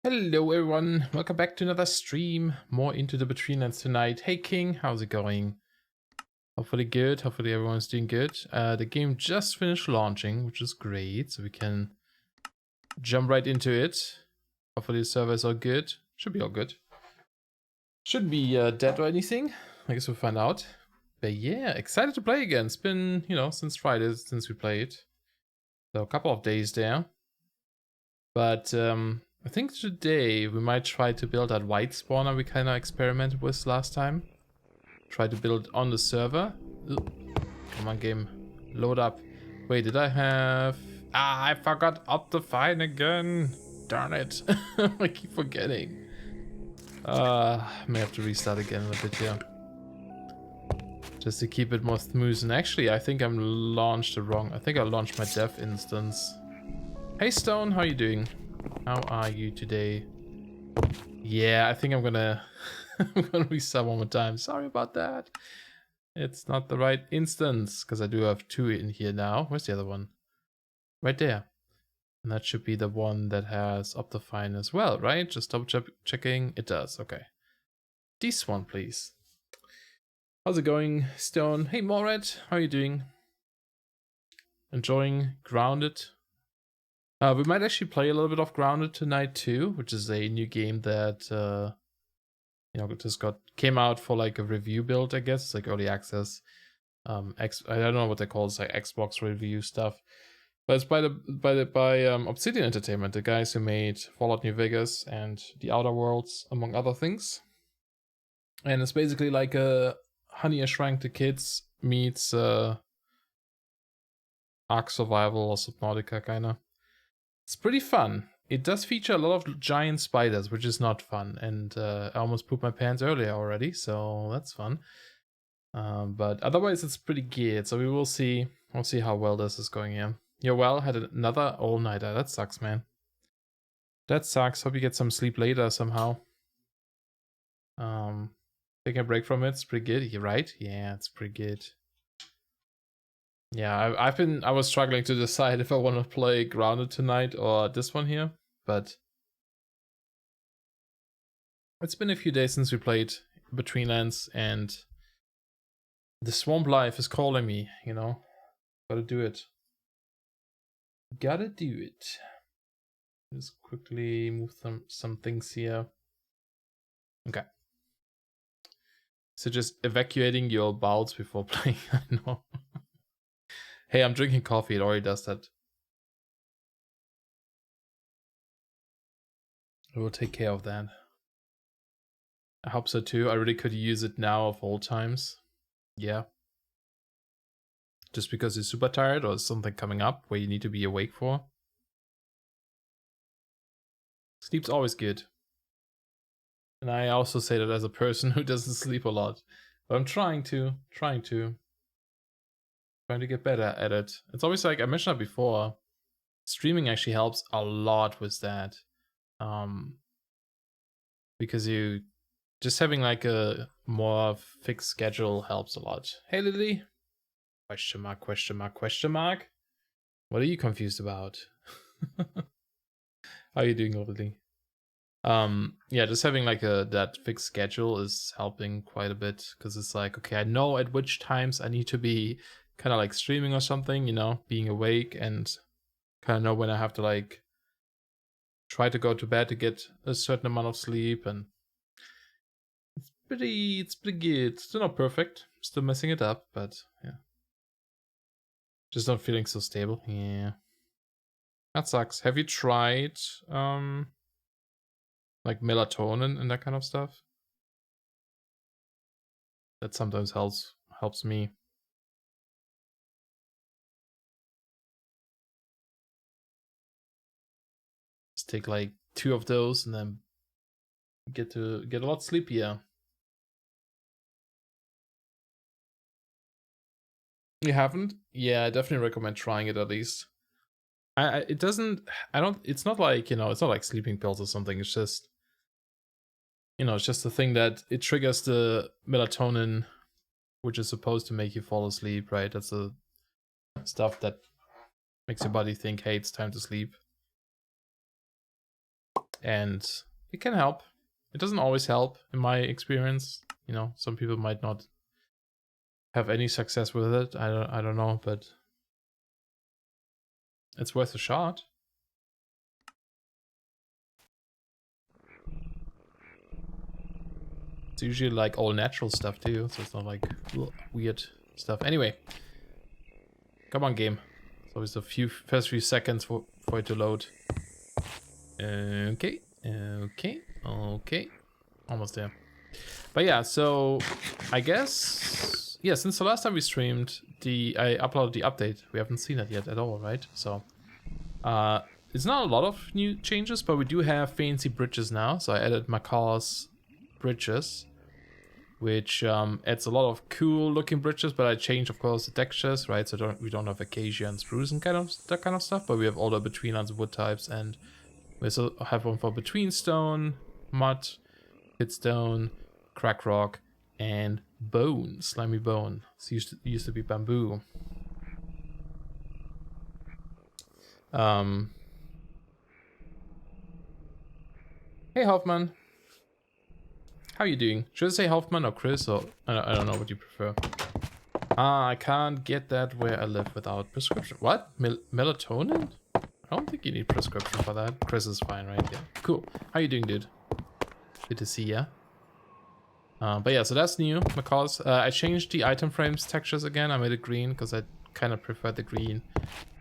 Hello everyone, welcome back to another stream. More into the Betweenlands tonight. Hey King, how's it going? Hopefully good, hopefully everyone's doing good. The game just finished launching, which is great, so we can jump right into it. Hopefully the servers are good. Should be all good. Shouldn't be dead or anything. I guess we'll find out. But yeah, excited to play again. It's been, since Friday since we played. So a couple of days there. But I think today we might try to build that Wight spawner we kind of experimented with last time. Try to build on the server. Ugh. Come on, game. Load up. Wait, did I have... I forgot Optifine again. Darn it. I keep forgetting. May have to restart again a bit here. Just to keep it more smooth. And actually, I think I'm launched the wrong... I think I launched my dev instance. Hey Stone, how are you doing? How are you today? Yeah, I think I'm gonna I'm gonna restart one more time. Sorry about that. It's not the right instance because I do have two in here now. Where's the other one? Right there. And that should be the one that has Optifine as well, right? Just double checking. It does. Okay. This one, please. How's it going, Stone? Hey, Morat. How are you doing? Enjoying Grounded? We might actually play a little bit of Grounded tonight too, which is a new game that just came out for like a review build, I guess, like early access. I don't know what they call it, it's like Xbox review stuff, but it's by Obsidian Entertainment, the guys who made Fallout New Vegas and The Outer Worlds, among other things. And it's basically like a Honey I Shrunk the Kids meets Ark Survival or Subnautica kinda. It's pretty fun. It does feature a lot of giant spiders, which is not fun. And I almost pooped my pants earlier already, so that's fun. But otherwise, it's pretty good. So we will see. We'll see how well this is going here. You're well. Had another all-nighter. That sucks, man. That sucks. Hope you get some sleep later somehow. Taking a break from it. It's pretty good. You're right. Yeah, it's pretty good. Yeah, I was struggling to decide if I want to play Grounded tonight or this one here, but it's been a few days since we played Betweenlands, and the swamp life is calling me, Gotta do it. Gotta do it. Just quickly move some things here. Okay. So just evacuating your bowels before playing, I know. Hey, I'm drinking coffee, it already does that. I will take care of that. I hope so too. I really could use it now of all times. Yeah. Just because you're super tired or something coming up where you need to be awake for. Sleep's always good. And I also say that as a person who doesn't sleep a lot. But I'm trying to get better at it. It's always like I mentioned that before. Streaming actually helps a lot with that. Because you just having like a more fixed schedule helps a lot. Hey Lily. Question mark, question mark, question mark. What are you confused about? How are you doing, Lily? Yeah, just having like that fixed schedule is helping quite a bit, because it's like, okay, I know at which times I need to be kind of like streaming or something, being awake, and kind of know when I have to like try to go to bed to get a certain amount of sleep. And it's pretty good. Still not perfect, still messing it up, but yeah, just not feeling so stable. Yeah, that sucks. Have you tried like melatonin and that kind of stuff? That sometimes helps me. Just take like 2 of those and then get a lot sleepier. You haven't? Yeah, I definitely recommend trying it at least. It's not like, it's not like sleeping pills or something. It's just, it's just the thing that it triggers the melatonin, which is supposed to make you fall asleep, right? That's the stuff that makes your body think, hey, it's time to sleep. and it can help. It doesn't always help in my experience. You know, some people might not have any success with it. I don't know, but it's worth a shot. It's usually like all natural stuff too, so it's not like weird stuff. Anyway, come on, game. So it's the first few seconds for it to load. Okay, almost there. But yeah, so I guess yeah. Since the last time we streamed, I uploaded the update. We haven't seen it yet at all, right? So it's not a lot of new changes, but we do have fancy bridges now. So I added Macaw's bridges, which adds a lot of cool looking bridges, but I changed, of course, the textures, right? So we don't have acacia and spruce and that kind of stuff, but we have all the Betweenlands wood types, and we also have one for Betweenstone, mud, pitstone, crack rock, and bone, slimy bone. It used to be bamboo. Hey Hoffman. How are you doing? Should I say Hoffman or Chris, or I don't know what you prefer. I can't get that where I live without prescription. What? Melatonin? I don't think you need prescription for that. Chris is fine, right? Yeah. Cool. How you doing, dude? Good to see ya. But yeah, so that's new. Macaw's. I changed the item frames textures again. I made it green because I kind of prefer the green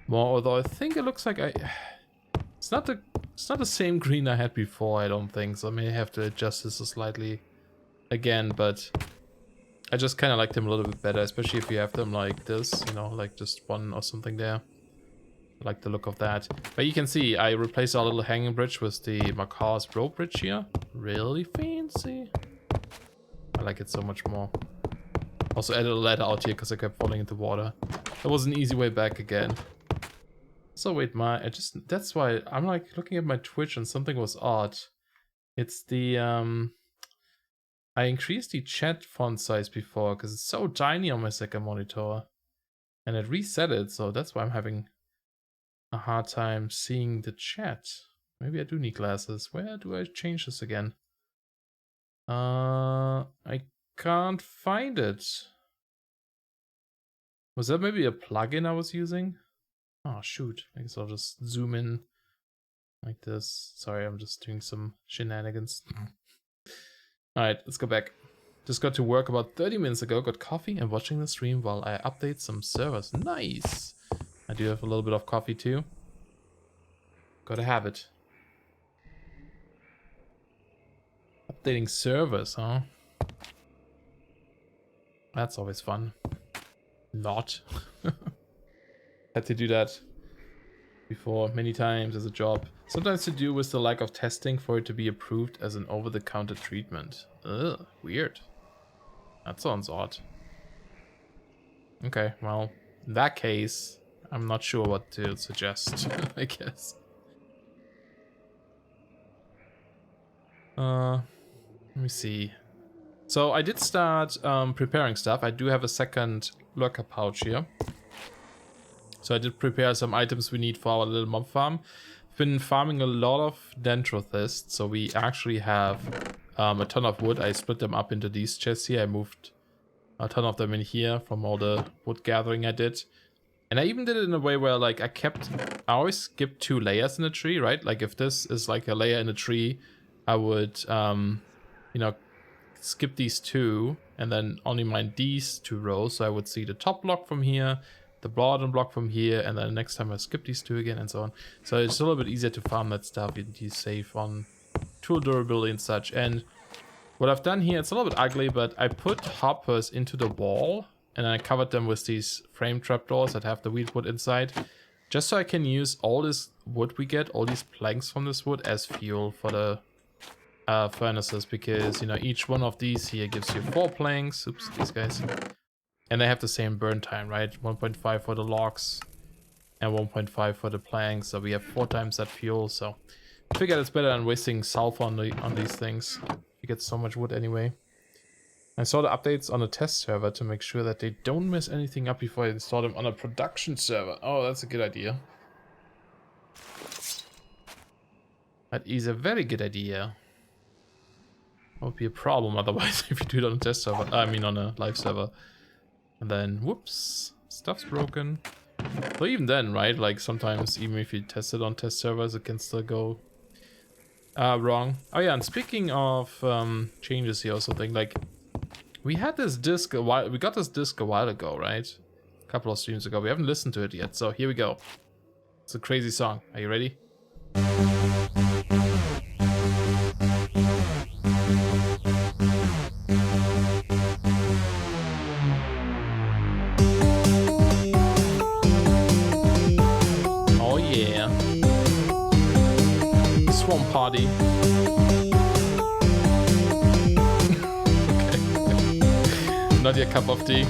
more. Although I think it looks like it's not the same green I had before. I don't think so. I may have to adjust this slightly again, but I just kind of like them a little bit better, especially if you have them like this, you know, like just one or something there. I like the look of that. But you can see I replaced our little hanging bridge with the Macaw's rope bridge here. Really fancy. I like it so much more. Also added a ladder out here because I kept falling into water. That was an easy way back again. So wait, that's why I'm like looking at my Twitch and something was odd. It's the I increased the chat font size before because it's so tiny on my second monitor, and it reset it, so that's why I'm having a hard time seeing the chat. Maybe I do need glasses. Where do I change this again? I can't find it. Was that maybe a plugin I was using? Oh shoot, I guess I'll just zoom in like this. Sorry, I'm just doing some shenanigans. Alright, let's go back. Just got to work about 30 minutes ago, got coffee and watching the stream while I update some servers. Nice! I do have a little bit of coffee too. Gotta have it. Updating servers, huh? That's always fun. Not. Had to do that before many times as a job. Sometimes to do with the lack of testing for it to be approved as an over-the-counter treatment. Ugh, weird. That sounds odd. Okay, well, in that case, I'm not sure what to suggest, I guess. Let me see. So I did start preparing stuff. I do have a second lurker pouch here. So I did prepare some items we need for our little mob farm. Been farming a lot of dendrothists, so we actually have a ton of wood. I split them up into these chests here. I moved a ton of them in here from all the wood gathering I did. And I even did it in a way where like I always skip 2 layers in a tree, right? Like if this is like a layer in a tree, I would, you know, skip these 2 and then only mind these 2 rows. So I would see the top block from here, the bottom block from here, and then next time I skip these 2 again and so on. So it's a little bit easier to farm that stuff. You save on tool durability and such. And what I've done here, it's a little bit ugly, but I put hoppers into the wall and I covered them with these frame trapdoors that have the wheat wood inside, just so I can use all this wood we get, all these planks from this wood, as fuel for the furnaces, because, you know, each one of these here gives you 4 planks. Oops, these guys. And they have the same burn time, right? 1.5 for the logs and 1.5 for the planks, so we have 4 times that fuel. So I figured it's better than wasting sulfur on these things. You get so much wood anyway. I saw the updates on the test server to make sure that they don't mess anything up before I install them on a production server. Oh, that's a good idea. That is a very good idea. Would be a problem otherwise if you do it on a test server. I mean on a live server. And then, whoops, stuff's broken. So even then, right? Like sometimes even if you test it on test servers, it can still go wrong. Oh yeah, and speaking of changes here or something, like we had this disc a while. We got this disc a while ago, right? A couple of streams ago. We haven't listened to it yet, so here we go. It's a crazy song. Are you ready? Oh yeah. Swamp Party. Okay. Not your cup of tea.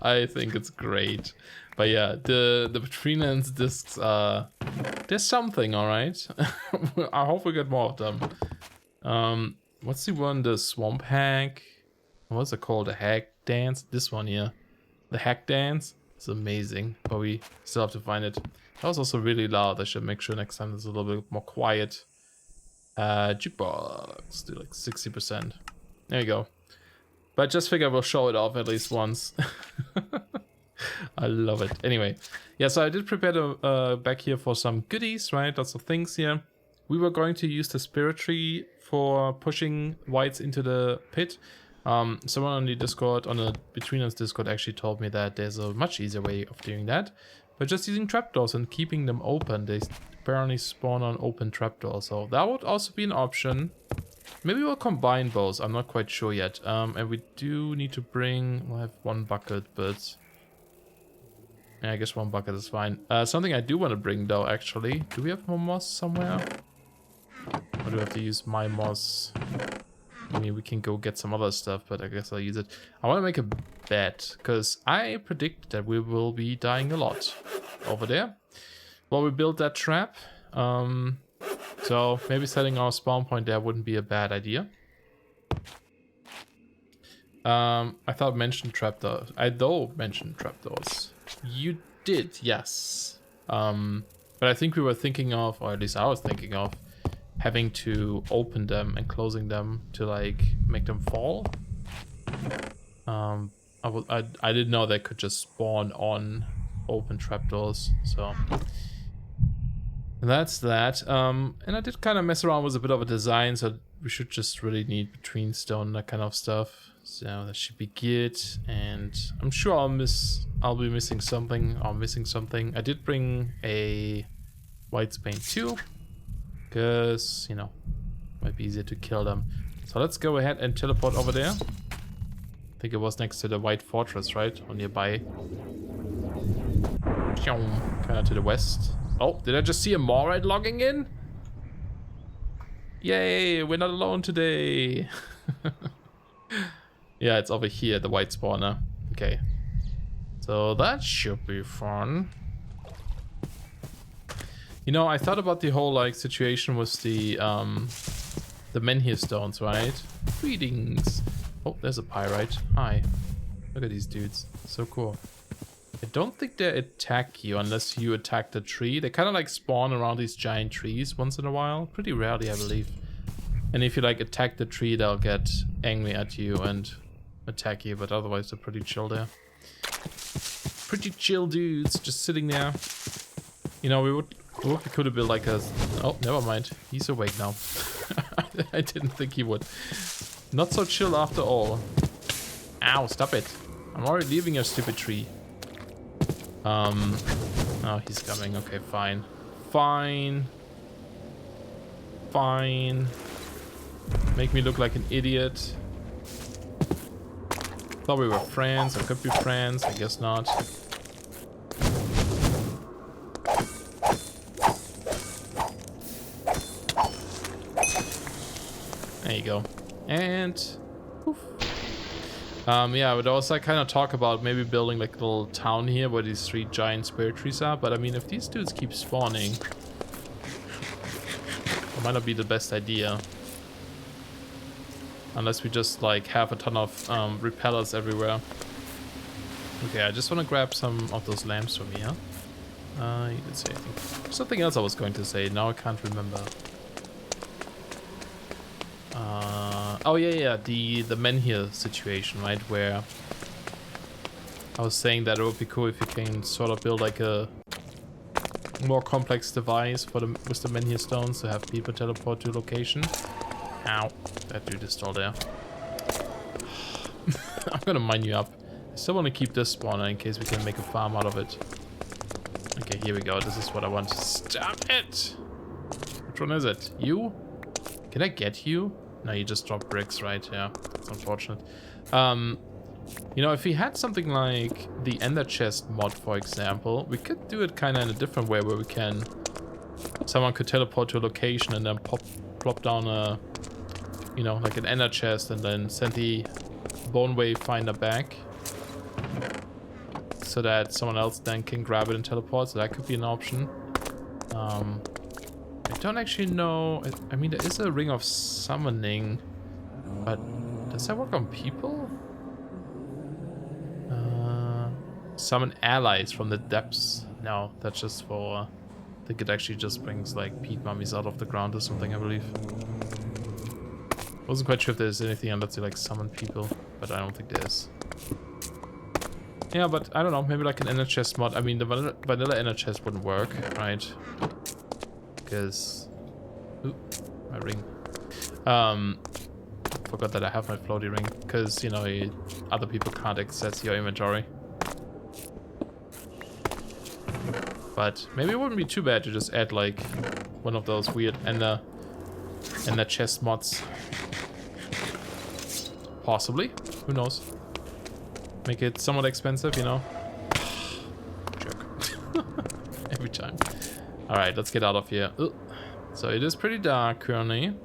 I think it's great. But yeah, the Betweenlands discs there's something, alright. I hope we get more of them. What's the one? The Swamp Hack? What's it called? The Hack Dance? This one here. The Hack Dance? It's amazing, but we still have to find it. That was also really loud. I should make sure next time it's a little bit more quiet. Jukebox, do like 60%. There you go. But just figure we'll show it off at least once. I love it. Anyway, yeah, so I did prepare the back here for some goodies, right? Lots of things here. We were going to use the spirit tree for pushing Wights into the pit. Someone on the Discord, on the Betweenlands Discord, actually told me that there's a much easier way of doing that. But just using trapdoors and keeping them open. They apparently spawn on open trapdoors, so that would also be an option. Maybe we'll combine both, I'm not quite sure yet. And we do need to bring, we'll have one bucket, but yeah, I guess one bucket is fine. Something I do want to bring though, actually. Do we have more moss somewhere? Or do we have to use my moss? I mean, we can go get some other stuff, but I guess I'll use it. I want to make a bet, because I predict that we will be dying a lot over there. Well, we built that trap. So maybe setting our spawn point there wouldn't be a bad idea. I thought mentioned trapdoors. I though mentioned trapdoors. You did, yes. But I think we were thinking of, or at least I was thinking of, having to open them and closing them to like make them fall. I didn't know they could just spawn on open trapdoors, so that's that. And I did kind of mess around with a bit of a design, so we should just really need between stone, that kind of stuff. So that should be good. And I'm sure I'll be missing something. I did bring a White Paint too, because you know, might be easier to kill them. So let's go ahead and teleport over there. I think it was next to the White Fortress, right? Or nearby. Kind of to the west. Oh, did I just see a Morite logging in? Yay, we're not alone today. Yeah, it's over here, the white spawner. Okay. So that should be fun. You know, I thought about the whole like situation with the menhir stones, right? Greetings. Oh, there's a pyrite. Hi. Look at these dudes. So cool. I don't think they attack you unless you attack the tree. They kind of like spawn around these giant trees once in a while. Pretty rarely, I believe. And if you like attack the tree, they'll get angry at you and attack you. But otherwise, they're pretty chill there. Pretty chill dudes just sitting there. You know, we could have built like a... Oh, never mind. He's awake now. I didn't think he would. Not so chill after all. Ow, stop it. I'm already leaving your stupid tree. Oh, he's coming. Okay, fine. Fine. Make me look like an idiot. Thought we were friends. I could be friends. I guess not. There you go. And poof. Yeah, I would also kind of talk about maybe building like a little town here where these 3 giant spirit trees are. But I mean, if these dudes keep spawning, it might not be the best idea. Unless we just like have a ton of repellers everywhere. Okay, I just want to grab some of those lamps from here. You didn't say anything. Something else I was going to say, now I can't remember. Oh yeah, the men here situation, right? Where I was saying that it would be cool if you can sort of build like a more complex device for with the menhir stones to have people teleport to a location. Ow, that dude is still there. I'm gonna mine you up. I still want to keep this spawner in case we can make a farm out of it. Okay, here we go. This is what I want. Stop it! Which one is it? You? Can I get you? No, you just drop bricks, right? Yeah, that's unfortunate. You know, if we had something like the Ender Chest mod, for example, we could do it kind of in a different way where we can... Someone could teleport to a location and then plop down a... You know, like an Ender Chest and then send the Bone Wayfinder back. So that someone else then can grab it and teleport, so that could be an option. I don't actually know... I mean, there is a Ring of Summoning, but does that work on people? Summon allies from the depths. No, that's just for... I think it actually just brings like peat mummies out of the ground or something, I believe. Wasn't quite sure if there's anything that lets you like summon people, but I don't think there is. Yeah, but I don't know, maybe like an Ender Chest mod. I mean, the vanilla Ender Chest wouldn't work, right? Because... Ooh, my ring. Forgot that I have my floaty ring, because, you know, other people can't access your inventory. But maybe it wouldn't be too bad to just add like one of those weird Ender Chest mods. Possibly, who knows? Make it somewhat expensive, you know? Jerk. Every time. Alright, let's get out of here. Ugh. So it is pretty dark currently.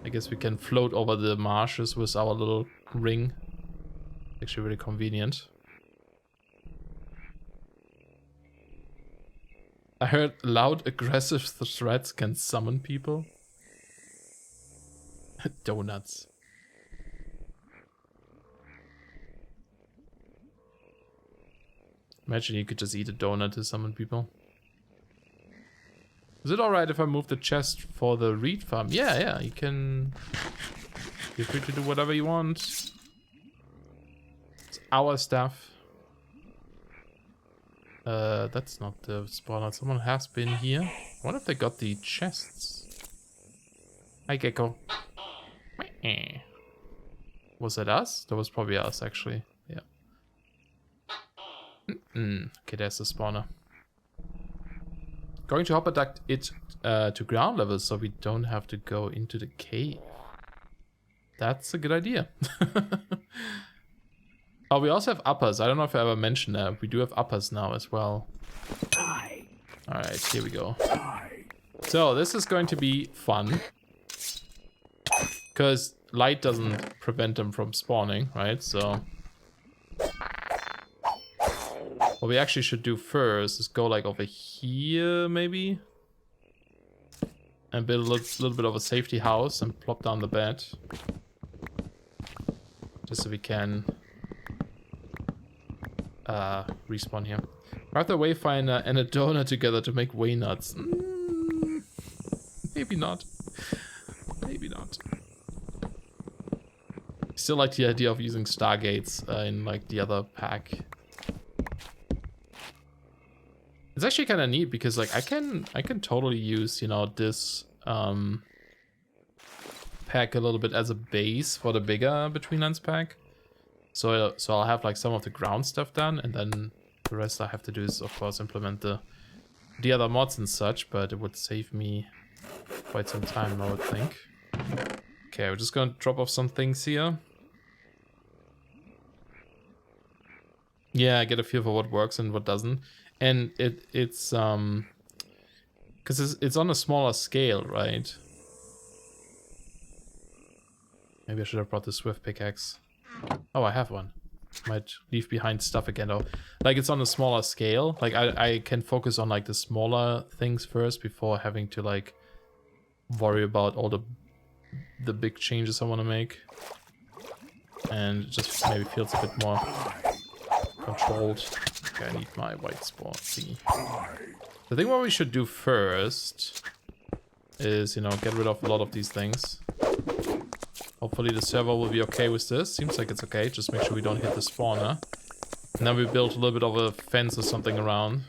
I guess we can float over the marshes with our little ring. Actually really convenient. I heard loud aggressive threats can summon people. Donuts. Imagine you could just eat a donut to summon people. Is it alright if I move the chest for the reed farm? Yeah, you can... Feel free to do whatever you want. It's our stuff. That's not the spawner. Someone has been here. I wonder if they got the chests. Hi, Gecko. Was that us? That was probably us, actually. Yeah. Okay, there's the spawner. Going to hopper duct it to ground level so we don't have to go into the cave. That's a good idea. Oh, we also have uppers. I don't know if I ever mentioned that. We do have uppers now as well. Alright, here we go. So, this is going to be fun. Because light doesn't prevent them from spawning, right? So... what we actually should do first is go like over here, maybe? And build a little bit of a safety house and plop down the bed. Just so we can... respawn here. Wrap the Wayfinder and a donut together to make way nuts. Maybe not. Maybe not. Still like the idea of using stargates in like the other pack. It's actually kind of neat because like I can totally use, you know, this pack a little bit as a base for the bigger Betweenlands pack. So I'll have like some of the ground stuff done, and then the rest I have to do is of course implement the other mods and such, but it would save me quite some time, I would think. Okay, we're just gonna drop off some things here. Yeah, I get a feel for what works and what doesn't. And it's because it's on a smaller scale, right? Maybe I should have brought the Swift pickaxe. Oh, I have one. Might leave behind stuff again though. Like it's on a smaller scale. Like I can focus on like the smaller things first before having to like worry about all the big changes I want to make. And it just maybe feels a bit more controlled. Okay, I need my white spot thingy. I think what we should do first is, you know, get rid of a lot of these things. Hopefully the server will be okay with this. Seems like it's okay. Just make sure we don't hit the spawner. And then we build a little bit of a fence or something around.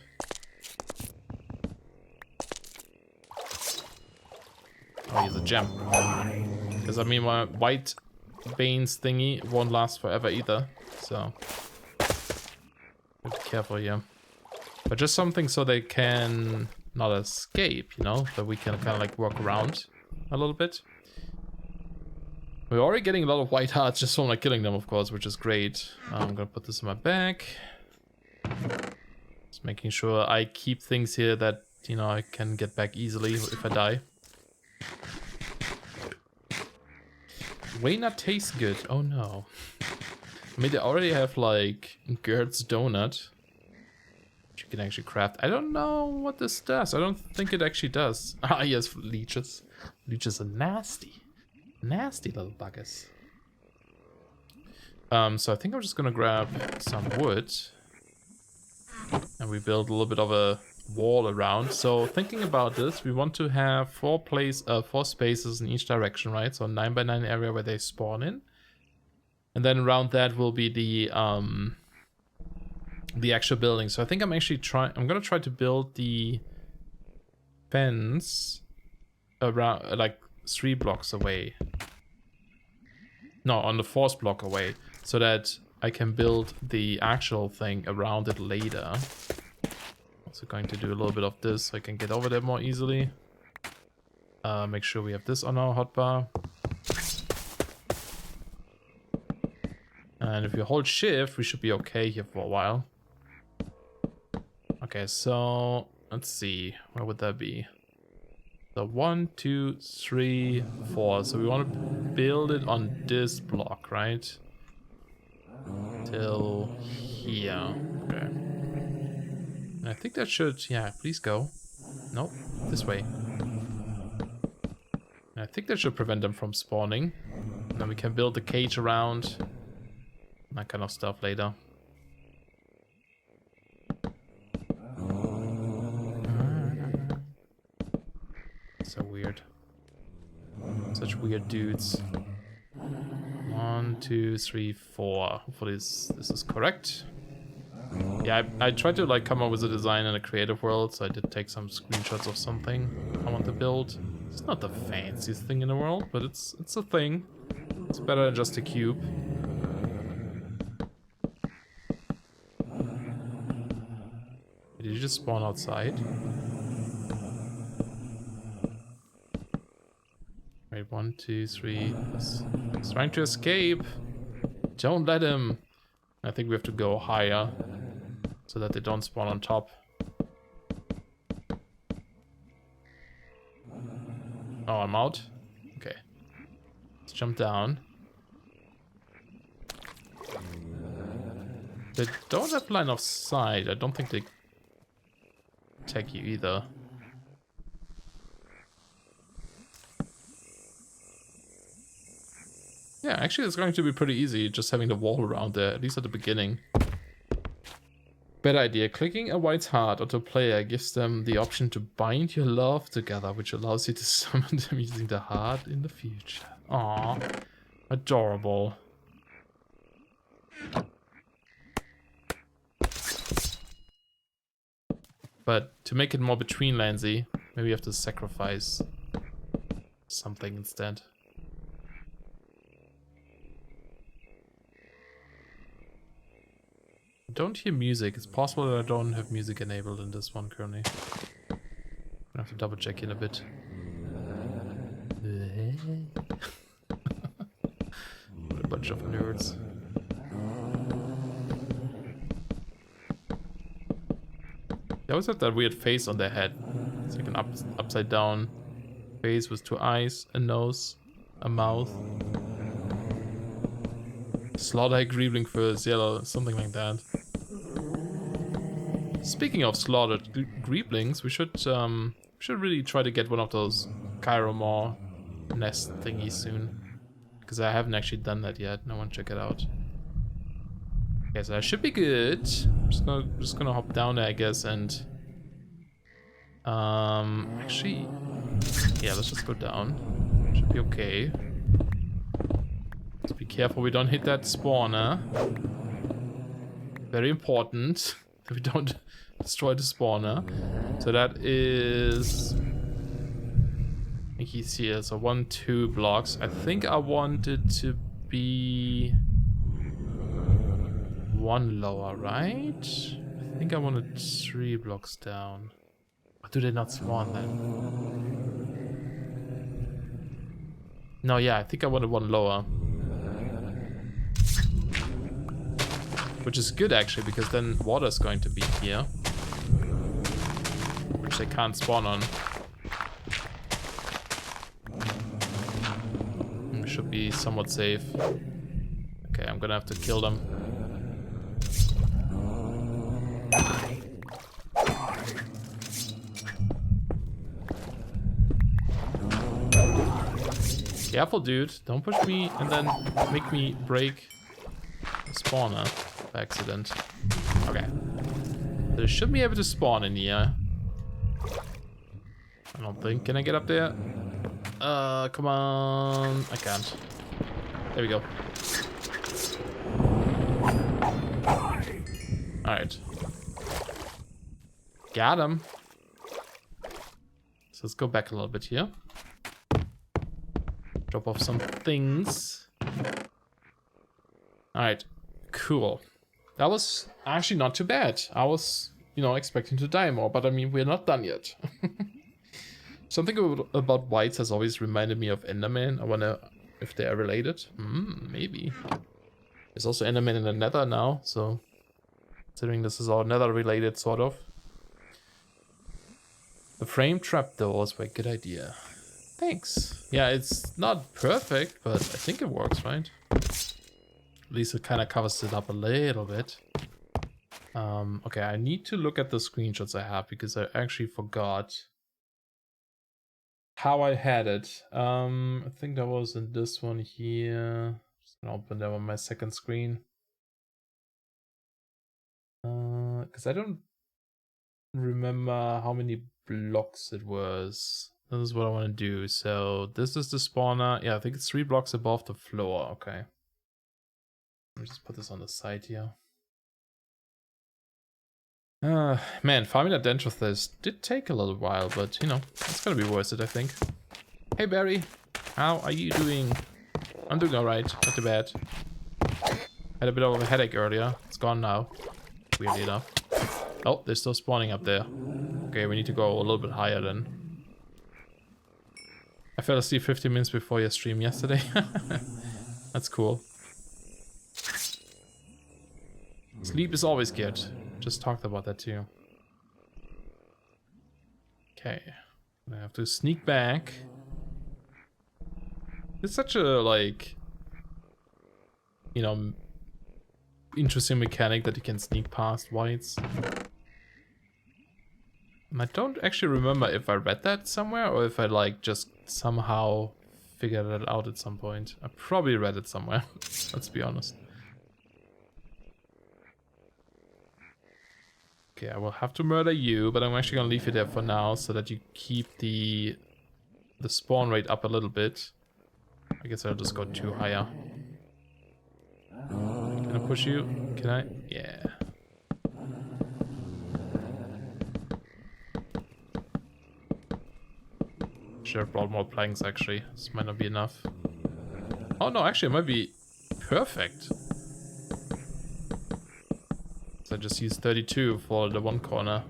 Oh, he's a gem. Because I mean, my white veins thingy won't last forever either. So, be careful here. But just something so they can not escape, you know, that we can kind of like work around a little bit. We're already getting a lot of white hearts just from like killing them, of course, which is great. I'm gonna put this in my bag. Just making sure I keep things here that, you know, I can get back easily if I die. Way not taste good. Oh no. I mean, they already have like Gert's donut, which you can actually craft. I don't know what this does. I don't think it actually does. Ah, yes, leeches. Leeches are nasty. Nasty little buggers. So I think I'm just gonna grab some wood. And we build a little bit of a wall around. So thinking about this, we want to have four spaces in each direction, right? So a 9x9 area where they spawn in. And then around that will be the actual building. So I think I'm gonna try to build the fence around, like 3 blocks away. No, on the 4th block away, so that I can build the actual thing around it later. Also going to do a little bit of this so I can get over there more easily. Make sure we have this on our hotbar. And if you hold shift, we should be okay here for a while. Okay, so let's see, where would that be? So 1, 2, 3, 4. So we want to build it on this block, right? Till here. Okay. And I think that should, yeah, please go. Nope, this way. And I think that should prevent them from spawning. And then we can build the cage around. That kind of stuff later. So weird. Such weird dudes. 1, 2, 3, 4. Hopefully this is correct. Yeah, I tried to like come up with a design in a creative world, so I did take some screenshots of something I want to build. It's not the fanciest thing in the world, but it's a thing. It's better than just a cube. Did you just spawn outside? Wait, 1, 2, 3. He's trying to escape. Don't let him. I think we have to go higher so that they don't spawn on top. Oh, I'm out? Okay. Let's jump down. They don't have line of sight. I don't think they attack you either. Yeah, actually it's going to be pretty easy just having the wall around there, at least at the beginning. Better idea. Clicking a white heart onto a player gives them the option to bind your love together, which allows you to summon them using the heart in the future. Aww. Adorable. But to make it more Betweenlandsy, maybe you have to sacrifice something instead. Don't hear music. It's possible that I don't have music enabled in this one currently. I have to double check in a bit. What a bunch of nerds. They always have that weird face on their head. It's like an upside down face with 2 eyes, a nose, a mouth. Slaughter Greebling first, yeah, something like that. Speaking of slaughtered Greeblings, we should really try to get one of those Kyromore nest thingies soon. Because I haven't actually done that yet. I want to check it out. Okay, so that should be good. I'm just gonna hop down there, I guess, and actually, yeah, let's just go down. Should be okay. Just be careful we don't hit that spawner. Very important that we don't destroy the spawner. So that is, I think he's here. So 1, 2 blocks. I think I want it to be 1 lower, right? I think I wanted 3 blocks down. Or do they not spawn then? No, yeah, I think I wanted 1 lower. Which is good actually, because then water's going to be here. Which they can't spawn on. We should be somewhat safe. Okay, I'm gonna have to kill them. Careful, dude. Don't push me and then make me break the spawner by accident. Okay. They should be able to spawn in here. I don't think. Can I get up there? Come on. I can't. There we go. Alright. Got him. So let's go back a little bit here. Drop off some things. Alright. Cool. That was actually not too bad. I was, you know, expecting to die more, but I mean, we're not done yet. Something about Wights has always reminded me of Enderman. I wonder if they are related. Maybe. There's also Enderman in the Nether now, so considering this is all Nether related, sort of. The frame trapdoors were a good idea. Thanks. Yeah, it's not perfect, but I think it works, right? At least it kind of covers it up a little bit. Okay, I need to look at the screenshots I have because I actually forgot how I had it. I think that was in this one here. Just gonna open that on my second screen. Because I don't remember how many blocks it was. This is what I want to do. So this is the spawner. Yeah, I think it's 3 blocks above the floor. Okay. Let me just put this on the side here. Man, farming that Dentrothus did take a little while, but you know, it's gonna be worth it, I think. Hey Barry, how are you doing? I'm doing alright, not too bad. Had a bit of a headache earlier. It's gone now, weirdly enough. Oh, they're still spawning up there. Okay, we need to go a little bit higher then. I fell asleep 15 minutes before your stream yesterday. That's cool. Sleep is always good. Just talked about that too. Okay. I have to sneak back. It's such a, like, you know, interesting mechanic that you can sneak past Wights. And I don't actually remember if I read that somewhere or if I, like, just somehow figured it out at some point. I probably read it somewhere. Let's be honest. Okay, I will have to murder you, but I'm actually gonna leave you there for now so that you keep the spawn rate up a little bit. I guess I'll just go 2 higher. Can I push you? Can I? Yeah. Should have brought more planks actually. This might not be enough. Oh no, actually it might be perfect. I just use 32 for the one corner.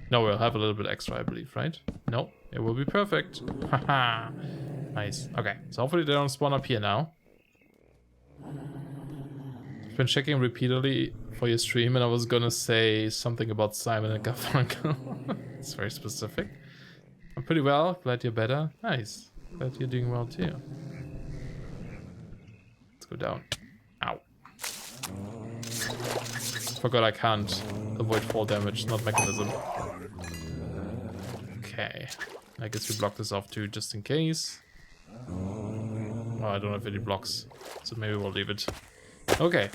No, we'll have a little bit extra, I believe, right? No, it will be perfect. Haha. Nice. Okay, so hopefully they don't spawn up here now. I've been checking repeatedly for your stream and I was gonna say something about Simon and Garfunkel. It's very specific. I'm pretty well, glad you're better. Nice. Glad you're doing well too. Let's go down. Ow. Forgot I can't avoid fall damage, not mechanism. Okay. I guess we block this off too, just in case. Oh, I don't have any blocks, so maybe we'll leave it. Okay.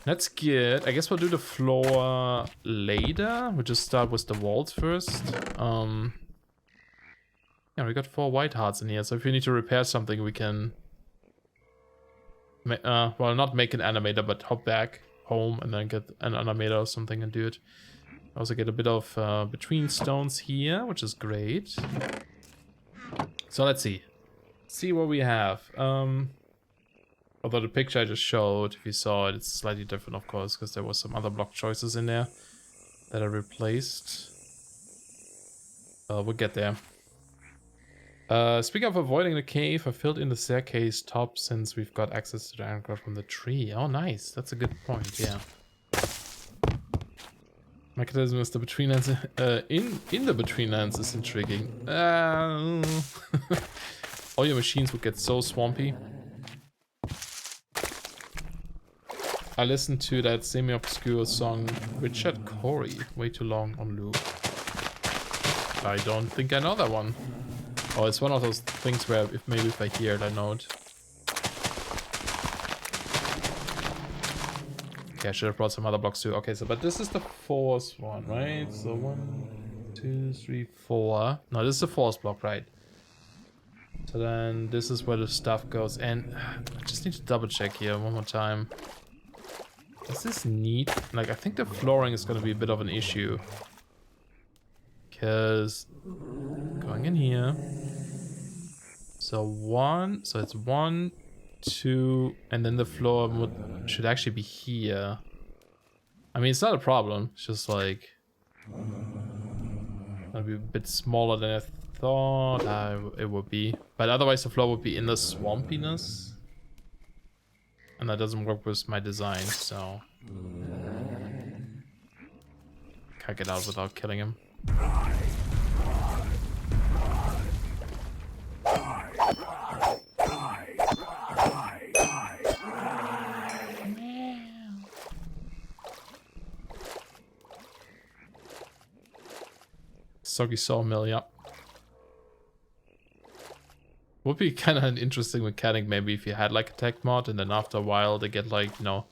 That's good. I guess we'll do the floor later. We'll just start with the walls first. Yeah, we got 4 white hearts in here, so if you need to repair something, we can... well, not make an animator, but hop back home and then get an animator or something and do it. Also get a bit of between stones here, which is great. So let's see. See what we have. Although the picture I just showed, if you saw it, it's slightly different, of course, because there was some other block choices in there that I replaced. We'll get there. Speaking of avoiding the cave, I filled in the staircase top since we've got access to the iron core from the tree. Oh, nice. That's a good point, yeah. Mechanism is the Betweenlands. In the Betweenlands is intriguing. All your machines would get so swampy. I listened to that semi-obscure song Richard Corey way too long on loop. I don't think I know that one. Oh, it's one of those things where maybe if I hear it, I know it. Okay, I should have brought some other blocks too. Okay, so but this is the 4th one, right? So 1, 2, 3, 4. No, this is the 4th block, right? So then this is where the stuff goes, and I just need to double check here one more time. Is this neat? Like, I think the flooring is going to be a bit of an issue. Because going in here. So it's 1, 2, and then the floor should actually be here. I mean, it's not a problem. It's just like it'll be a bit smaller than I thought it would be. But otherwise, the floor would be in the swampiness. And that doesn't work with my design, so can't get out without killing him. Soggy sawmill, yeah. Would be kind of an interesting mechanic maybe if you had like a tech mod and then after a while they get like, you know,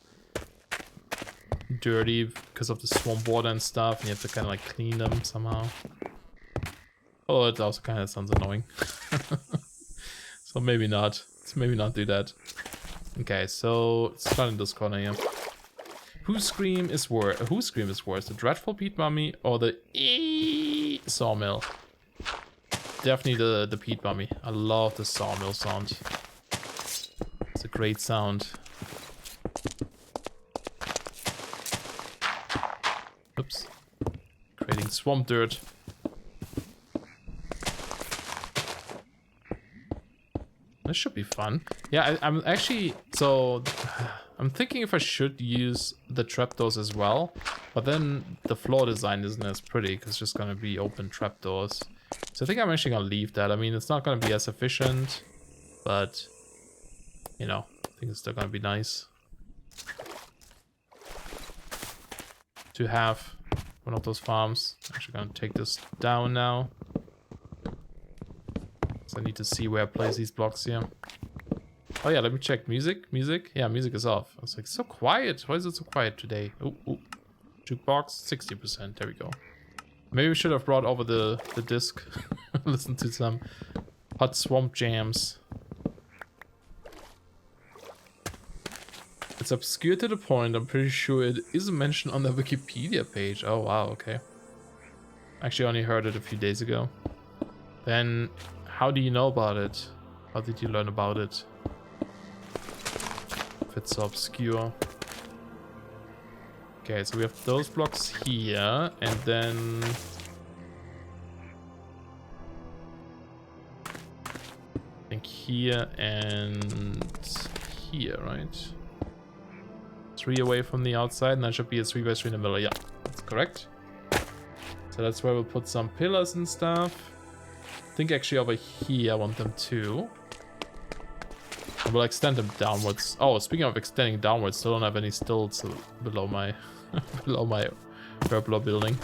dirty because of the swamp water and stuff and you have to kind of like clean them somehow. Oh, it also kind of sounds annoying. So maybe not. Let's maybe not do that. Okay, so let's start in this corner here. Whose scream is worse? The dreadful peat mummy or the sawmill? Definitely the peat mummy. I love the sawmill sound. It's a great sound. Oops. Creating swamp dirt. This should be fun. Yeah, I'm actually... So... I'm thinking if I should use the trapdoors as well. But then the floor design isn't as pretty because it's just going to be open trapdoors. So I think I'm actually going to leave that. I mean, it's not going to be as efficient. But, you know, I think it's still going to be nice to have one of those farms. I'm actually going to take this down now. So I need to see where I place these blocks here. Oh yeah, let me check. Music? Yeah, music is off. I was like, so quiet. Why is it so quiet today? Oh. Jukebox, 60%. There we go. Maybe we should have brought over the disc. Listen to some hot swamp jams. It's obscure to the point. I'm pretty sure it isn't mentioned on the Wikipedia page. Oh wow, okay. Actually, I only heard it a few days ago. Then, how do you know about it? How did you learn about it? If it's so obscure. Okay, so we have those blocks here, and then... I think here and here, right? 3 away from the outside, and that should be a 3x3 in the middle. Yeah, that's correct. So that's where we'll put some pillars and stuff. I think actually over here I want them too. And we'll extend them downwards. Oh, speaking of extending downwards, still don't have any stilts below my below my purple building.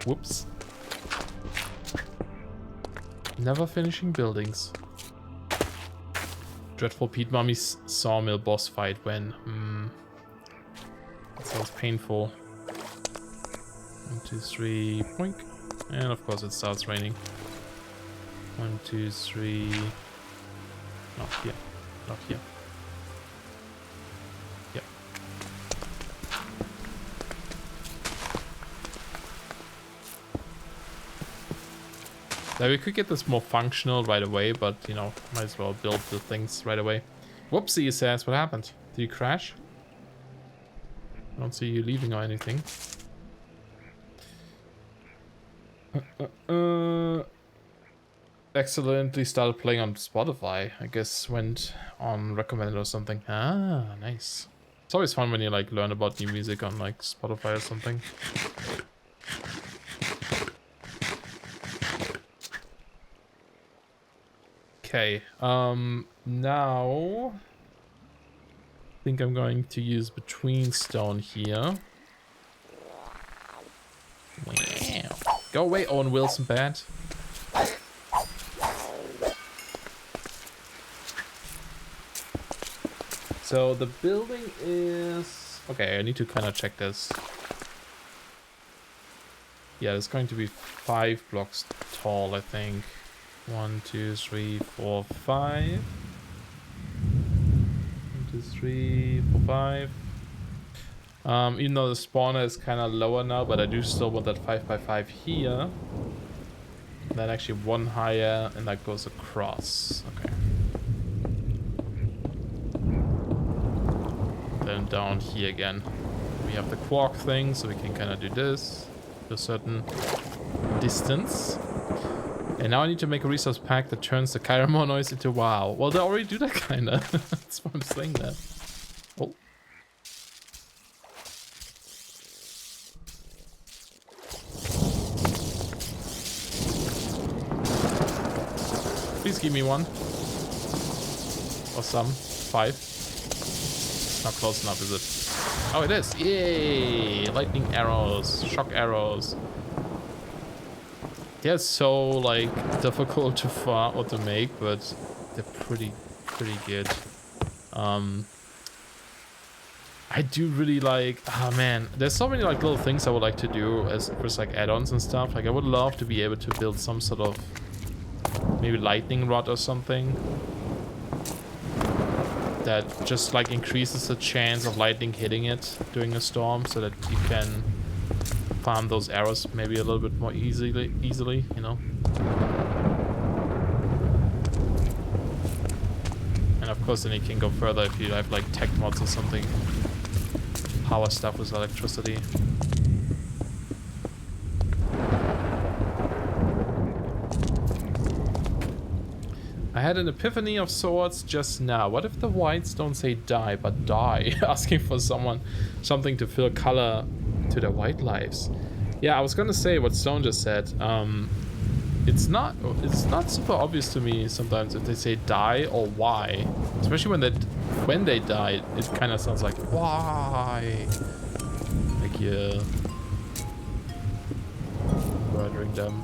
Whoops. Never finishing buildings. Dreadful Pete Mummy's sawmill boss fight when. That sounds painful. 1, 2, 3, poink. And of course it starts raining. 1, 2, 3. Not here. Not here. Yep. Now we could get this more functional right away, but you know, might as well build the things right away. Whoopsie, it says. What happened? Did you crash? I don't see you leaving or anything. Accidentally started playing on Spotify. I guess went on recommended or something. Ah, nice. It's always fun when you like learn about new music on like Spotify or something. Okay, now I think I'm going to use between stone here. Wow. Go away, Owen Wilson bad. So the building is... Okay, I need to kind of check this. Yeah, it's going to be 5 blocks tall, I think. 1, 2, 3, 4, 5. 1, 2, 3, 4, 5. Even though the spawner is kind of lower now, but I do still want that 5x5 here. And then actually one higher, and that goes across. Okay. Then down here again. We have the quark thing, so we can kind of do this to a certain distance. And now I need to make a resource pack that turns the Chiron noise into wow. Well, they already do that kind of. That's why I'm saying that. Oh. Please give me one. Or some. 5. Not close enough, is it? Oh, it is. Yay! Lightning arrows. Shock arrows. They're so like difficult to farm or to make, but they're pretty good. I do really like, oh man, there's so many like little things I would like to do as first like add-ons and stuff. Like I would love to be able to build some sort of maybe lightning rod or something that just like increases the chance of lightning hitting it during a storm, so that you can farm those arrows maybe a little bit more easily, you know. And of course then you can go further if you have like tech mods or something. Power stuff with electricity. I had an epiphany of sorts just now. What if the whites don't say die, but die? Asking for something to fill color to their white lives. Yeah, I was gonna say what Stone just said. It's not super obvious to me sometimes if they say die or why. Especially when they die, it kind of sounds like why. Like you're murdering them.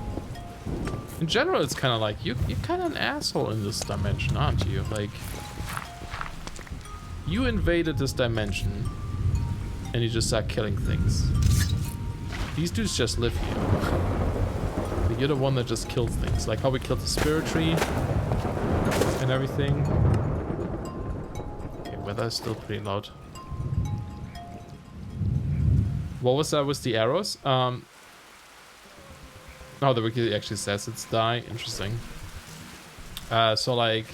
In general, it's kind of like you're kind of an asshole in this dimension, aren't you? Like you invaded this dimension and you just start killing things. These dudes just live here. You're the one that just kills things. Like how we killed the spirit tree and everything. Okay, weather is still pretty loud. What was that with the arrows? Oh, the wiki actually says it's die. Interesting. So like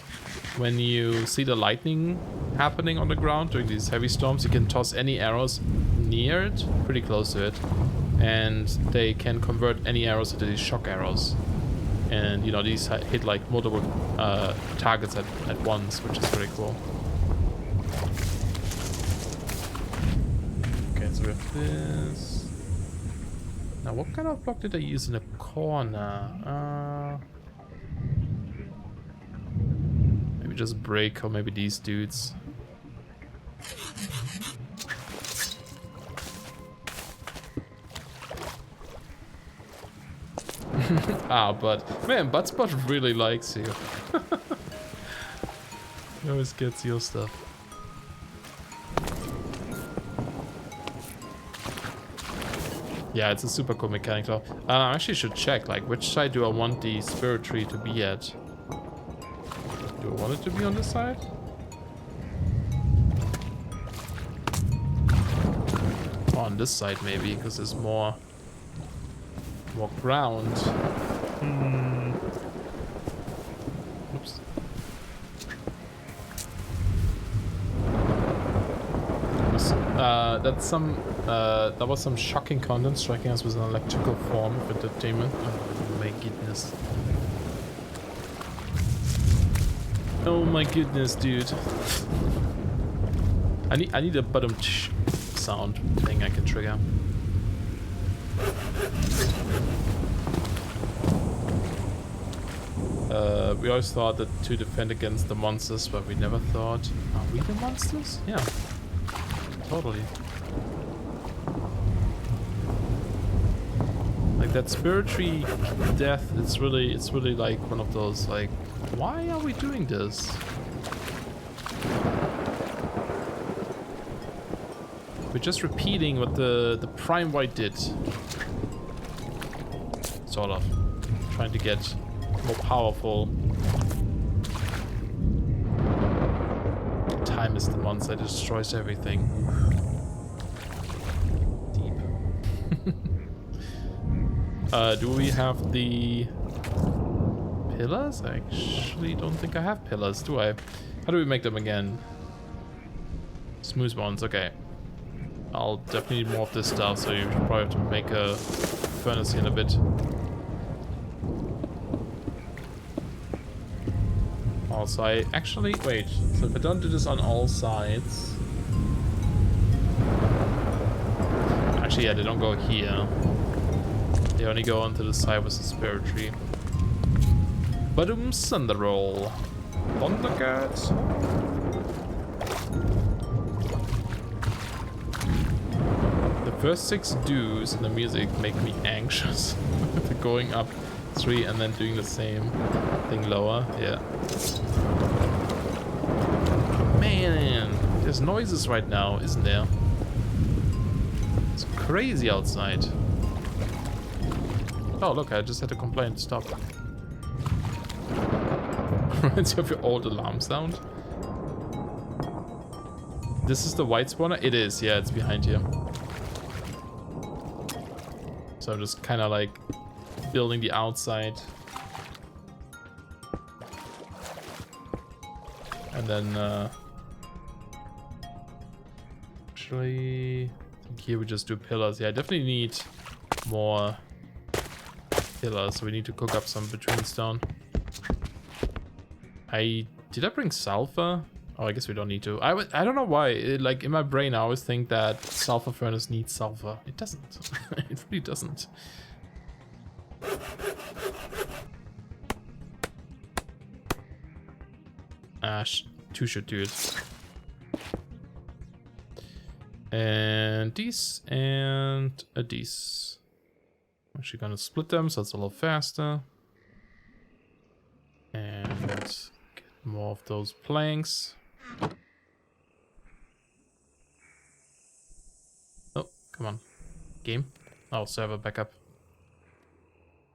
when you see the lightning happening on the ground during these heavy storms, you can toss any arrows near it, pretty close to it, and they can convert any arrows into these shock arrows. And you know, these hit like multiple targets at once, which is pretty cool. Okay, so we have this. Now, what kind of block did I use in the corner? Maybe just break, or maybe these dudes. Ah, but man, Buttspot really likes you. He always gets your stuff. Yeah, it's a super cool mechanic though. I actually should check, like, which side do I want the spirit tree to be at? Do I want it to be on this side? Or on this side maybe, because there's more ground. Oops. That was some shocking content striking us with an electrical form of entertainment. Oh my goodness. Oh my goodness, dude. I need a bottom sound thing I can trigger. We always thought that to defend against the monsters, but we never thought, are we the monsters? Yeah, totally. Like that spirit tree death, it's really like one of those, like, why are we doing this? We're just repeating what the prime Wight did. Sort of. Trying to get more powerful. Time is the monster that destroys everything. Deep. Do we have the pillars? I actually don't think I have pillars, do I? How do we make them again? Smooth ones, okay. I'll definitely need more of this stuff, so you probably have to make a furnace in a bit. Also, I actually... Wait, so if I don't do this on all sides... Actually, yeah, they don't go here. They only go onto the side with the spirit tree. Badum Thunder Roll. Thundercats. The first 6 do's in the music make me anxious. Going up 3 and then doing the same thing lower. Yeah. Man, there's noises right now, isn't there? It's crazy outside. Oh, look, I just had a complaint. Stop. Reminds you of your old alarm sound. This is the Wight spawner? It is, yeah, it's behind here. So I'm just kind of like building the outside. And then, actually, I think here we just do pillars. Yeah, I definitely need more pillars, so we need to cook up some between stone. Did I bring sulfur? Oh, I guess we don't need to. I don't know why. Like in my brain, I always think that sulfur furnace needs sulfur. It doesn't. It really doesn't. Two should do it. And these and these. I'm actually gonna split them so it's a little faster. And get more of those planks. Oh, come on. Game. Oh, server backup.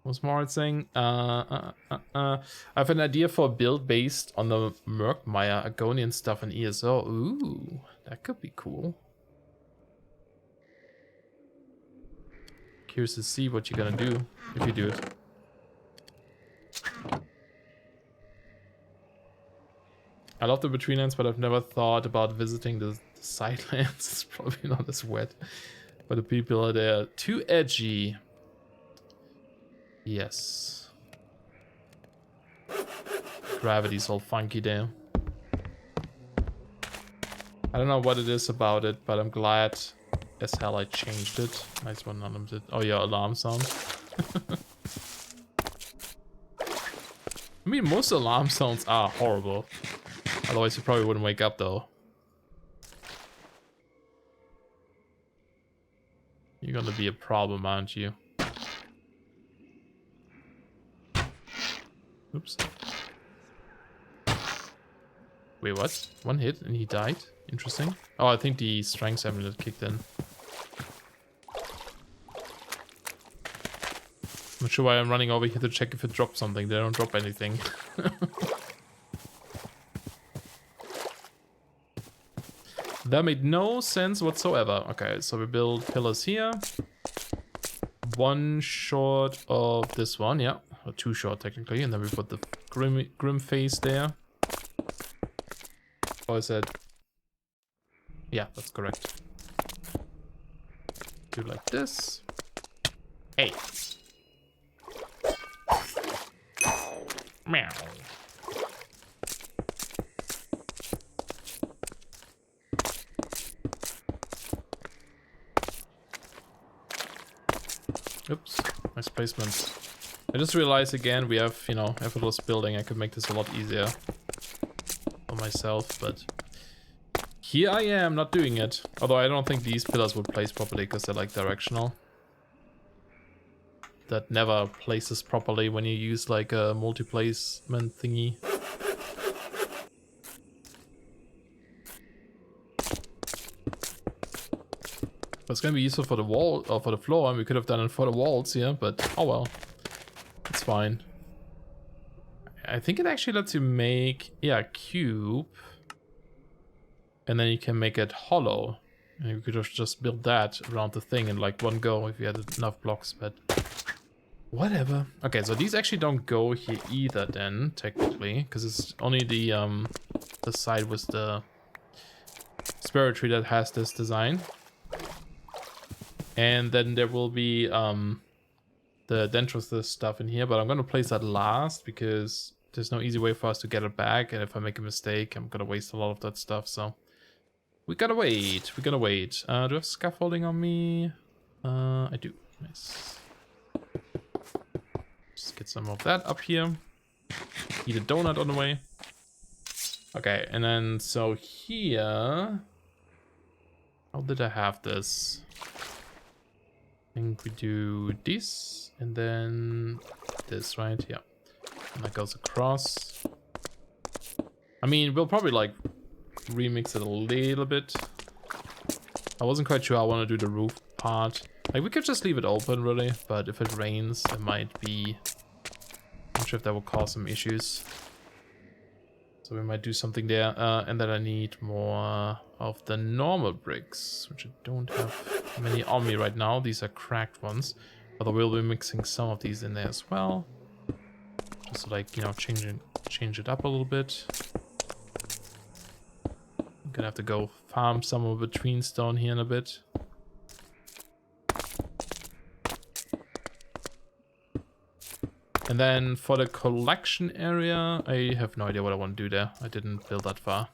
What's more saying? I have an idea for a build based on the Murkmire Argonian stuff in ESO. Ooh, that could be cool. Curious to see what you're gonna do if you do it. I love the Betweenlands, but I've never thought about visiting the Sidelands. It's probably not as wet, but the people are there too edgy. Yes. Gravity's all funky there. I don't know what it is about it, but I'm glad as hell I changed it. Nice one, unlimited. Oh yeah, alarm sound. I mean, most alarm sounds are horrible. Otherwise you probably wouldn't wake up though. You're gonna be a problem, aren't you? Oops. Wait, what? One hit and he died? Interesting. Oh, I think the strength amulet kicked in. Not sure why I'm running over here to check if it drops something. They don't drop anything. That made no sense whatsoever. Okay, so we build pillars here. One short of this one, yeah. Or two short technically. And then we put the grim face there. Or is that... Yeah, that's correct. Do like this. Hey. Meow. Oops, nice placement. I just realized again we have, you know, effortless building. I could make this a lot easier for myself, but here I am not doing it. Although I don't think these pillars would place properly because they're like directional. That never places properly when you use like a multi-placement thingy. But it's gonna be useful for the wall or for the floor, and we could have done it for the walls here, but oh well. It's fine. I think it actually lets you make, yeah, a cube. And then you can make it hollow. And you could have just built that around the thing in like one go if you had enough blocks, but whatever. Okay, so these actually don't go here either then, technically, because it's only the side with the spirit tree that has this design. And then there will be the Dentrothus stuff in here, but I'm gonna place that last because there's no easy way for us to get it back, and if I make a mistake, I'm gonna waste a lot of that stuff, so we gotta wait. Do I have scaffolding on me? I do. Nice. Just get some of that up here. Eat a donut on the way. Okay, and then so here... How did I have this? I think we do this, and then this, right? Yeah. And that goes across. I mean, we'll probably like remix it a little bit. I wasn't quite sure I want to do the roof part. Like, we could just leave it open, really, but if it rains, it might be... I'm not sure if that will cause some issues. So we might do something there. And then I need more of the normal bricks, which I don't have many on me right now. These are cracked ones. Although we'll be mixing some of these in there as well. Just to, like, you know, change it up a little bit. I'm gonna have to go farm some of between stone here in a bit. And then for the collection area, I have no idea what I want to do there. I didn't build that far.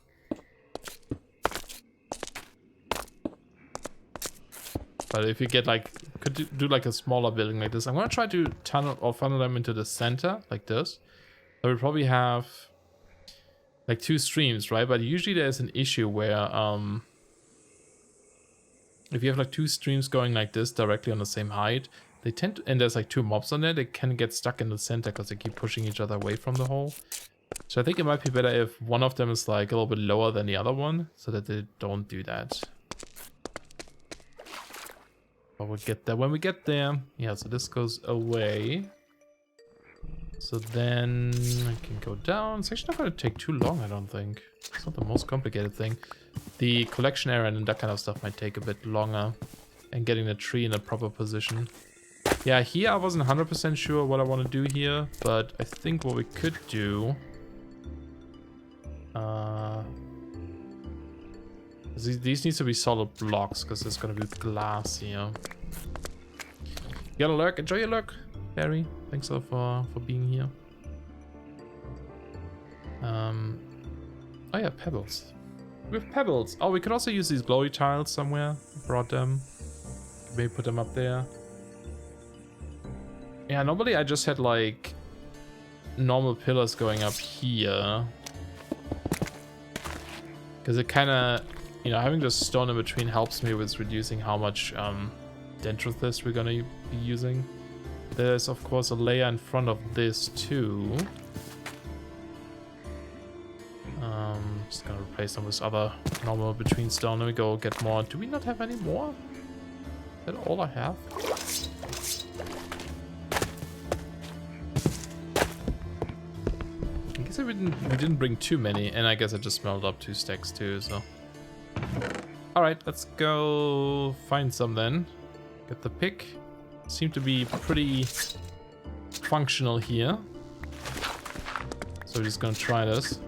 But if you get like, could do like a smaller building like this. I'm gonna try to tunnel or funnel them into the center like this. So we probably have like two streams, right? But usually there's an issue where if you have like two streams going like this directly on the same height, they tend to, and there's like two mobs on there, they can get stuck in the center because they keep pushing each other away from the hole. So I think it might be better if one of them is like a little bit lower than the other one, so that they don't do that. But we'll get there when we get there. Yeah, so this goes away. So then I can go down. It's actually not going to take too long, I don't think. It's not the most complicated thing. The collection area and that kind of stuff might take a bit longer. And getting the tree in a proper position. Yeah, here I wasn't 100% sure what I want to do here, but I think what we could do... these need to be solid blocks, because there's going to be glass here. You got a lurk? Enjoy your lurk, Barry. Thanks a lot for being here. Oh yeah, pebbles. We have pebbles. Oh, we could also use these glowy tiles somewhere. Brought them. Maybe put them up there. Yeah, normally I just had like normal pillars going up here. Because it kind of, you know, having just stone in between helps me with reducing how much Dentrothus we're going to be using. There's of course a layer in front of this too. Just gonna replace them with other normal between stone. Let me go get more. Do we not have any more? Is that all I have? I guess we didn't bring too many, and I guess I just smelled up 2 stacks too, so. Alright, let's go find some then. Get the pick. Seem to be pretty functional here. So we're just gonna try this.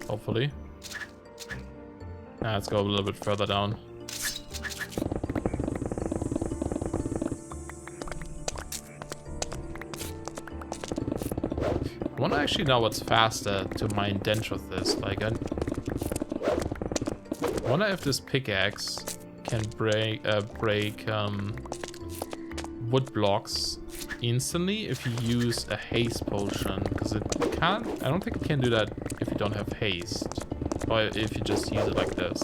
Hopefully. Now let's go a little bit further down. I want to actually know what's faster to mine dent with this. Like, I wonder if this pickaxe can break wood blocks instantly if you use a haste potion, because it can't. I don't think it can do that if you don't have haste, or if you just use it like this.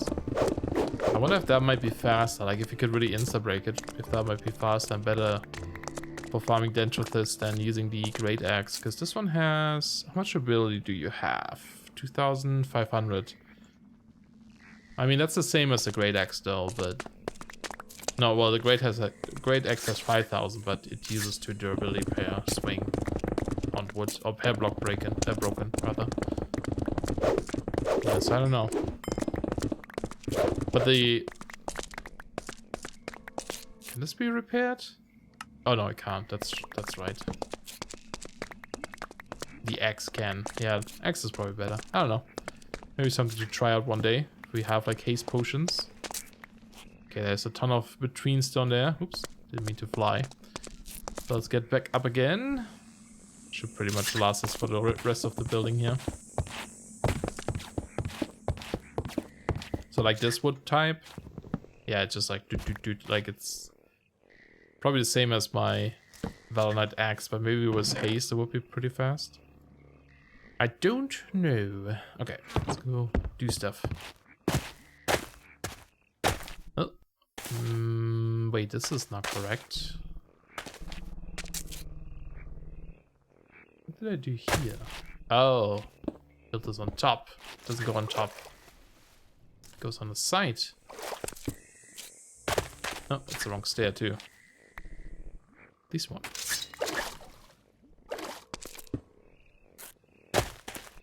I wonder if that might be faster, like if you could really insta break it, if that might be faster and better for farming dendrithis than using the great axe, because this one has, how much ability do you have? 2,500. I mean, that's the same as the great axe though, but no, well, the great axe has 5,000, but it uses 2 durability per swing on wood, or per block broken rather. Yes, I don't know. But can this be repaired? Oh no, it can't. That's right. The axe can. Yeah, axe is probably better. I don't know. Maybe something to try out one day. If we have like haste potions. Okay, there's a ton of between stone there. Oops, didn't mean to fly. So let's get back up again. Should pretty much last us for the rest of the building here. So like this wood type. Yeah, it's just like like it's probably the same as my Valornite axe, but maybe with haste it would be pretty fast. I don't know. Okay, let's go do stuff. Oh. Wait, this is not correct. What did I do here? Oh, built this on top. Doesn't go on top. It goes on the side. Oh, that's the wrong stair too. This one.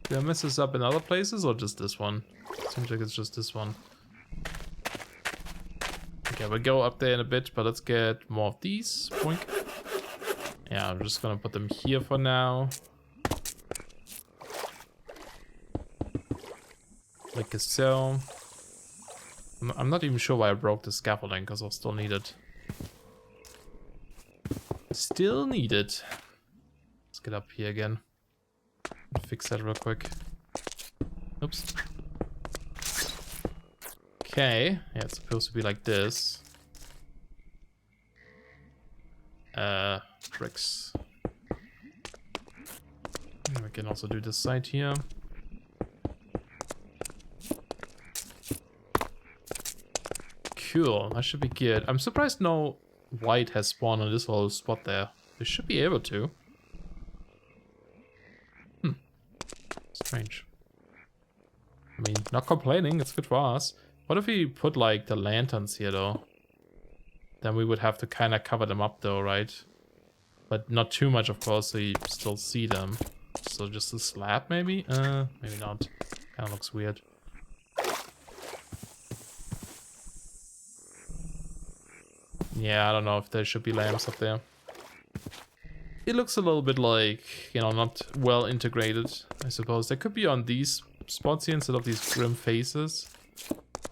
Did I mess this up in other places or just this one? Seems like it's just this one. Okay, we'll go up there in a bit, but let's get more of these. Boink. Yeah, I'm just gonna put them here for now. Like so. I'm not even sure why I broke the scaffolding, because I'll still need it. Still need it. Let's get up here again. Fix that real quick. Oops. Okay. Yeah, it's supposed to be like this. Bricks. And we can also do this side here. Cool, that should be good. I'm surprised no Wight has spawned on this whole spot there. They should be able to. Strange. I mean, not complaining, it's good for us. What if we put like the lanterns here though? Then we would have to kind of cover them up though, right? But not too much, of course, so you still see them. So just a slab maybe? Maybe not. Kind of looks weird. Yeah, I don't know if there should be lamps up there. It looks a little bit like, you know, not well integrated, I suppose. They could be on these spots here instead of these grim faces.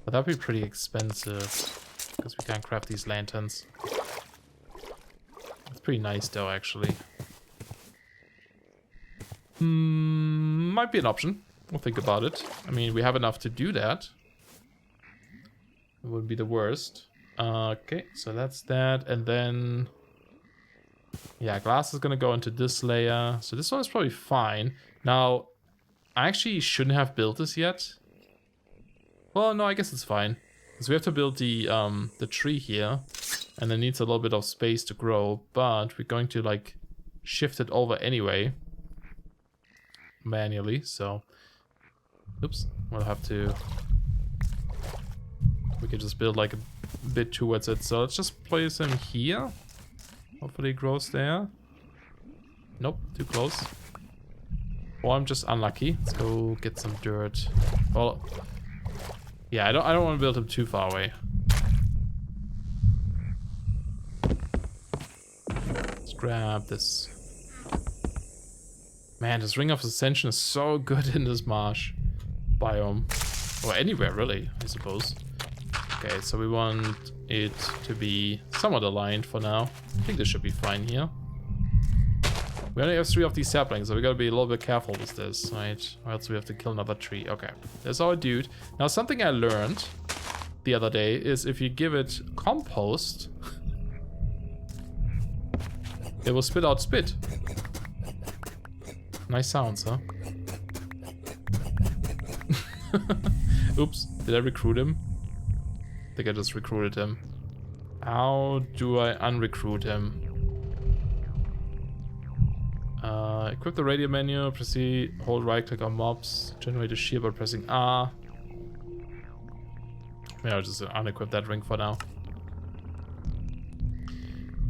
But that'd be pretty expensive, because we can't craft these lanterns. It's pretty nice though, actually. Might be an option. We'll think about it. I mean, we have enough to do that. It wouldn't be the worst. Okay, so that's that, and then yeah, glass is gonna go into this layer, so this one is probably fine. Now, I actually shouldn't have built this yet. Well, no, I guess it's fine, because we have to build the tree here, and it needs a little bit of space to grow, but we're going to like shift it over anyway, manually. So Oops, we'll have to... We can just build like a bit towards it. So let's just place him here. Hopefully he grows there. Nope, too close. Or I'm just unlucky. Let's go get some dirt. Well, yeah, I don't want to build him too far away. Let's grab this. Man, this Ring of Ascension is so good in this marsh biome. Or anywhere really, I suppose. Okay, so we want it to be somewhat aligned for now. I think this should be fine here. We only have 3 of these saplings, so we gotta be a little bit careful with this, right? Or else we have to kill another tree. Okay, there's our dude. Now, something I learned the other day is if you give it compost, it will spit out spit. Nice sounds, huh? Oops, did I recruit him? I think I just recruited him. How do I unrecruit him? Equip the radio menu, proceed, hold right click on mobs, generate a shield by pressing R. Maybe I'll just unequip that ring for now.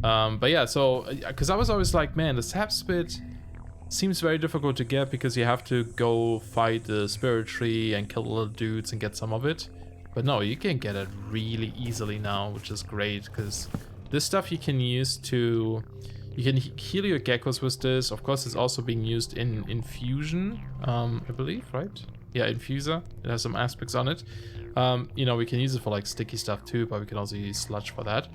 But yeah, so, because I was always like, man, the sap spit seems very difficult to get because you have to go fight the spirit tree and kill the little dudes and get some of it. But no, you can get it really easily now, which is great because this stuff you can use to... You can heal your geckos with this. Of course, it's also being used in Infusion, I believe, right? Yeah, Infuser. It has some aspects on it. You know, we can use it for like sticky stuff too, but we can also use sludge for that.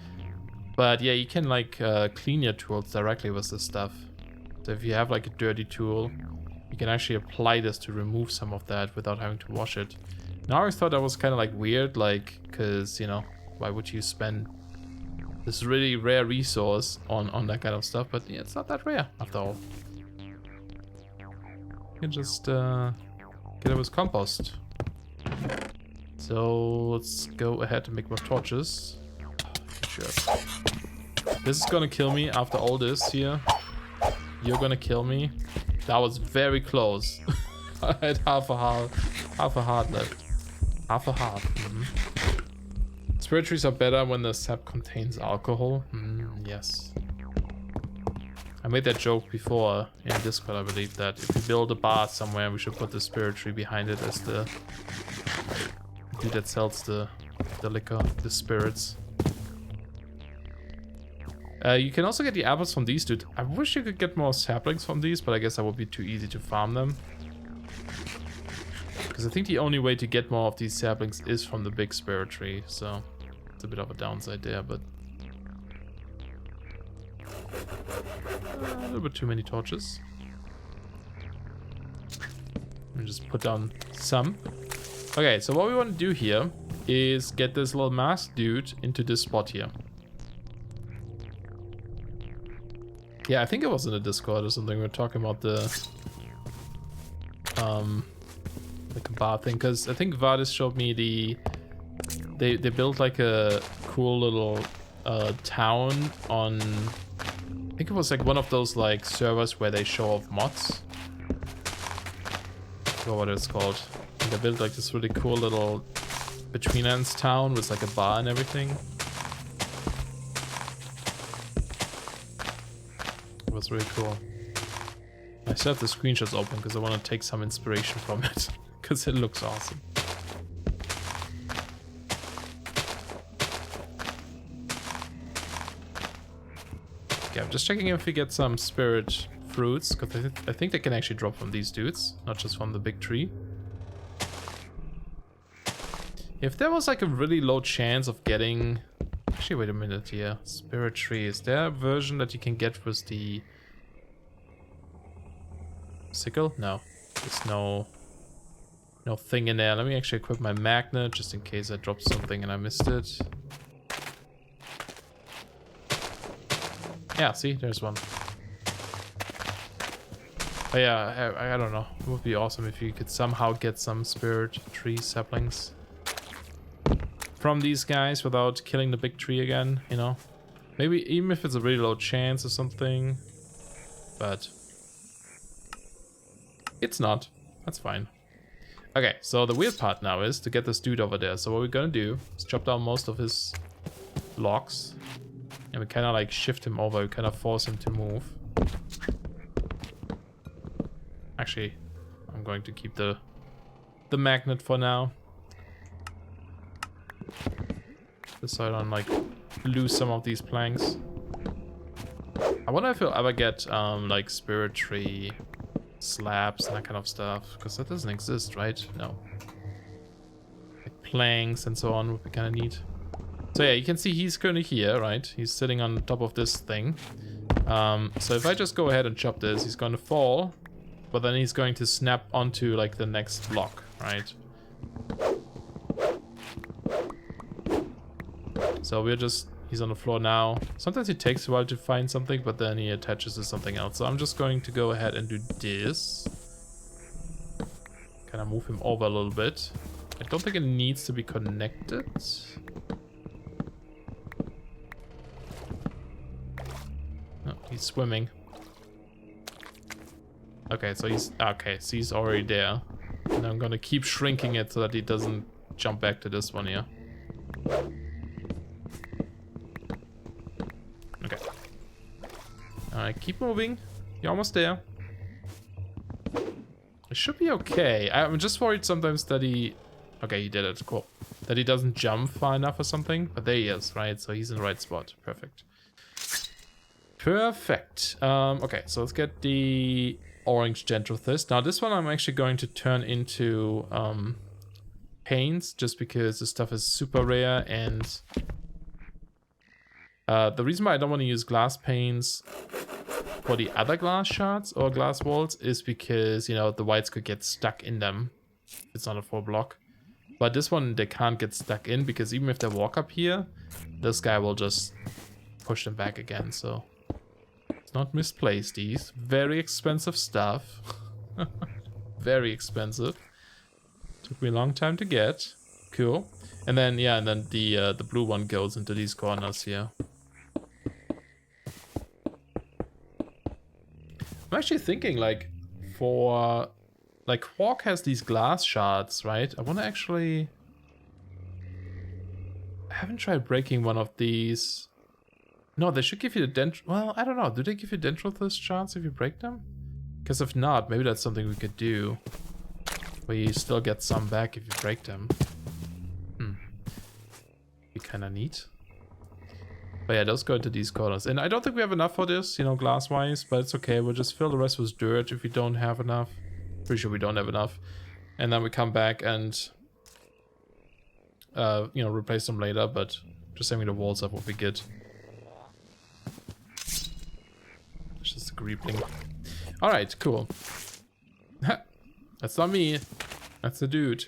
But yeah, you can like clean your tools directly with this stuff. So if you have like a dirty tool, you can actually apply this to remove some of that without having to wash it. Now I always thought that was kind of like weird, like, because, you know, why would you spend this really rare resource on that kind of stuff? But yeah, it's not that rare after all. You can just get it with compost. So let's go ahead and make more torches. Sure. This is gonna kill me after all this here. You're gonna kill me. That was very close. I had half a heart left. Half a heart. Spirit trees are better when the sap contains alcohol. Yes. I made that joke before in Discord, I believe, that if we build a bar somewhere, we should put the spirit tree behind it as the dude that sells the liquor, the spirits. You can also get the apples from these, dude. I wish you could get more saplings from these, but I guess that would be too easy to farm them. Because I think the only way to get more of these saplings is from the big spirit tree, so it's a bit of a downside there, but... a little bit too many torches. And just put down some. Okay, so what we want to do here is get this little masked dude into this spot here. Yeah, I think it was in the Discord or something. We were talking about the like a bar thing, because I think Vardis showed me they built like a cool little town on, I think it was like one of those like servers where they show off mods. I forgot what it's called. And they built like this really cool little Betweenlands town with like a bar and everything. It was really cool. I still have the screenshots open because I want to take some inspiration from it because it looks awesome. Okay, I'm just checking if we get some spirit fruits, because I think they can actually drop from these dudes, not just from the big tree. If there was like a really low chance of getting... Actually, wait a minute here. Spirit tree. Is there a version that you can get with the sickle? No. There's no thing in there. Let me actually equip my magnet just in case I dropped something and I missed it. Yeah, see? There's one. Oh yeah, I don't know. It would be awesome if you could somehow get some spirit tree saplings from these guys without killing the big tree again, you know? Maybe even if it's a really low chance or something. But it's not. That's fine. Okay, so the weird part now is to get this dude over there. So what we're gonna do is chop down most of his blocks. And we kind of like shift him over. We kind of force him to move. Actually, I'm going to keep the magnet for now. Just so I don't like lose some of these planks. I wonder if you'll ever get like spirit tree slabs and that kind of stuff, because that doesn't exist, right? No. Like planks and so on would be kind of neat. So yeah, you can see he's currently here, right? He's sitting on top of this thing. So if I just go ahead and chop this, he's going to fall, but then he's going to snap onto like the next block, right? So we're just, he's on the floor now. Sometimes it takes a while to find something, but then he attaches to something else. So I'm just going to go ahead and do this. Kind of move him over a little bit. I don't think it needs to be connected. No, he's swimming. Okay, so he's already there. And I'm gonna keep shrinking it so that he doesn't jump back to this one here. Okay. Alright, keep moving. You're almost there. It should be okay. I'm just worried sometimes that he... Okay, he did it. Cool. That he doesn't jump far enough or something. But there he is, right? So he's in the right spot. Perfect. Perfect. Okay, so let's get the orange Gentrothist. Now this one I'm actually going to turn into paints, just because this stuff is super rare, and the reason why I don't want to use glass panes for the other glass shards or glass walls is because, you know, the whites could get stuck in them. It's not a full block. But this one they can't get stuck in, because even if they walk up here, this guy will just push them back again, so... It's not misplaced, these. Very expensive stuff. Very expensive. Took me a long time to get. Cool. And then, yeah, and then the blue one goes into these corners here. I'm actually thinking, like, for... Like, Hawk has these glass shards, right? I want to actually... I haven't tried breaking one of these... No, they should give you the dent... Well, I don't know. Do they give you Dentrothist shards if you break them? Because if not, maybe that's something we could do. Where you still get some back if you break them. Be kind of neat. But yeah, those go into these corners. And I don't think we have enough for this, you know, glass-wise. But it's okay. We'll just fill the rest with dirt if we don't have enough. Pretty sure we don't have enough. And then we come back and... you know, replace them later. But just having the walls up would be good. Just a creepling. Alright, cool. That's not me. That's the dude.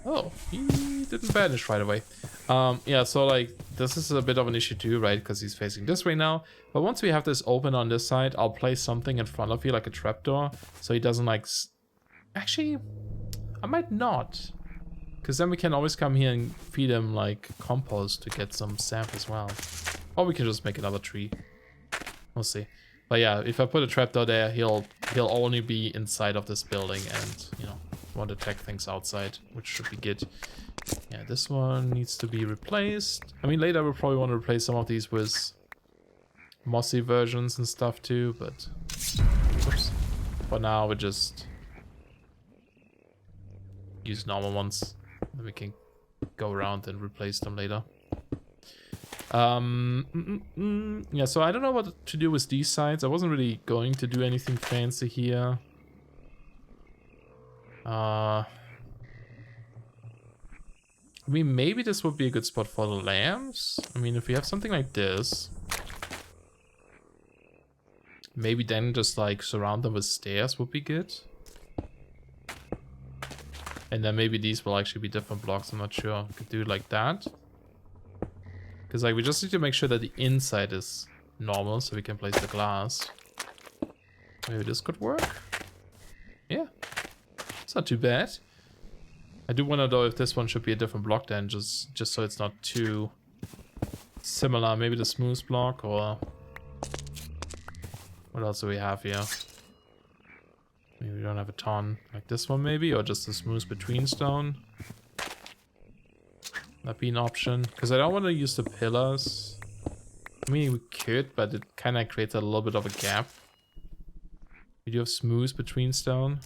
Oh, he didn't vanish right away. Yeah, so like, this is a bit of an issue too, right? Because he's facing this way now. But once we have this open on this side, I'll place something in front of you, like a trapdoor. So he doesn't like... Actually, I might not. Because then we can always come here and feed him like compost to get some sap as well. Or we can just make another tree. We'll see. But yeah, if I put a trapdoor there, he'll only be inside of this building and, you know, won't attack things outside, which should be good. Yeah, this one needs to be replaced. I mean, later we'll probably want to replace some of these with mossy versions and stuff too, but... Oops. For now, we just use normal ones. Then we can go around and replace them later. Yeah, so I don't know what to do with these sides. I wasn't really going to do anything fancy here. I mean, maybe this would be a good spot for the lamps. I mean, if we have something like this, maybe then just like surround them with stairs would be good. And then maybe these will actually be different blocks. I'm not sure. We could do it like that. Because like we just need to make sure that the inside is normal so we can place the glass. Maybe this could work. Yeah. It's not too bad. I do wonder though if this one should be a different block then, just so it's not too similar. Maybe the smooth block, or what else do we have here? don't have a ton. Like this one maybe, or just a smooth between stone. That'd be an option. Because I don't want to use the pillars. I mean, we could, but it kind of creates a little bit of a gap. We do have smooth between stone.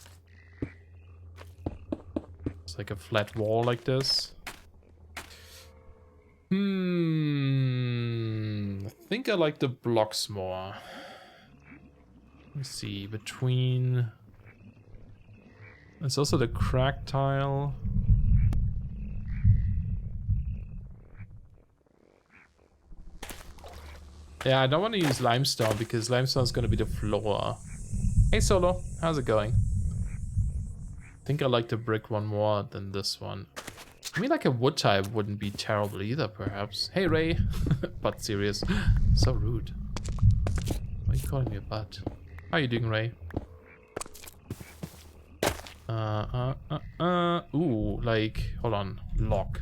It's like a flat wall like this. I think I like the blocks more. Let me see, between... There's also the crack tile. Yeah, I don't want to use limestone because limestone is going to be the floor. Hey Solo, how's it going? I think I like the brick one more than this one. I mean, like a wood type wouldn't be terrible either, perhaps. Hey Ray, but serious. So rude. Why are you calling me a butt? How are you doing, Ray? Ooh, like, hold on, lock.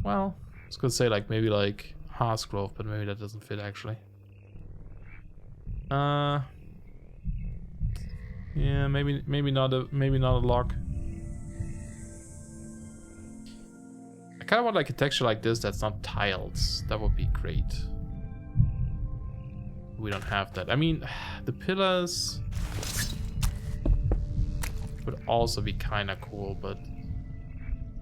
Well, I was gonna say like maybe like Harsgrove, but maybe that doesn't fit actually. Yeah, maybe not a lock. I kind of want like a texture like this that's not tiles. That would be great. We don't have that. I mean, the pillars would also be kind of cool, but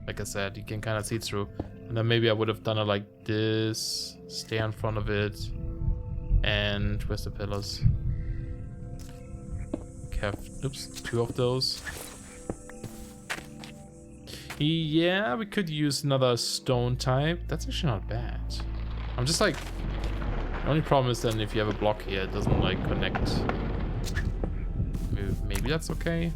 like I said, you can kind of see through. And then maybe I would have done it like this, stay in front of it, and where's the pillars? Have, oops, 2 of those. Yeah, we could use another stone type. That's actually not bad. I'm just like, the only problem is then if you have a block here, it doesn't like connect. Maybe that's okay.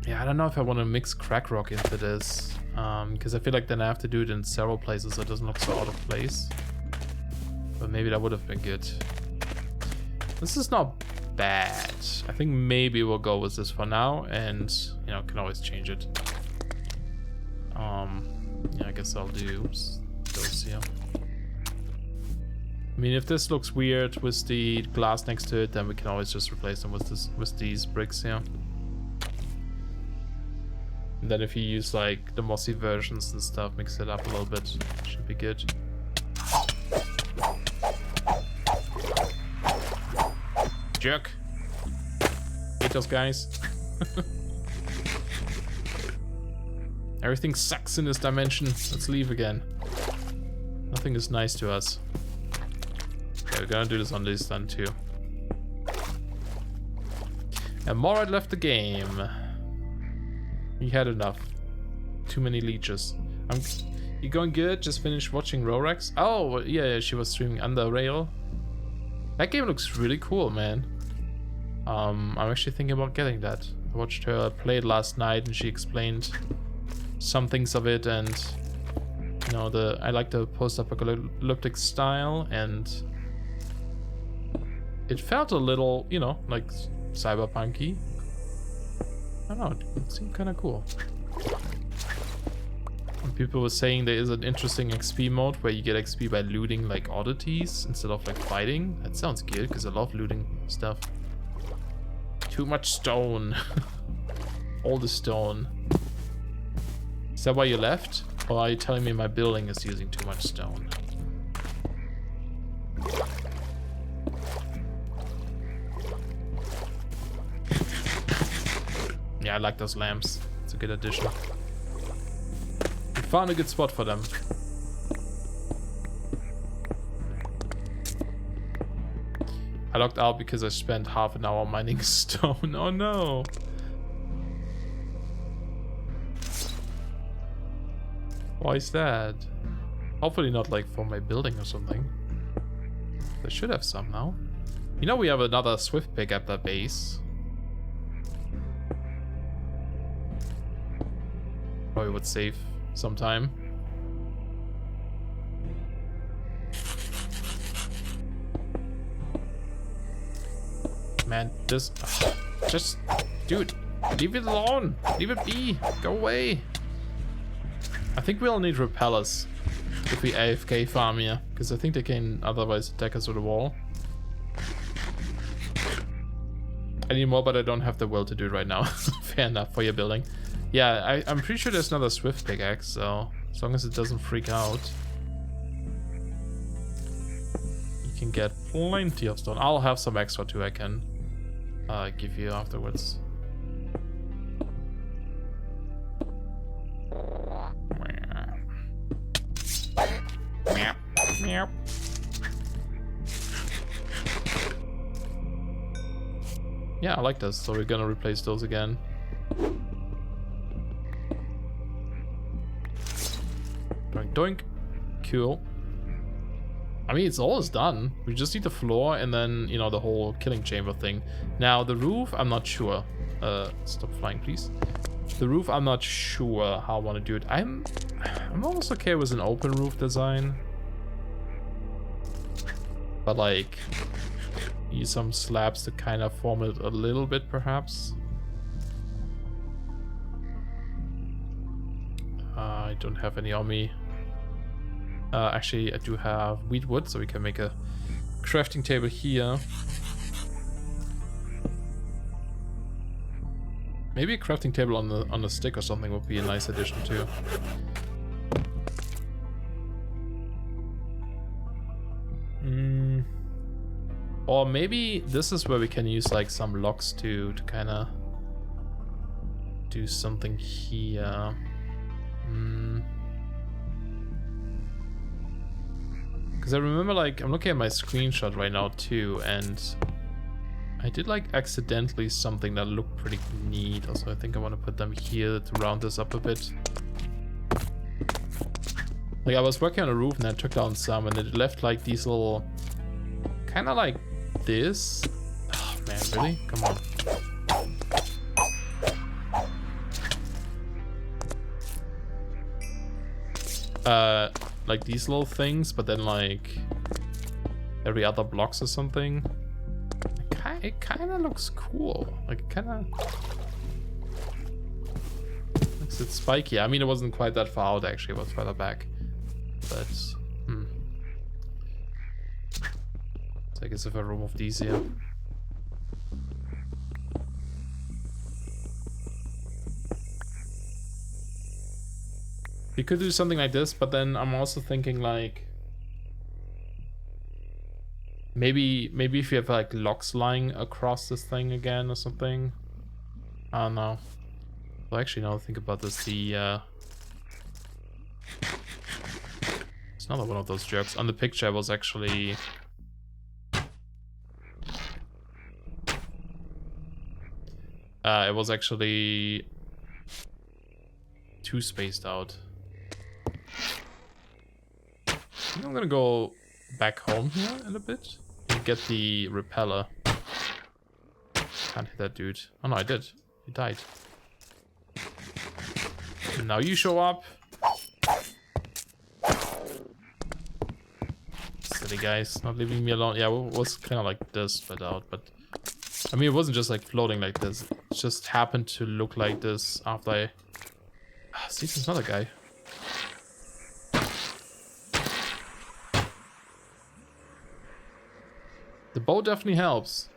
Yeah, I don't know if I want to mix crack rock into this, because I feel like then I have to do it in several places so it doesn't look so out of place. But maybe that would have been good. This is not bad. I think maybe we'll go with this for now, and you know, can always change it. Yeah, I guess I'll do those here. I mean, if this looks weird with the glass next to it, then we can always just replace them with these bricks here. And then if you use like the mossy versions and stuff, mix it up a little bit, should be good. Jerk. Hate those guys. Everything sucks in this dimension. Let's leave again. Nothing is nice to us. Okay, we're gonna do this on this then too. And Morad left the game. He had enough. Too many leeches. You going good? Just finished watching Rorax? Oh, yeah, she was streaming Under Rail. That game looks really cool, man. I'm actually thinking about getting that. I watched her play it last night and she explained some things of it, and you know, I like the post-apocalyptic style, and it felt a little, you know, like cyberpunky. I don't know, it seemed kind of cool. And people were saying there is an interesting XP mode where you get XP by looting like oddities instead of like fighting. That sounds good because I love looting stuff. Too much stone. All the stone. Is that why you left? Or are you telling me my building is using too much stone? Yeah, I like those lamps. It's a good addition. We found a good spot for them. I logged out because I spent half an hour mining stone. Oh no! Why is that? Hopefully not like for my building or something. I should have some now. You know, we have another swift pick at the base. Probably would save some time. Man, just dude, leave it alone. Leave it be. Go away. I think we'll need repellers if we AFK farm here, because I think they can otherwise attack us with a wall. I need more, but I don't have the will to do it right now. Fair enough for your building. Yeah, I'm pretty sure there's another swift pickaxe, so as long as it doesn't freak out, you can get plenty of stone. I'll have some extra too I can give you afterwards. Yeah, I like this, so we're gonna replace those again. Doink doink. Cool. I mean, it's almost done. We just need the floor and then, you know, the whole killing chamber thing. Now, the roof, I'm not sure. Stop flying, please. The roof, I'm not sure how I want to do it. I'm almost okay with an open roof design. But, like, use some slabs to kind of form it a little bit, perhaps. I don't have any on me. Actually, I do have wheat wood, so we can make a crafting table here. Maybe a crafting table on the stick or something would be a nice addition too. Or maybe this is where we can use like some logs to kind of do something here. Because I remember, like, I'm looking at my screenshot right now too, and I did like accidentally something that looked pretty neat. Also, I think I want to put them here to round this up a bit. Like, I was working on a roof and I took down some, and it left like these little, kind of like this. Oh man, really? Come on. Like these little things, but then like every other blocks or something. It kind of looks cool. Like, it kind of looks a bit spiky. I mean, it wasn't quite that far out actually. It was further back, but so I guess if I remove these here. You could do something like this, but then I'm also thinking like maybe if you have like logs lying across this thing again or something. I don't know. Well, actually, now I think about this, it's another one of those jerks. On the picture, it was actually too spaced out. I think I'm gonna go back home here in a bit and get the repeller. Can't hit that dude. Oh no, I did. He died. And now you show up. Silly guys, not leaving me alone. Yeah, it was kind of like this spread out, but I mean, it wasn't just like floating like this. It just happened to look like this after I... see, there's another guy. The bow definitely helps.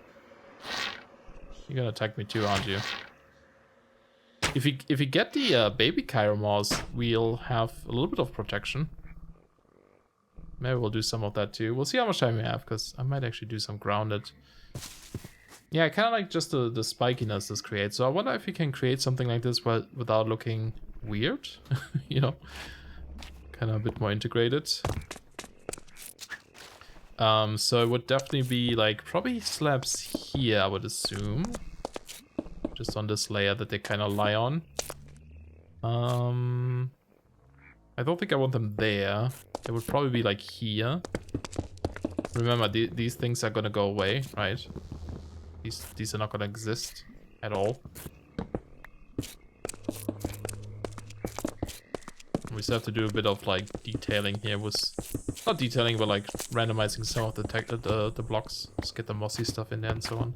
You're gonna attack me too, aren't you? If you get the baby Chiromouse, we'll have a little bit of protection. Maybe we'll do some of that too. We'll see how much time we have, because I might actually do some grounded. Yeah, I kind of like just the spikiness this creates. So I wonder if you can create something like this without looking weird. You know, kind of a bit more integrated. So it would definitely be like probably slabs here, I would assume. Just on this layer that they kind of lie on. I don't think I want them there. They would probably be like here. Remember, these things are gonna go away, right? These are not gonna exist at all. We still have to do a bit of like detailing here with, not detailing, but like randomizing some of the blocks. Just get the mossy stuff in there and so on.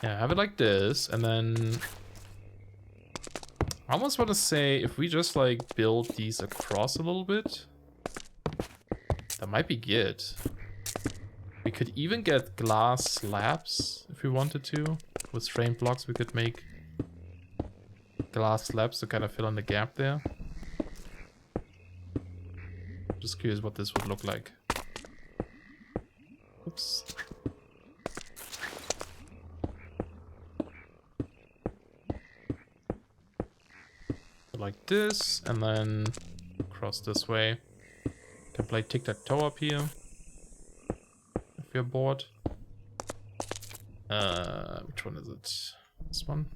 Yeah, have it like this, and then I almost want to say if we just like build these across a little bit, that might be good. We could even get glass slabs if we wanted to. With frame blocks, we could make glass slabs to kind of fill in the gap there. Just curious what this would look like. Oops. Like this, and then cross this way. Can play tic-tac-toe up here. If you're bored. Which one is it? This one?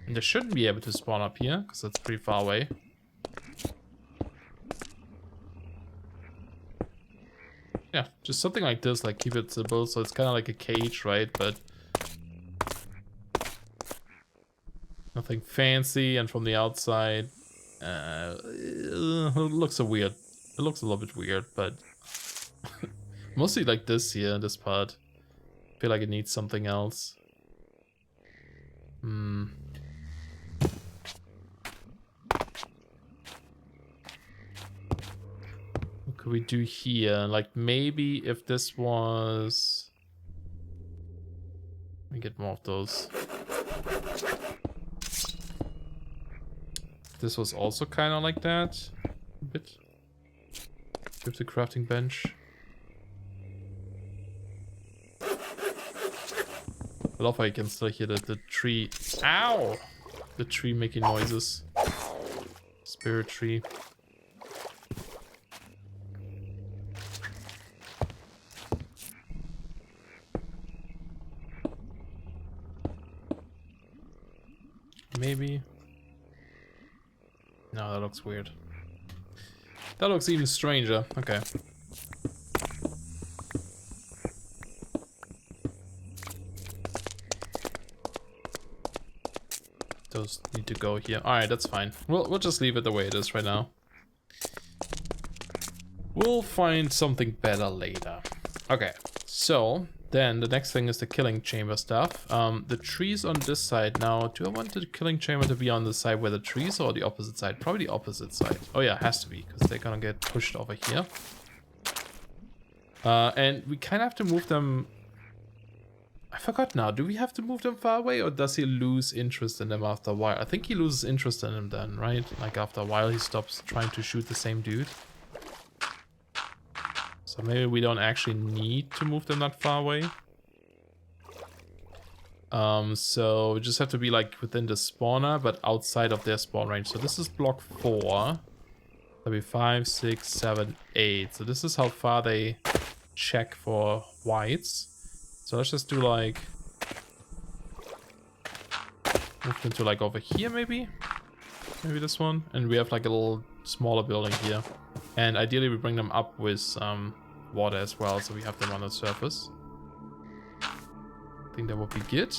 And they shouldn't be able to spawn up here, because that's pretty far away. Yeah, just something like this, like keep it simple, so it's kind of like a cage, right? But nothing fancy, and from the outside, it looks so weird. It looks a little bit weird, but mostly like this here, this part. I feel like it needs something else. What could we do here? Like maybe if this was... Let me get more of those. This was also kind of like that. A bit. With the crafting bench. I love how you can still hear the tree. Ow! The tree making noises. Spirit tree. Maybe. No, that looks weird. That looks even stranger. Okay. Those need to go here. Alright, that's fine. We'll just leave it the way it is right now. We'll find something better later. Okay, so then the next thing is the killing chamber stuff. The trees on this side now. Do I want the killing chamber to be on the side where the trees or the opposite side? Probably the opposite side. Oh yeah, it has to be, because they're gonna get pushed over here. And we kind of have to move them. I forgot now. Do we have to move them far away, or does he lose interest in them after a while? I think he loses interest in them then, right? Like after a while he stops trying to shoot the same dude. So maybe we don't actually need to move them that far away. So we just have to be like within the spawner, but outside of their spawn range. So this is block 4. That'll be 5, 6, 7, 8. So this is how far they check for whites. So let's just do like... Move them to like over here maybe? Maybe this one. And we have like a little smaller building here. And ideally we bring them up with water as well, so we have them on the surface. I think that would be good.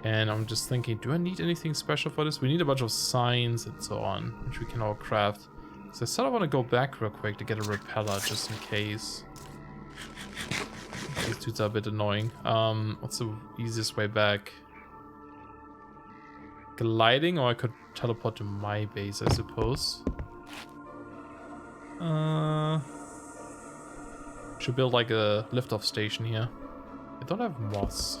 And I'm just thinking, do I need anything special for this? We need a bunch of signs and so on, which we can all craft. So I sort of want to go back real quick to get a repeller just in case. These dudes are a bit annoying. What's the easiest way back? Gliding, or I could teleport to my base, I suppose. Should build like a lift-off station here. I don't have moss.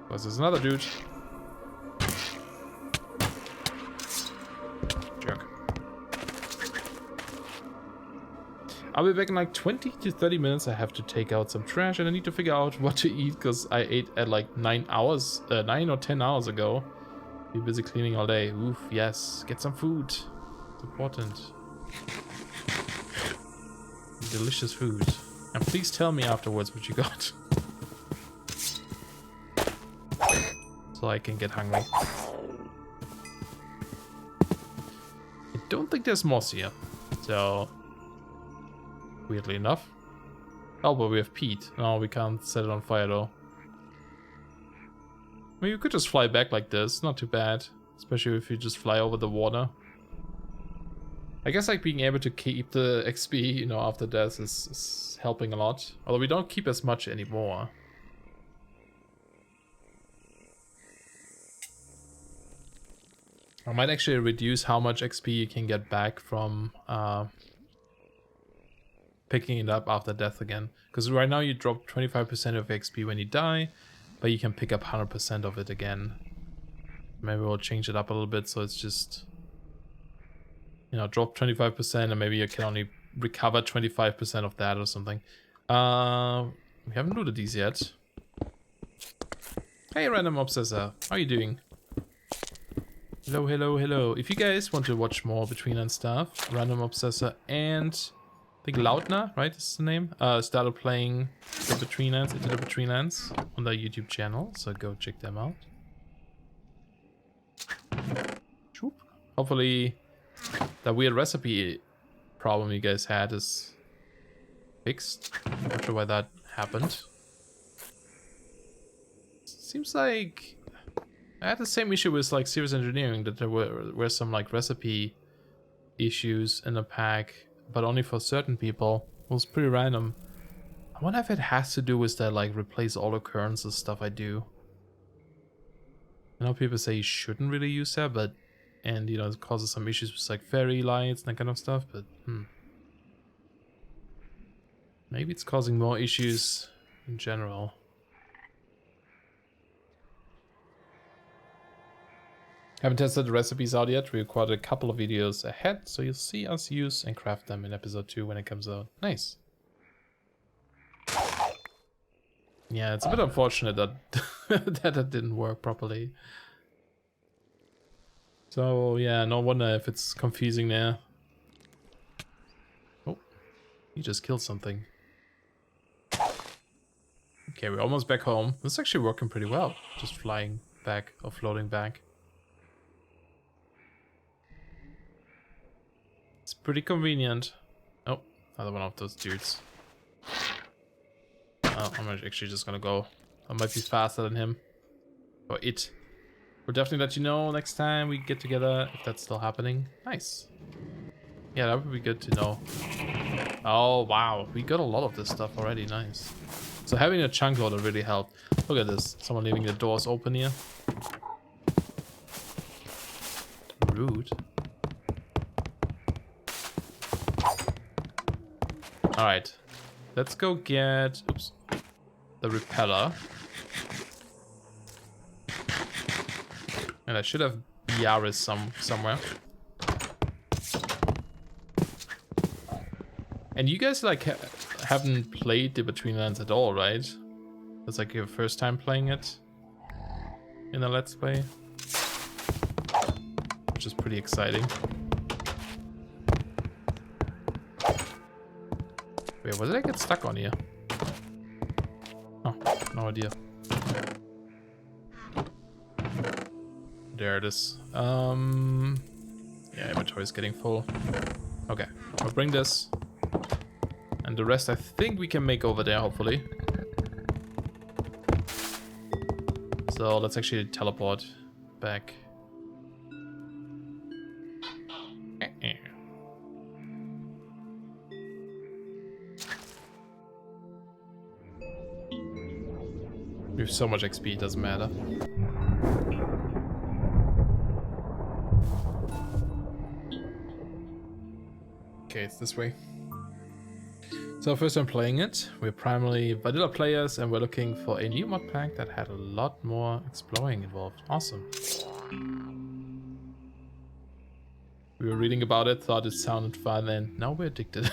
Because there's another dude. Jerk. I'll be back in like 20 to 30 minutes. I have to take out some trash and I need to figure out what to eat because I ate at like 9 or 10 hours ago. Be busy cleaning all day. Oof, yes. Get some food. It's important. Delicious food. And please tell me afterwards what you got. So I can get hungry. I don't think there's moss here. So... weirdly enough. Oh, but we have peat. No, we can't set it on fire though. I mean, you could just fly back like this. Not too bad. Especially if you just fly over the water. I guess like being able to keep the XP, you know, after death is helping a lot. Although we don't keep as much anymore. I might actually reduce how much XP you can get back from picking it up after death again. Because right now you drop 25% of XP when you die, but you can pick up 100% of it again. Maybe we'll change it up a little bit so it's just, you know, drop 25% and maybe you can only recover 25% of that or something. We haven't looted these yet. Hey, Random Obsessor, how are you doing? Hello, hello, hello. If you guys want to watch more Betweenlands stuff, Random Obsessor and I think Lautner, right, is the name, started playing the Betweenlands, Into the Betweenlands on their YouTube channel, so go check them out. Hopefully that weird recipe problem you guys had is fixed. Not sure why that happened. Seems like I had the same issue with like serious engineering, that there were some like recipe issues in the pack, but only for certain people. It was pretty random. I wonder if it has to do with that like replace all occurrences stuff I do. I know people say you shouldn't really use that, but and you know it causes some issues with like fairy lights and that kind of stuff, but maybe it's causing more issues in general. Haven't tested the recipes out yet. We recorded a couple of videos ahead, so you'll see us use and craft them in episode 2 when it comes out. Nice. Yeah, it's a bit unfortunate that that didn't work properly. So yeah, no wonder if it's confusing there. Oh, he just killed something. Okay, we're almost back home. This is actually working pretty well. Just flying back or floating back. It's pretty convenient. Oh, another one of those dudes. Oh, I'm actually just gonna go. I might be faster than him. Or it. We'll definitely let you know next time we get together if that's still happening. Nice. Yeah, that would be good to know. Oh, wow. We got a lot of this stuff already. Nice. So having a chunk loader really helped. Look at this. Someone leaving the doors open here. Rude. Alright, let's go get the repeller. And I should have Yaris somewhere. And you guys like haven't played the Betweenlands at all, right? It's like your first time playing it in a Let's Play, which is pretty exciting. Wait, what did I get stuck on here? Oh, no idea. There it is. Yeah, inventory is getting full. Okay, I'll bring this. And the rest I think we can make over there, hopefully. So let's actually teleport back. We have so much XP, it doesn't matter. Okay, it's this way. So first I'm playing it. We're primarily vanilla players and we're looking for a new mod pack that had a lot more exploring involved. Awesome. We were reading about it, thought it sounded fun, and now we're addicted.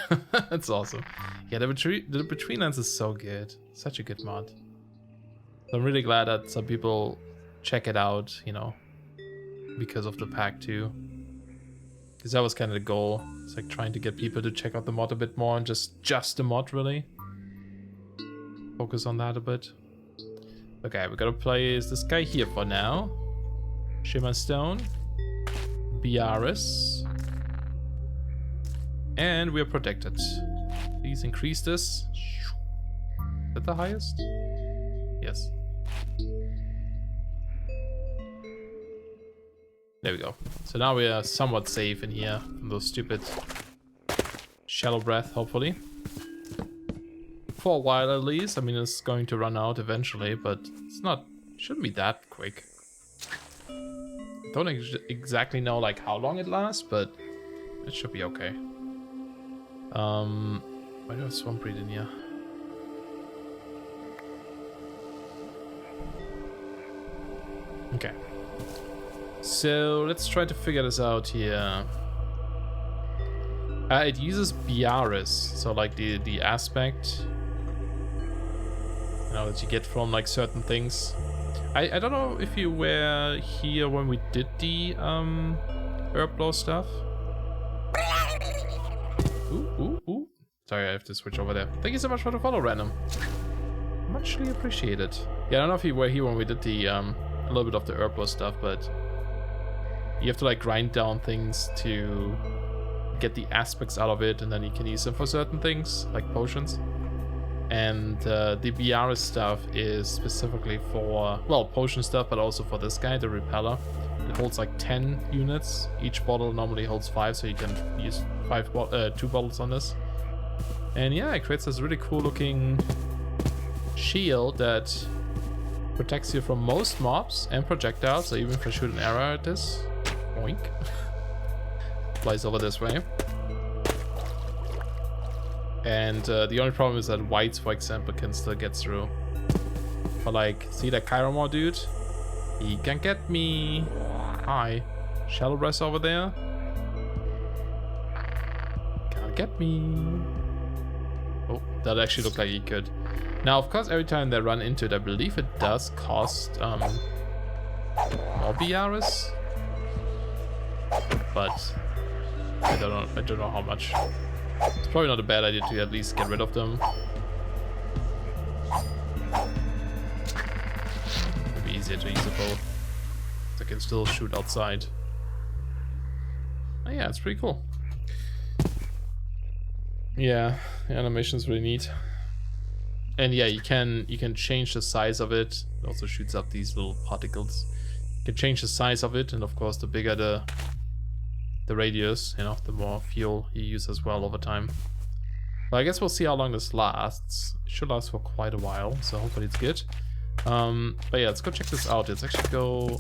That's awesome. Yeah, the Betweenlands is so good. Such a good mod. So I'm really glad that some people check it out, you know, because of the pack too. Because that was kind of the goal. It's like trying to get people to check out the mod a bit more and just the mod really. Focus on that a bit. Okay, we're gonna place this guy here for now. Shimmer Stone. Biaris. And we're protected. Please increase this. Is that the highest? Yes. There we go. So now we are somewhat safe in here from those stupid shallow breath, hopefully. For a while at least. I mean, it's going to run out eventually, but it's not, shouldn't be that quick. Don't exactly know like how long it lasts, but it should be okay. Why do I have swamp breed in here? Okay. So let's try to figure this out here. It uses Biaris, so like the aspect, you know, that you get from like certain things. I don't know if you were here when we did the herb blow stuff. Ooh. Sorry, I have to switch over there. Thank you so much for the follow, random. Muchly appreciated. Yeah, I don't know if you were here when we did the a little bit of the herb blow stuff, but you have to like grind down things to get the aspects out of it, and then you can use them for certain things, like potions. And the Biaris stuff is specifically for, well, potion stuff, but also for this guy, the repeller. It holds like 10 units. Each bottle normally holds 5, so you can use 2 bottles on this. And yeah, it creates this really cool looking shield that protects you from most mobs and projectiles. So even if I shoot an arrow at this, boink, flies over this way. And the only problem is that Wights, for example, can still get through. But like, see that Chiromore dude? He can get me. Hi. Shallow Breath over there. Can't get me. Oh, that actually looked like he could. Now, of course, every time they run into it, I believe it does cost more Biaris. But I don't know how much. It's probably not a bad idea to at least get rid of them. It'd be easier to use a bow. I can still shoot outside. Oh yeah, it's pretty cool. Yeah, the animation is really neat. And yeah, you can change the size of it. It also shoots up these little particles. You can change the size of it, and of course the bigger the radius, you know, the more fuel you use as well over time. But I guess we'll see how long this lasts. It should last for quite a while, so hopefully it's good. But yeah, let's go check this out. Let's actually go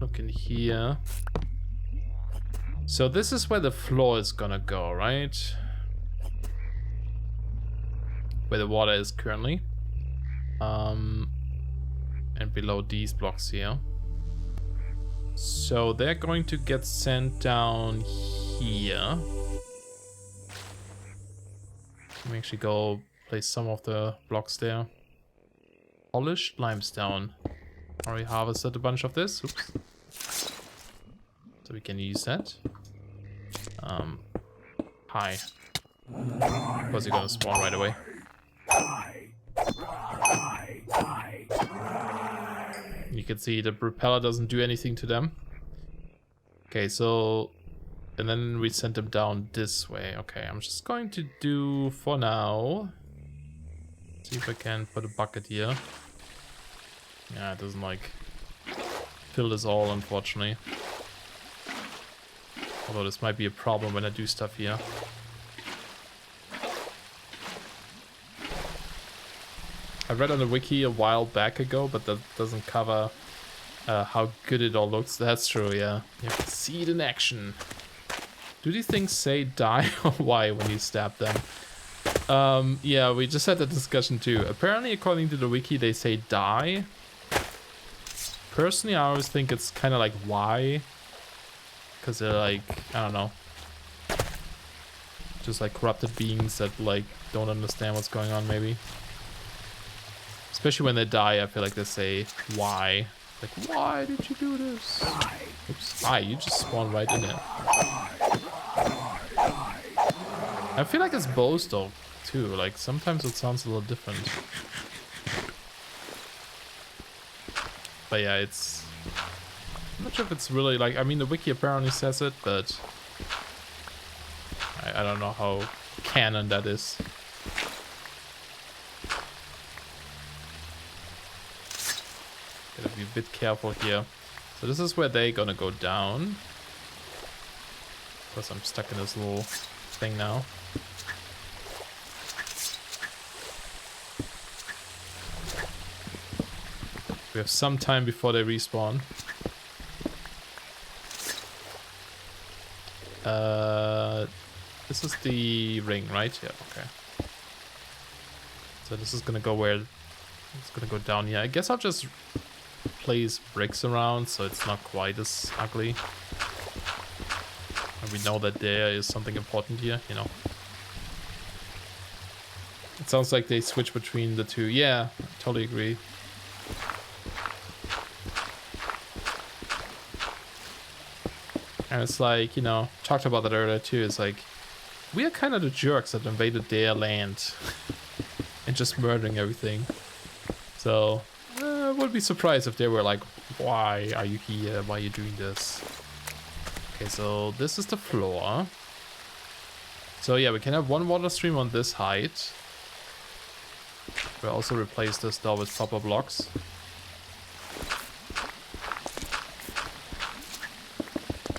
look in here. So this is where the floor is gonna go, right? Where the water is currently. And below these blocks here. So they're going to get sent down here. Let me actually go place some of the blocks there. Polished limestone. Already harvested a bunch of this. Oops. So we can use that. Hi. Of course you're gonna spawn right away. You can see the propeller doesn't do anything to them. Okay, so... And then we send them down this way. Okay, I'm just going to do, for now... See if I can put a bucket here. Yeah, it doesn't like... fill this all, unfortunately. Although this might be a problem when I do stuff here. I read on the wiki a while back ago, but that doesn't cover how good it all looks. That's true, yeah. You have to see it in action. Do these things say die or why when you stab them? Yeah, we just had that discussion too. Apparently, according to the wiki, they say die. Personally, I always think it's kind of like why. Because they're like, I don't know. Just like corrupted beings that like don't understand what's going on, maybe. Especially when they die, I feel like they say, why? Like, why did you do this? Oops. Hi, you just spawned right in it. I feel like it's bows though, too. Like, sometimes it sounds a little different. But yeah, it's... I'm not sure if it's really like... I mean, the wiki apparently says it, but... I don't know how canon that is. Gotta be a bit careful here. So this is where they're gonna go down. Because I'm stuck in this little thing now. We have some time before they respawn. This is the ring, right? Yeah, okay. So this is gonna go where... It's gonna go down here. I guess I'll just place bricks around so it's not quite as ugly. And we know that there is something important here, you know. It sounds like they switch between the two. Yeah, I totally agree. And it's like, you know, talked about that earlier too. It's like, we are kind of the jerks that invaded their land and just murdering everything. So, I would be surprised if they were like, why are you here? Why are you doing this? Okay, so this is the floor. So yeah, we can have one water stream on this height. We'll also replace this door with proper blocks.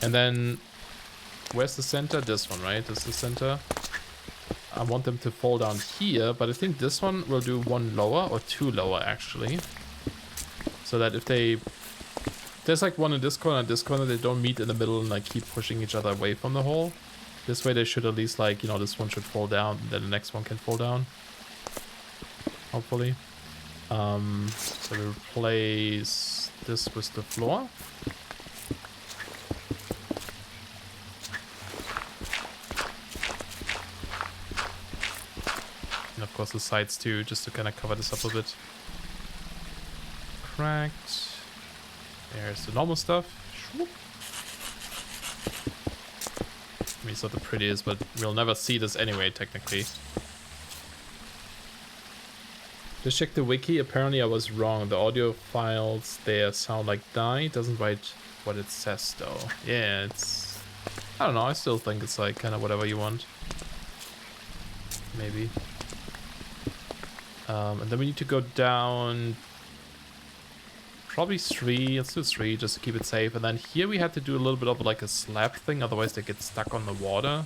And then, where's the center? This one, right? This is the center. I want them to fall down here, but I think this one will do one lower or two lower actually. So that if they... There's like one in this corner and this corner, they don't meet in the middle and like keep pushing each other away from the hole. This way they should at least like, you know, this one should fall down, then the next one can fall down. Hopefully. So we replace this with the floor. And of course the sides too, just to kind of cover this up a bit. Cracked. There's the normal stuff. I mean, it's not the prettiest, but we'll never see this anyway, technically. Just check the wiki. Apparently I was wrong. The audio files there sound like die. It doesn't write what it says though. Yeah, it's... I don't know. I still think it's like kind of whatever you want. Maybe. And then we need to go down... Probably 3. Let's do 3 just to keep it safe. And then here we had to do a little bit of like a slab thing. Otherwise they get stuck on the water.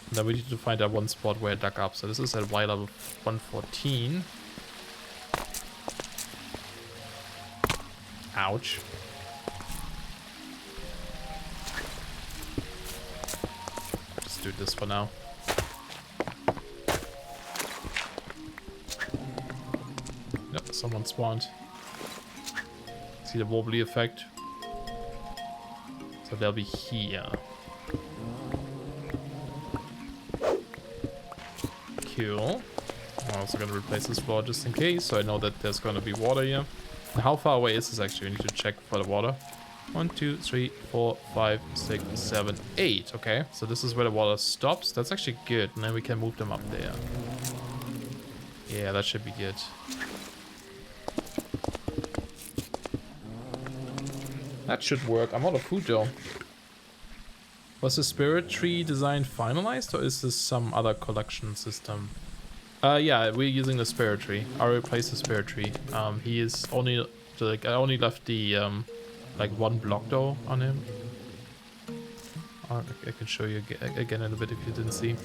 And then we need to find that one spot where it dug up. So this is at Y level 114. Ouch. Just do this for now. Yep, someone spawned. See the wobbly effect? So they'll be here. Cool. I'm also gonna replace this floor just in case, so I know that there's gonna be water here. And how far away is this actually? We need to check for the water. 1, 2, 3, 4, 5, 6, 7, 8. Okay, so this is where the water stops. That's actually good. And then we can move them up there. Yeah, that should be good. That should work. I'm out of food though. Was the spirit tree design finalized, or is this some other collection system? Yeah, we're using the spirit tree. I replaced the spirit tree. He is only like I only left the like one block though on him. I can show you again in a bit if you didn't see.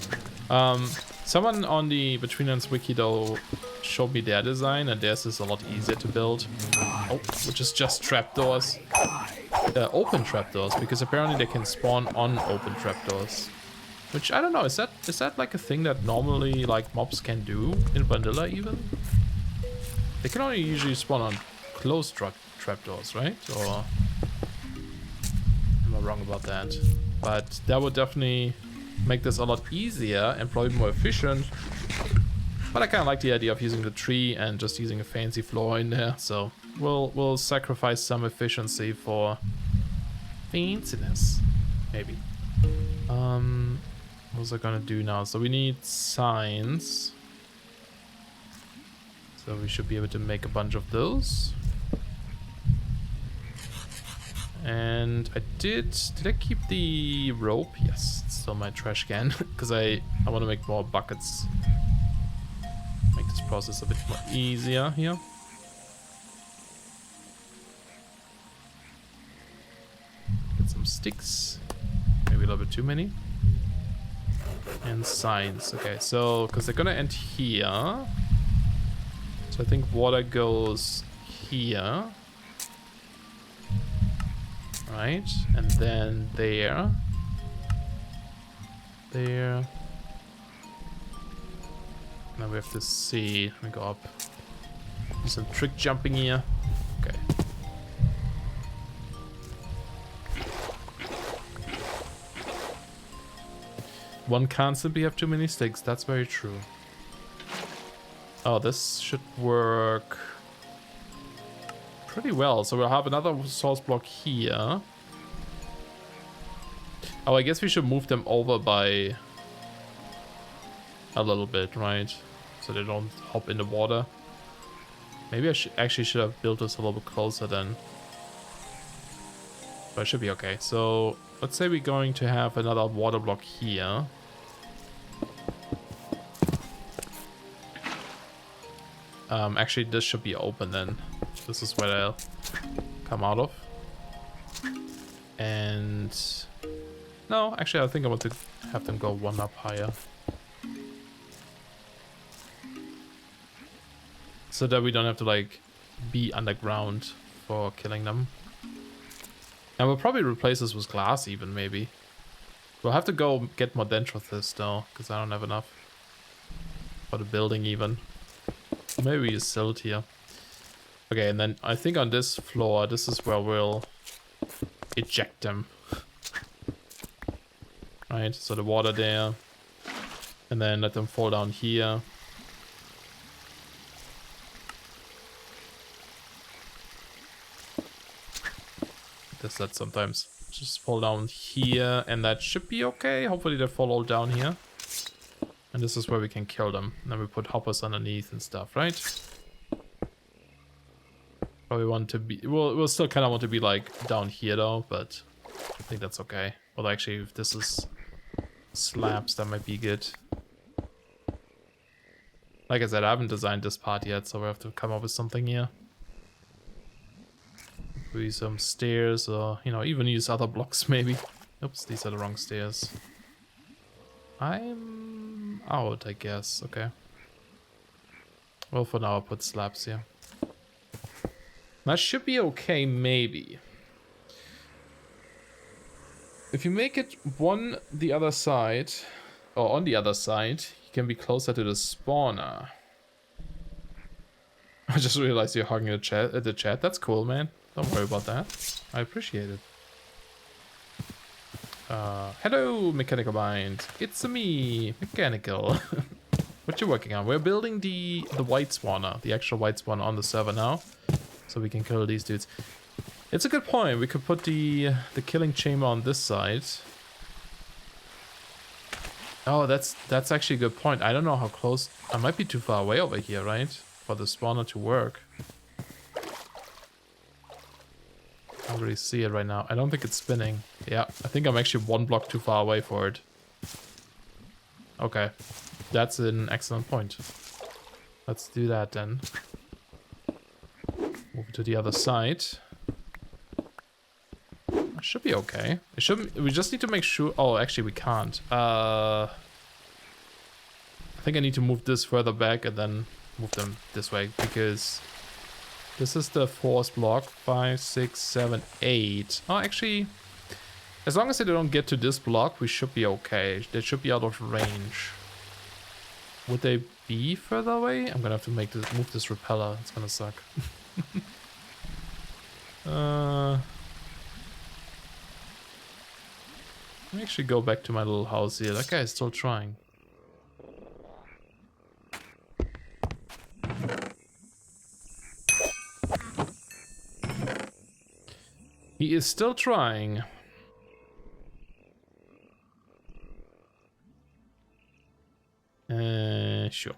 Someone on the Betweenlands wiki though showed me their design, and theirs is a lot easier to build. Oh, which is just trapdoors. Open trapdoors, because apparently they can spawn on open trapdoors. Which I don't know, is that like a thing that normally like mobs can do in vanilla even? They can only usually spawn on closed trapdoors, right? Or am I wrong about that? But that would definitely make this a lot easier and probably more efficient. But I kind of like the idea of using the tree and just using a fancy floor in there. So we'll sacrifice some efficiency for fanciness, maybe. What was I gonna do now? So we need signs. So we should be able to make a bunch of those. And I did I keep the rope? Yes, it's still my trash can because I want to make more buckets. Make this process a bit more easier here. sticks. Maybe a little bit too many. And signs. Okay, so because they're gonna end here. So I think water goes here. Right, and then there. There. Now we have to see. Let me go up. Do some trick jumping here. Okay. One can't simply have too many sticks. That's very true. Oh, this should work pretty well. So we'll have another source block here. Oh, I guess we should move them over by a little bit, right? So they don't hop in the water. Maybe I actually should have built this a little bit closer then. But it should be okay. So let's say we're going to have another water block here. Actually, this should be open then. This is where they'll come out of. And no, actually, I think I want to have them go one up higher. So that we don't have to like be underground for killing them. And we'll probably replace this with glass even, maybe. We'll have to go get more dendrothis though, because I don't have enough for the building even. Maybe we use silt here. Okay, and then I think on this floor, this is where we'll eject them. Right, so the water there. And then let them fall down here. Does that sometimes. Just fall down here, and that should be okay. Hopefully they fall all down here. And this is where we can kill them. And then we put hoppers underneath and stuff, right? Probably want to be... We'll still kind of want to be like down here though, but I think that's okay. Well, actually, if this is slabs, that might be good. Like I said, I haven't designed this part yet, so we have to come up with something here. Maybe some stairs, or, you know, even use other blocks maybe. Oops, these are the wrong stairs. I'm out, I guess. Okay. Well, for now, I'll put slabs here. That should be okay, maybe. If you make it one the other side, or on the other side, you can be closer to the spawner. I just realized you're hogging the chat. That's cool, man. Don't worry about that. I appreciate it. Hello, Mechanical Mind. It's me, Mechanical. What you working on? We're building the Wight spawner, the actual Wight spawner on the server now, so we can kill these dudes. It's a good point. We could put the killing chamber on this side. Oh, that's actually a good point. I don't know how close. I might be too far away over here, right? For the spawner to work. I don't really see it right now. I don't think it's spinning. Yeah, I think I'm actually one block too far away for it. Okay, that's an excellent point. Let's do that then. Move to the other side. It should be okay. It shouldn't. We just need to make sure. Oh, actually, we can't. I think I need to move this further back and then move them this way, because this is the fourth block. 5, 6, 7, 8. Oh, actually, as long as they don't get to this block, we should be okay. They should be out of range. Would they be further away? I'm gonna have to move this repeller. It's gonna suck. Let me actually go back to my little house here. That guy is still trying. He is still trying. Sure.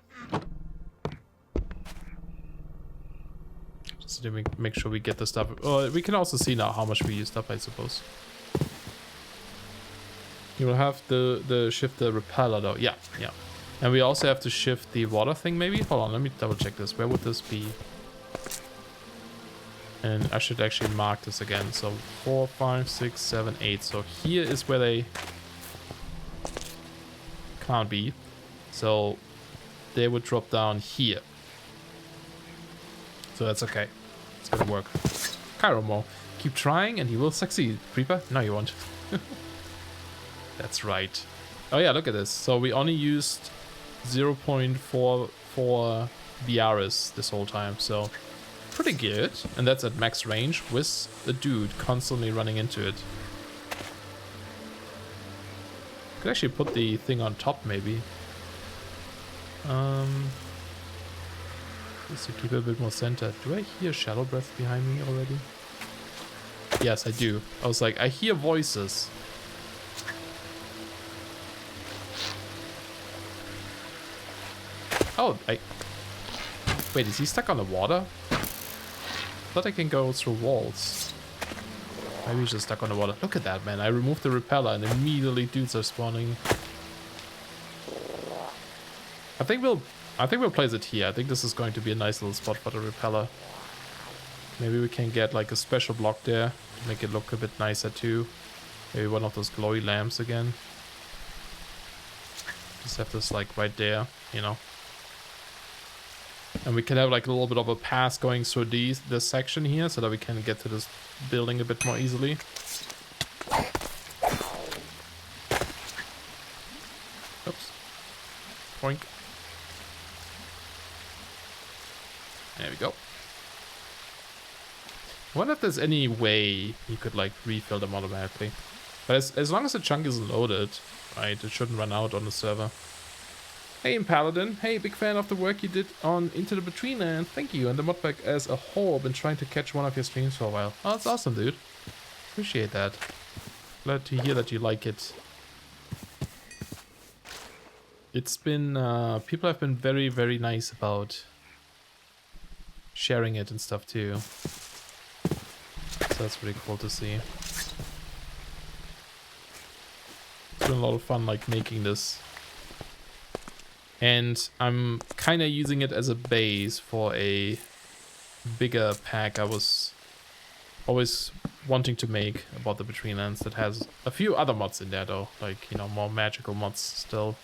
Just to make sure we get the stuff. Oh, we can also see now how much we used up, I suppose. You will have the shift the repeller though. Yeah, yeah. And we also have to shift the water thing maybe. Hold on, let me double check this. Where would this be? And I should actually mark this again. So 4, 5, 6, 7, 8. So here is where they can't be. So they would drop down here. So that's okay. It's gonna work. Chiromo, keep trying and you will succeed. Creeper? No, you won't. That's right. Oh yeah, look at this. So we only used 0.44 BRs this whole time. So pretty good. And that's at max range with the dude constantly running into it. Could actually put the thing on top maybe. Just to keep it a bit more centered. Do I hear Shadow Breath behind me already? Yes, I do. I was like, I hear voices. Oh, wait, is he stuck on the water? I thought I can go through walls. Maybe he's just stuck on the water. Look at that, man. I removed the repeller and immediately dudes are spawning. I think we'll place it here. I think this is going to be a nice little spot for the repeller. Maybe we can get like a special block there to make it look a bit nicer too. Maybe one of those glowy lamps again. Just have this like right there, you know. And we can have like a little bit of a path going through this section here so that we can get to this building a bit more easily. Oops. Boink. There we go. I wonder if there's any way you could like refill them automatically. But as long as the chunk isn't loaded, right, it shouldn't run out on the server. Hey Paladin, hey, big fan of the work you did on Into the Betweenlands. Thank you, and the modpack as a whole. Been trying to catch one of your streams for a while. Oh, that's awesome, dude. Appreciate that. Glad to hear that you like it. It's been, people have been very, very nice about sharing it and stuff too. So that's pretty cool to see. It's been a lot of fun like making this. And I'm kind of using it as a base for a bigger pack I was always wanting to make about the Betweenlands that has a few other mods in there though. Like, you know, more magical mods still.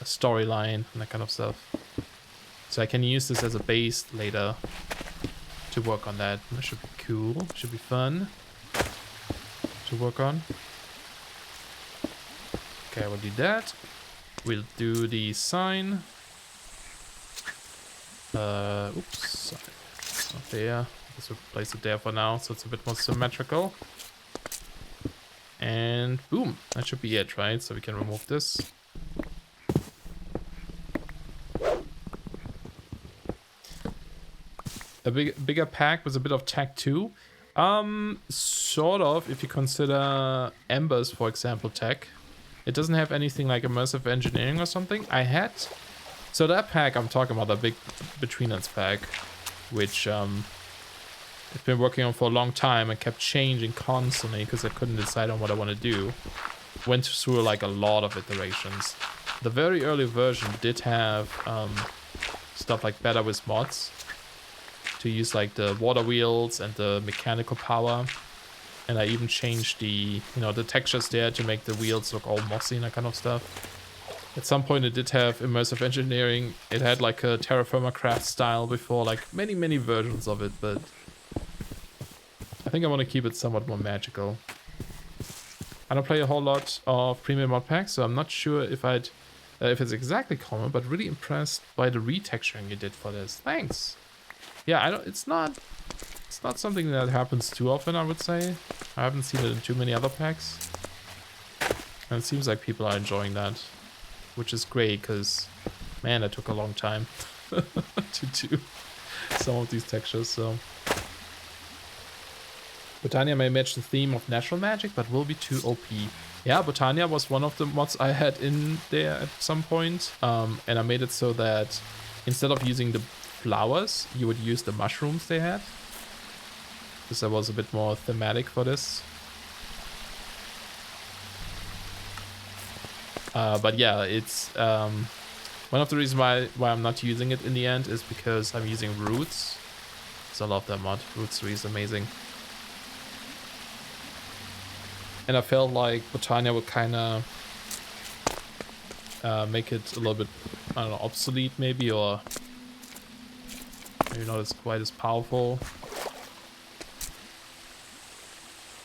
A storyline and that kind of stuff. So I can use this as a base later to work on that. That should be cool. Should be fun to work on. Okay, we'll do that. We'll do the sign. Oops, sorry. Not there. I guess we'll place it there for now, so it's a bit more symmetrical. And boom, that should be it, right? So we can remove this. A bigger pack with a bit of tech too. Sort of, if you consider Embers, for example, tech. It doesn't have anything like immersive engineering or something. So that pack I'm talking about, the big Betweenlands pack, which I've been working on for a long time and kept changing constantly because I couldn't decide on what I want to do. Went through like a lot of iterations. The very early version did have stuff like better with mods to use like the water wheels and the mechanical power. And I even changed the, you know, the textures there to make the wheels look all mossy and that kind of stuff. At some point it did have immersive engineering. It had like a Terra Firma Craft style before, like many versions of it, but I think I want to keep it somewhat more magical. I don't play a whole lot of premium mod packs, so I'm not sure if if it's exactly common, but really impressed by the retexturing you did for this. Thanks. Yeah, it's not something that happens too often, I would say. I haven't seen it in too many other packs. And it seems like people are enjoying that, which is great, because, man, it took a long time to do some of these textures, so. Botania may match the theme of natural magic, but will be too OP. Yeah, Botania was one of the mods I had in there at some point, and I made it so that instead of using the flowers, you would use the mushrooms they had. Because I was a bit more thematic for this. But yeah, it's one of the reasons why I'm not using it in the end is because I'm using roots. because I love that mod. Route 3 is amazing. And I felt like Botania would kind of make it a little bit, I don't know, obsolete maybe, or maybe not as quite as powerful.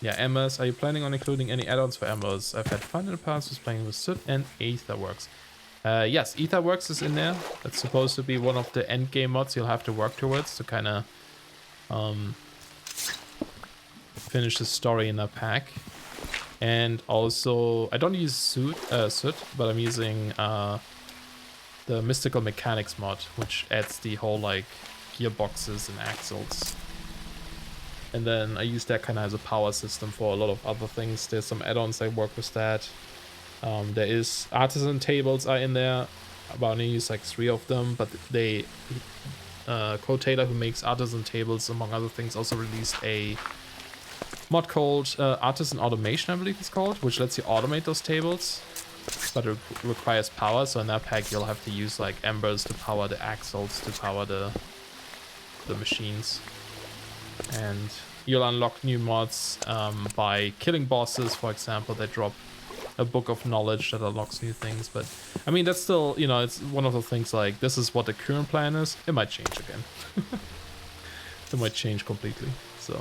Yeah, Embers. Are you planning on including any add-ons for Embers? I've had fun in the past with playing with Soot and Aetherworks. Yes, Aetherworks is in there. That's supposed to be one of the end game mods you'll have to work towards to kind of finish the story in that pack. And also, I don't use Soot, but I'm using the Mystical Mechanics mod, which adds the whole like gearboxes and axles. And then I use that kind of as a power system for a lot of other things. There's some add-ons that work with that. There is artisan tables are in there. I only use like 3 of them, but they Code Taylor, who makes artisan tables among other things, also released a mod called Artisan Automation, I believe it's called, which lets you automate those tables, but it requires power. So in that pack you'll have to use like embers to power the axles, to power the machines. And you'll unlock new mods by killing bosses, for example. They drop a book of knowledge that unlocks new things. But I mean, that's still, you know, it's one of the things like, this is what the current plan is. It might change again. It might change completely. So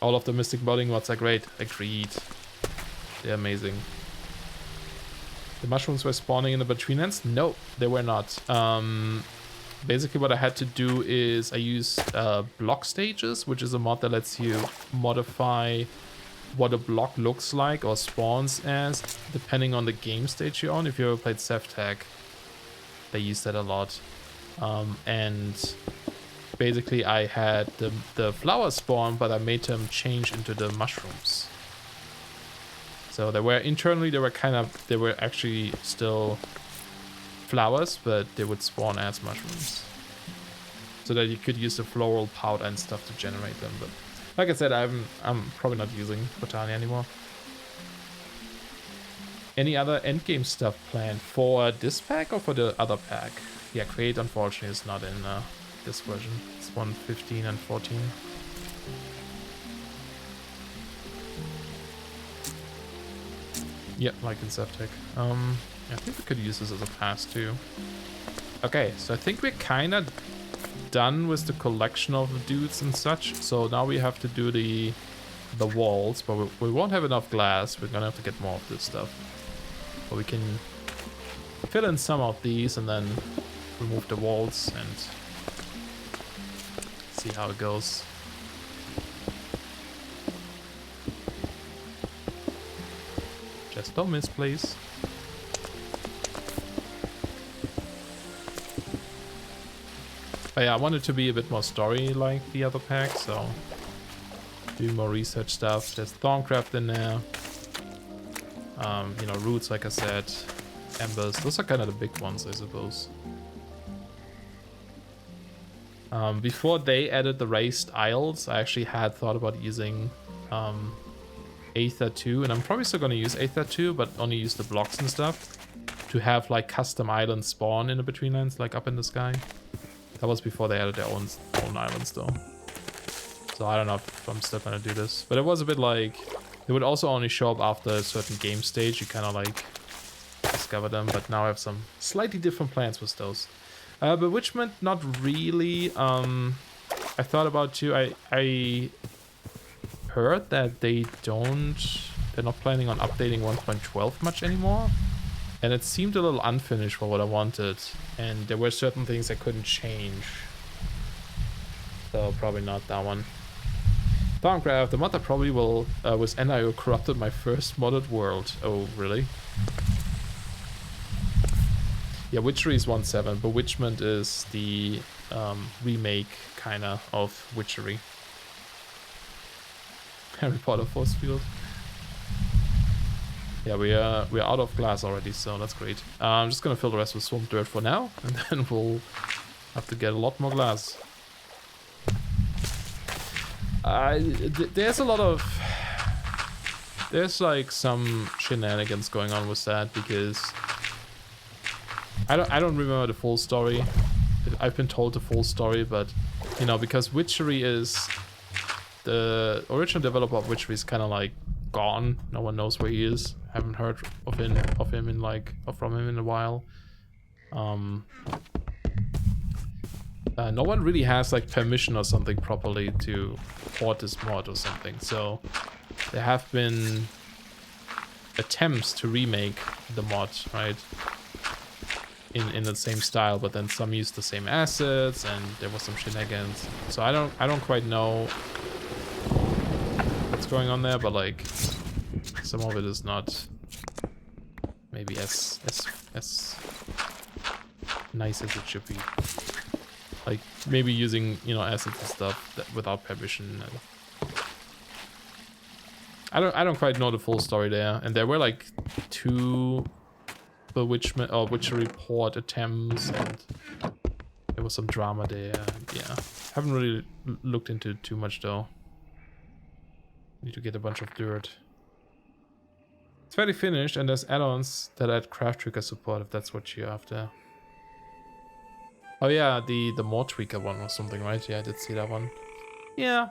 all of the Mystic modding mods are great. Agreed. They're amazing. The mushrooms were spawning in the Betweenlands? No, they were not. Basically what I had to do is I used block stages, which is a mod that lets you modify what a block looks like or spawns as, depending on the game stage you're on. If you ever played Sevtech, they use that a lot. And basically I had the flowers spawn, but I made them change into the mushrooms. So they were internally, they were actually still flowers, but they would spawn as mushrooms, so that you could use the floral powder and stuff to generate them. But like I said, I'm probably not using Botania anymore. Any other endgame stuff planned for this pack or for the other pack? Yeah, Create unfortunately is not in this version. It's 1.15 and 14. Yeah, like in Sevtech. I think we could use this as a pass too. Okay, so I think we're kind of done with the collection of the dudes and such. So now we have to do the walls, but we won't have enough glass. We're gonna have to get more of this stuff. But we can fill in some of these and then remove the walls and see how it goes. Just don't miss, please. But yeah, I want it to be a bit more story like the other pack, so doing more research stuff. There's Thorncraft in there. You know, roots, like I said, embers. Those are kind of the big ones, I suppose. Before they added the raised isles, I actually had thought about using Aether 2, and I'm probably still going to use Aether 2, but only use the blocks and stuff to have like custom islands spawn in the Betweenlands, like up in the sky. That was before they added their own islands though. So I don't know if I'm still gonna do this. But it was a bit like, they would also only show up after a certain game stage. You kind of like discover them, but now I have some slightly different plans with those. Bewitchment, not really. I thought about too, I heard that they're not planning on updating 1.12 much anymore. And it seemed a little unfinished for what I wanted. And there were certain things I couldn't change. So probably not that one. Thorncraft, the mod that probably will was NIO corrupted my first modded world. Oh, really? Yeah, Witchery is 1.7. Bewitchment is the remake, kinda, of Witchery. Harry Potter Force Field. Yeah, we're out of glass already, so that's great. I'm just gonna fill the rest with swamp dirt for now, and then we'll have to get a lot more glass. There's a lot of... There's like some shenanigans going on with that, because I don't remember the full story. I've been told the full story, but You know, because Witchery is... The original developer of Witchery is kind of like gone. No one knows where he is. Haven't heard of him in like, or from him in a while. No one really has like permission or something properly to port this mod or something. So there have been attempts to remake the mod, right? In the same style, but then some used the same assets and there was some shenanigans. So I don't quite know what's going on there, but like some of it is not maybe as nice as it should be. Like maybe using, you know, assets and stuff that without permission. I don't quite know the full story there. And there were like 2 bewitchment or witchery port attempts, and there was some drama there. Yeah, haven't really looked into it too much though. Need to get a bunch of dirt. It's fairly finished, and there's add-ons that add craft trigger support if that's what you're after. Oh yeah, the more tweaker one or something, right? Yeah, I did see that one. Yeah.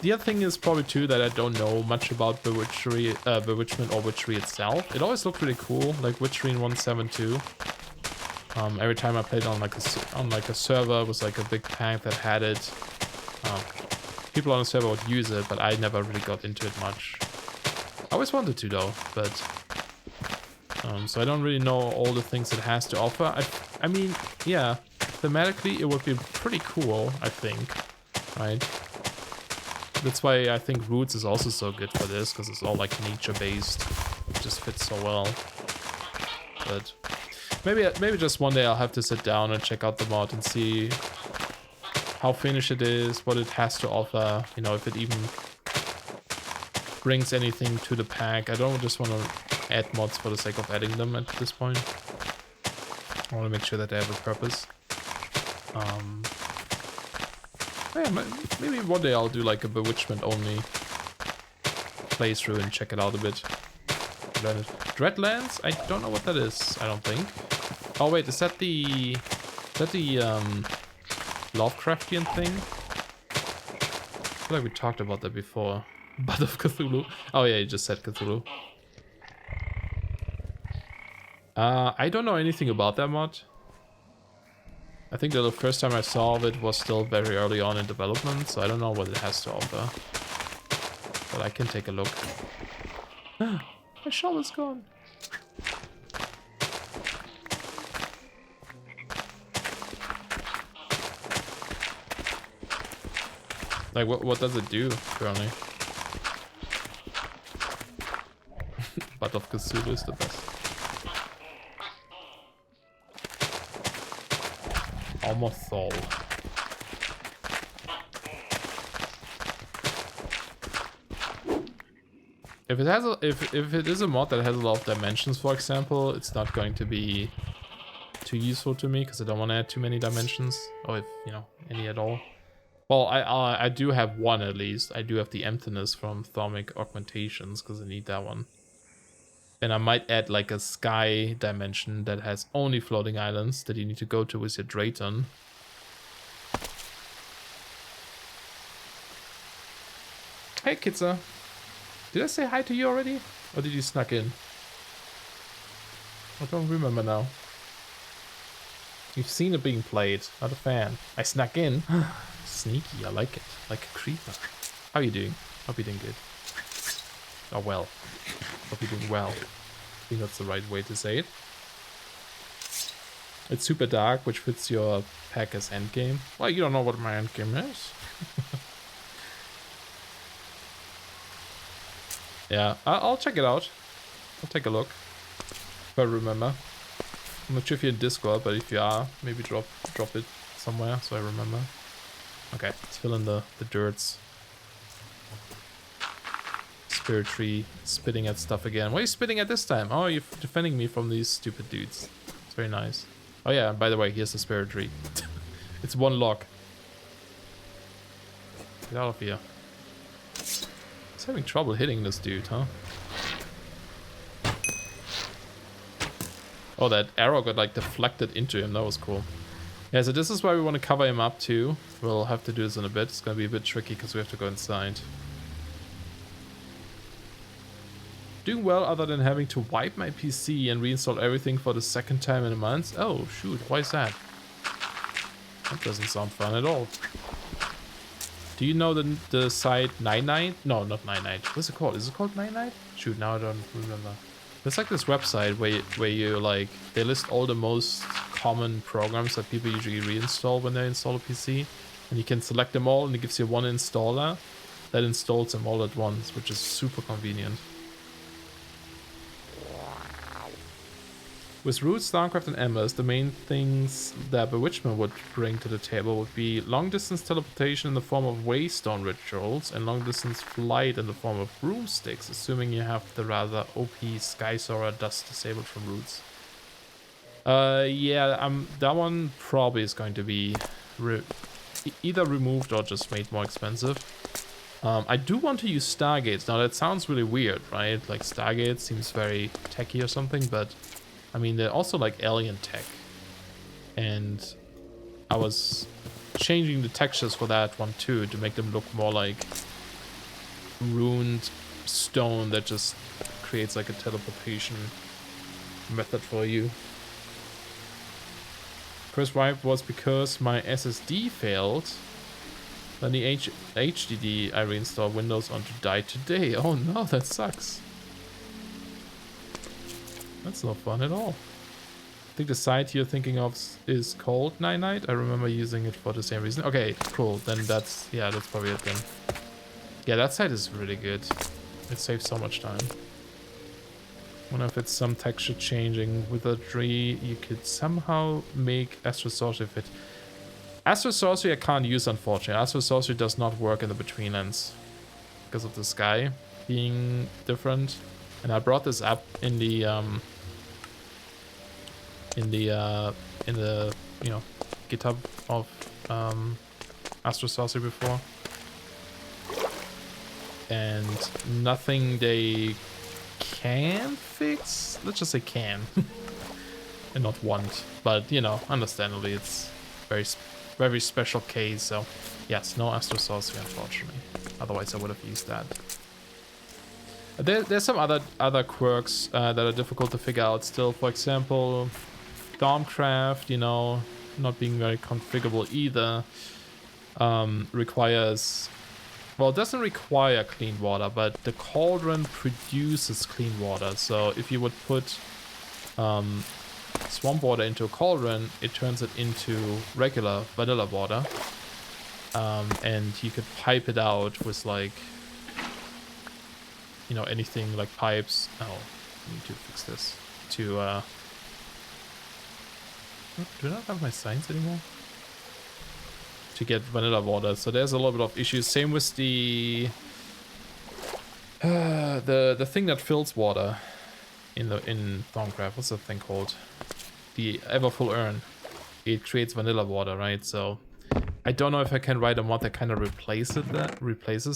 The other thing is probably too that I don't know much about bewitchment or witchery itself. It always looked really cool, like Witchery in 1.7.2. Every time I played on like a server with like a big pack that had it, people on the server would use it, but I never really got into it much. I always wanted to though, but so I don't really know all the things it has to offer. I mean, yeah, thematically it would be pretty cool, I think, right? That's why I think Roots is also so good for this, because it's all like nature-based. It just fits so well. But maybe just one day I'll have to sit down and check out the mod and see how finished it is, what it has to offer, you know, if it even brings anything to the pack. I don't just want to add mods for the sake of adding them at this point. I want to make sure that they have a purpose. Yeah, maybe one day I'll do like a bewitchment only playthrough and check it out a bit. Dreadlands? I don't know what that is, I don't think. Oh wait, is that the Lovecraftian thing? I feel like we talked about that before. Blood of Cthulhu. Oh yeah, you just said Cthulhu. I don't know anything about that mod. I think that the first time I saw it was still very early on in development, so I don't know what it has to offer. But I can take a look. My shovel is gone. Like, what does it do currently? Blood of Cthulhu is the best. Almothol. If it has if it is a mod that has a lot of dimensions, for example, it's not going to be too useful to me because I don't want to add too many dimensions, or if you know any at all. Well, I do have one at least. I do have the emptiness from Thermic Augmentations because I need that one. And I might add like a sky dimension that has only floating islands that you need to go to with your Drayton. Hey Kitza. Did I say hi to you already? Or did you snuck in? I don't remember now. You've seen it being played, not a fan. I snuck in. Sneaky, I like it. Like a creeper. How are you doing? Hope you're doing good. Oh well. Hope you're doing well. I think that's the right way to say it. It's super dark, which fits your pack as endgame. Well, you don't know what my endgame is. Yeah, I'll check it out. I'll take a look. If I remember. I'm not sure if you're in Discord, but if you are, maybe drop it somewhere so I remember. Okay, let's fill in the dirts. Spirit tree spitting at stuff again. What are you spitting at this time? Oh, you're defending me from these stupid dudes. It's very nice. Oh yeah, by the way, here's the spirit tree. It's one log. Get out of here. It's having trouble hitting this dude, huh? Oh, that arrow got like deflected into him. That was cool. Yeah, so this is why we want to cover him up too. We'll have to do this in a bit. It's going to be a bit tricky because we have to go inside. Doing well other than having to wipe my PC and reinstall everything for the second time in a month. Oh, shoot. Why is that? That doesn't sound fun at all. Do you know the site Night Night? No, not Night Night. What's it called? Is it called Night Night? Shoot, now I don't remember. There's like this website where you like, they list all the most common programs that people usually reinstall when they install a PC. And you can select them all and it gives you one installer that installs them all at once, which is super convenient. With Roots, Starcraft, and Embers, the main things that Bewitchment would bring to the table would be long-distance teleportation in the form of Waystone rituals and long-distance flight in the form of broomsticks, assuming you have the rather OP Skysoarer dust disabled from Roots. Yeah, that one probably is going to be either removed or just made more expensive. I do want to use Stargates. Now, that sounds really weird, right? Like, Stargate seems very techy or something, but I mean, they're also like alien tech, and I was changing the textures for that one too to make them look more like ruined stone that just creates like a teleportation method for you. First wipe was because my SSD failed. Then the HDD I reinstalled Windows onto died today. Oh no, that sucks. That's not fun at all. I think the site you're thinking of is called Night Night. I remember using it for the same reason. Okay, cool. Then that's probably it then. Yeah, that site is really good. It saves so much time. Wonder if it's some texture changing. Wizardry, you could somehow make Astral Sorcery fit. Astral Sorcery I can't use, unfortunately. Astral Sorcery does not work in the Betweenlands because of the sky being different. And I brought this up in the you know, GitHub of Astral Sorcery before, and nothing they can fix. Let's just say can, and not want. But you know, understandably, it's very special case. So yes, no Astral Sorcery, unfortunately. Otherwise, I would have used that. There's some other quirks that are difficult to figure out still. For example, Stormcraft, you know, not being very configurable either, requires, well, it doesn't require clean water, but the cauldron produces clean water. So if you would put swamp water into a cauldron, it turns it into regular vanilla water, and you could pipe it out with like, you know, anything like pipes. Oh, I need to fix this. Do I not have my signs anymore? To get vanilla water. So there's a little bit of issues. Same with the thing that fills water in Stormcraft. What's that thing called? The Everfull Urn. It creates vanilla water, right? So I don't know if I can write a mod that kind of replaces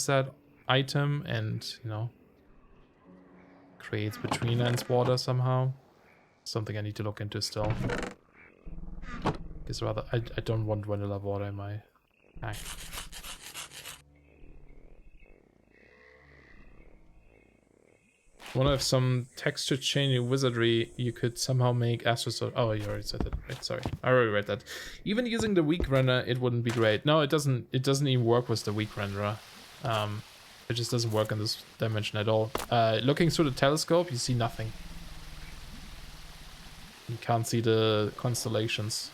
that item and, you know, creates Betweenlands water somehow. Something I need to look into still. Guess rather, I don't want vanilla water in my pack. I wonder if some texture changing wizardry you could somehow make Astral. Oh, you already said that. Right, sorry, I already read that. Even using the weak renderer, it wouldn't be great. No, it doesn't. It doesn't even work with the weak renderer. It just doesn't work in this dimension at all. Looking through the telescope, you see nothing. You can't see the constellations.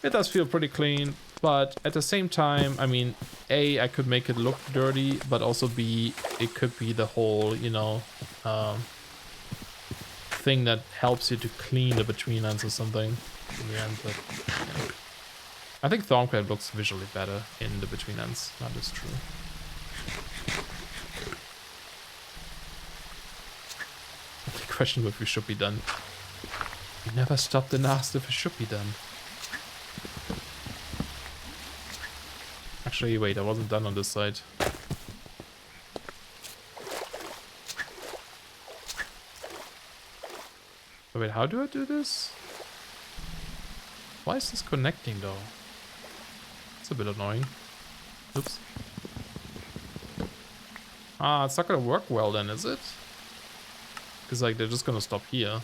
It does feel pretty clean, but at the same time, I mean, A, I could make it look dirty, but also B, it could be the whole, you know, thing that helps you to clean the Betweenlands or something in the end. But yeah. I think Stormcraft looks visually better in the Betweenlands. That is true. The question if we should be done. We never stopped and asked if it should be done. Actually, wait, I wasn't done on this side. Wait, how do I do this? Why is this connecting though? It's a bit annoying. Oops. Ah, it's not gonna work well then, is it? Because like they're just gonna stop here.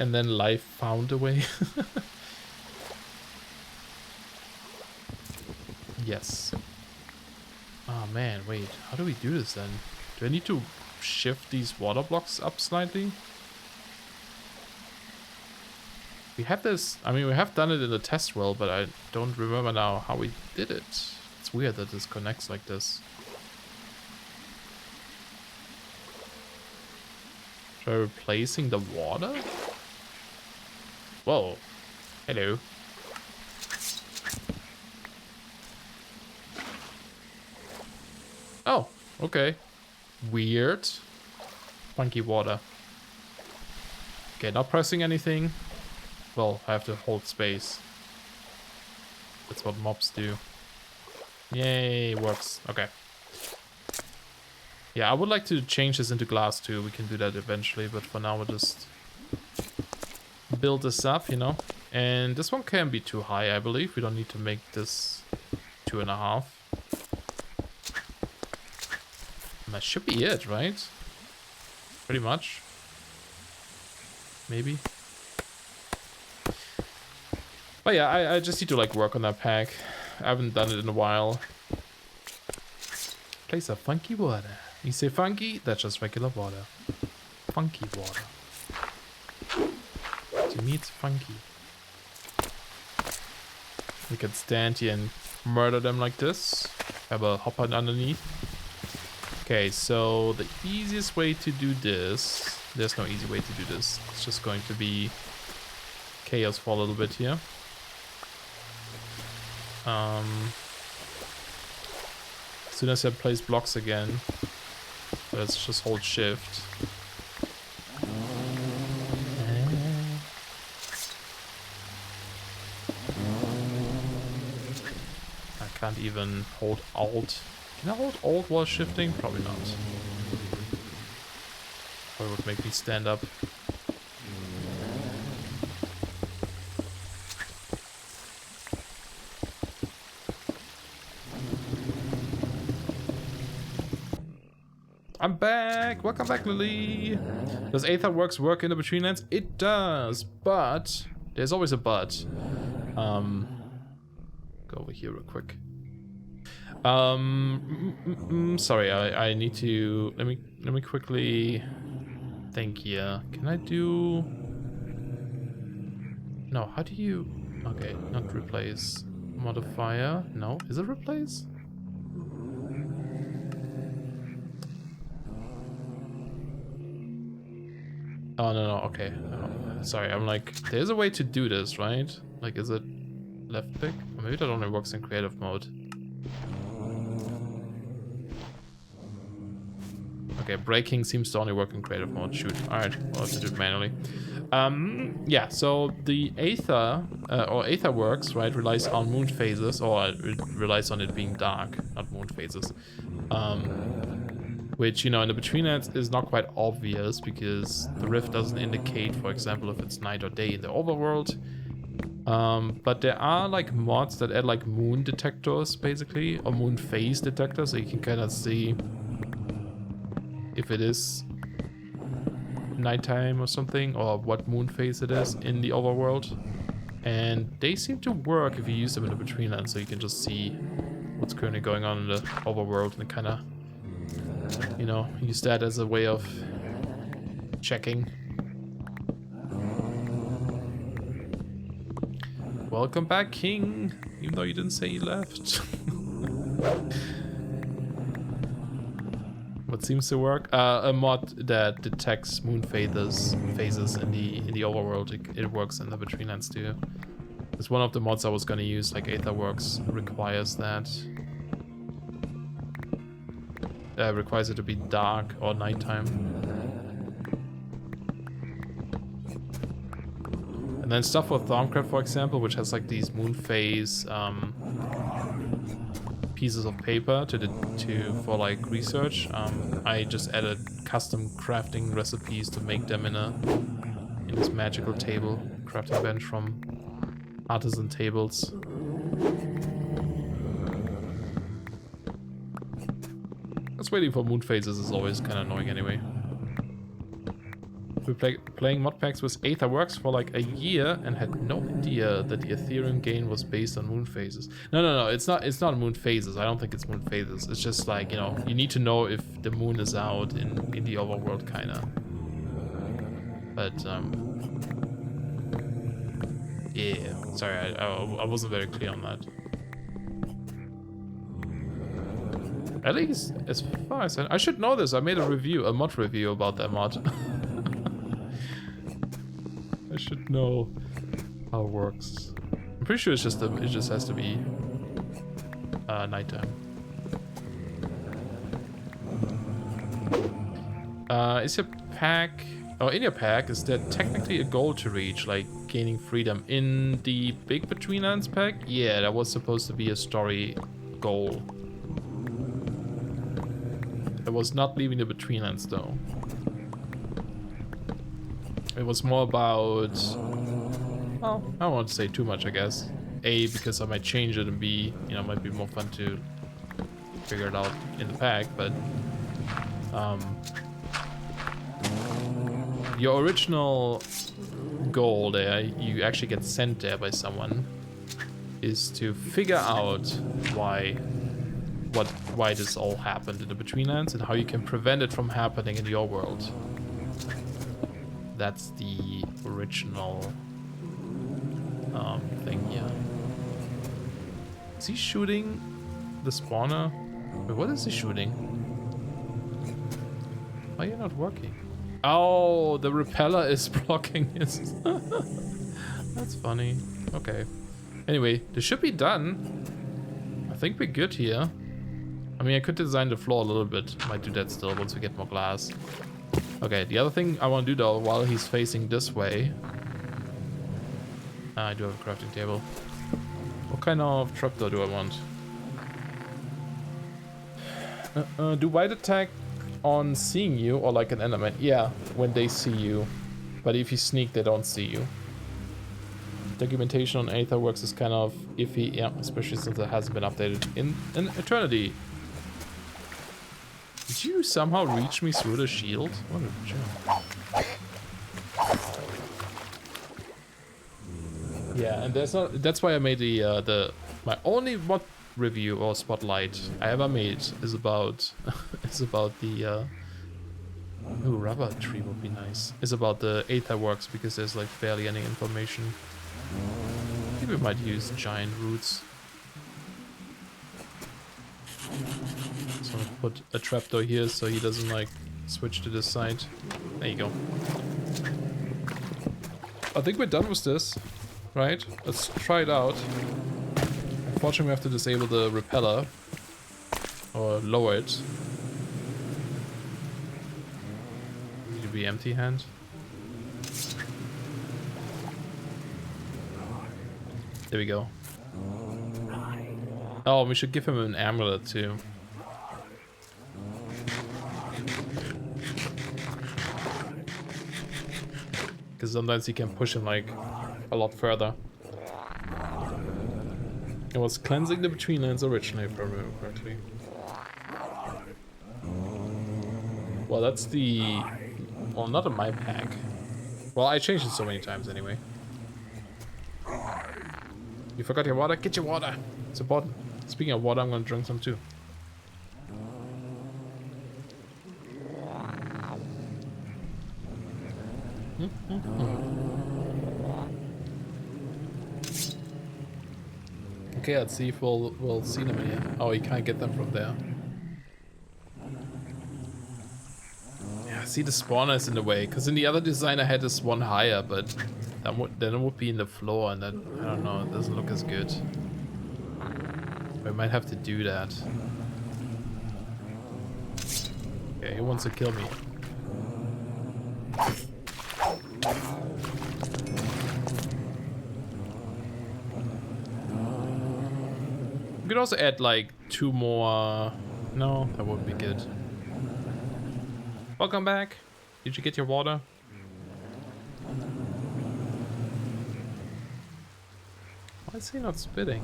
And then life found a way. Yes. Oh man, wait. How do we do this then? Do I need to shift these water blocks up slightly? We have this, I mean, we have done it in the test world, but I don't remember now how we did it. It's weird that this connects like this. Try replacing the water? Whoa. Hello. Oh, okay. Weird. Funky water. Okay, not pressing anything. Well, I have to hold space. That's what mobs do. Yay, works. Okay. Yeah, I would like to change this into glass too. We can do that eventually, but for now we'll just build this up, you know. And this one can't be too high, I believe. We don't need to make this 2.5. And that should be it, right? Pretty much. Maybe. But yeah, I just need to like work on that pack. I haven't done it in a while. Place of funky water. You say funky, that's just regular water. Funky water. To me it's funky. We can stand here and murder them like this. Have a hopper underneath. Okay, so the easiest way to do this... There's no easy way to do this. It's just going to be chaos for a little bit here. As soon as I place blocks again, let's just hold shift. I can't even hold alt. Can I hold alt while shifting? Probably not. Probably would make me stand up. I'm back! Welcome back, Lily! Does Aetherworks work in the Betweenlands? It does, but there's always a but. Go over here real quick. Sorry, I need to let me quickly think here. Can I do? No, how do you? Okay, not replace. Modifier? No, is it replace? Oh, no, okay. No, sorry, I'm like, there's a way to do this, right? Like, is it left click? Or maybe that only works in creative mode. Okay, braking seems to only work in creative mode. Shoot. Alright, I'll have to do it manually. Yeah, so the Aether, or Aetherworks, right, relies on moon phases, or it relies on it being dark, not moon phases. Which, you know, in the Betweenlands is not quite obvious because the rift doesn't indicate, for example, if it's night or day in the overworld. But there are like mods that add like moon detectors, basically, or moon phase detectors, so you can kind of see if it is nighttime or something, or what moon phase it is in the overworld. And they seem to work if you use them in the Betweenlands, so you can just see what's currently going on in the overworld and kind of, you know, use that as a way of checking. Welcome back, King, even though you didn't say you left. What seems to work? A mod that detects moon phases in the overworld. It works in the Betweenlands too. It's one of the mods I was gonna use, like Aetherworks requires that. Requires it to be dark or nighttime. And then stuff for Thaumcraft, for example, which has like these moon phase pieces of paper for like research. I just added custom crafting recipes to make them in this magical table crafting bench from Artisan Tables. Just waiting for moon phases is always kind of annoying anyway. We're playing modpacks with Aetherworks for like a year and had no idea that the Ethereum gain was based on moon phases. No, it's not moon phases. I don't think it's moon phases. It's just like, you know, you need to know if the moon is out in the overworld kinda. But yeah, sorry, I wasn't very clear on that. At least as far as I should know this. I made a mod review about that mod. I should know how it works. I'm pretty sure it just has to be nighttime. Is your pack? Oh, in your pack is there technically a goal to reach, like gaining freedom in the big Betweenlands pack? Yeah, that was supposed to be a story goal. It was not leaving the Betweenlands though. It was more about, well, I don't want to say too much, I guess. A, because I might change it, and B, you know, it might be more fun to figure it out in the pack, but your original goal there, you actually get sent there by someone, is to figure out why this all happened in the Betweenlands and how you can prevent it from happening in your world. That's the original thing, yeah. Is he shooting the spawner? Wait, what is he shooting? Why are you not working? Oh, the repeller is blocking his... That's funny. Okay. Anyway, this should be done. I think we're good here. I mean, I could design the floor a little bit. Might do that still once we get more glass. Okay, the other thing I want to do though, while he's facing this way... I do have a crafting table. What kind of trapdoor do I want? Do Wight attack on seeing you or like an enderman? Yeah, when they see you. But if you sneak, they don't see you. Documentation on Aetherworks is kind of iffy, yeah, especially since it hasn't been updated in an eternity. Did you somehow reach me through the shield? What a joke. Yeah, and that's why I made my only mod review or spotlight I ever made is about the ooh, rubber tree would be nice. Is about the Aetherworks because there's like barely any information. Maybe we might use giant roots. So I'll put a trapdoor here so he doesn't like switch to this side. There you go. I think we're done with this, right? Let's try it out. Unfortunately, we have to disable the repeller or lower it. Need to be empty hand. There we go. Oh, we should give him an amulet too. Because sometimes he can push him like a lot further. It was cleansing the Betweenlands originally, if I remember correctly. Well, that's the... Well, not in my pack. Well, I changed it so many times anyway. You forgot your water? Get your water! It's important. Speaking of water, I'm gonna drink some too. Okay, let's see if we'll see them here. Oh, you can't get them from there. Yeah, see, the spawner is in the way, because in the other design I had this one higher, but then it would be in the floor, and that, I don't know, it doesn't look as good. We might have to do that. Okay, he wants to kill me. could also add like 2 more. No, that would be good. Welcome back. Did you get your water? Why is he not spitting?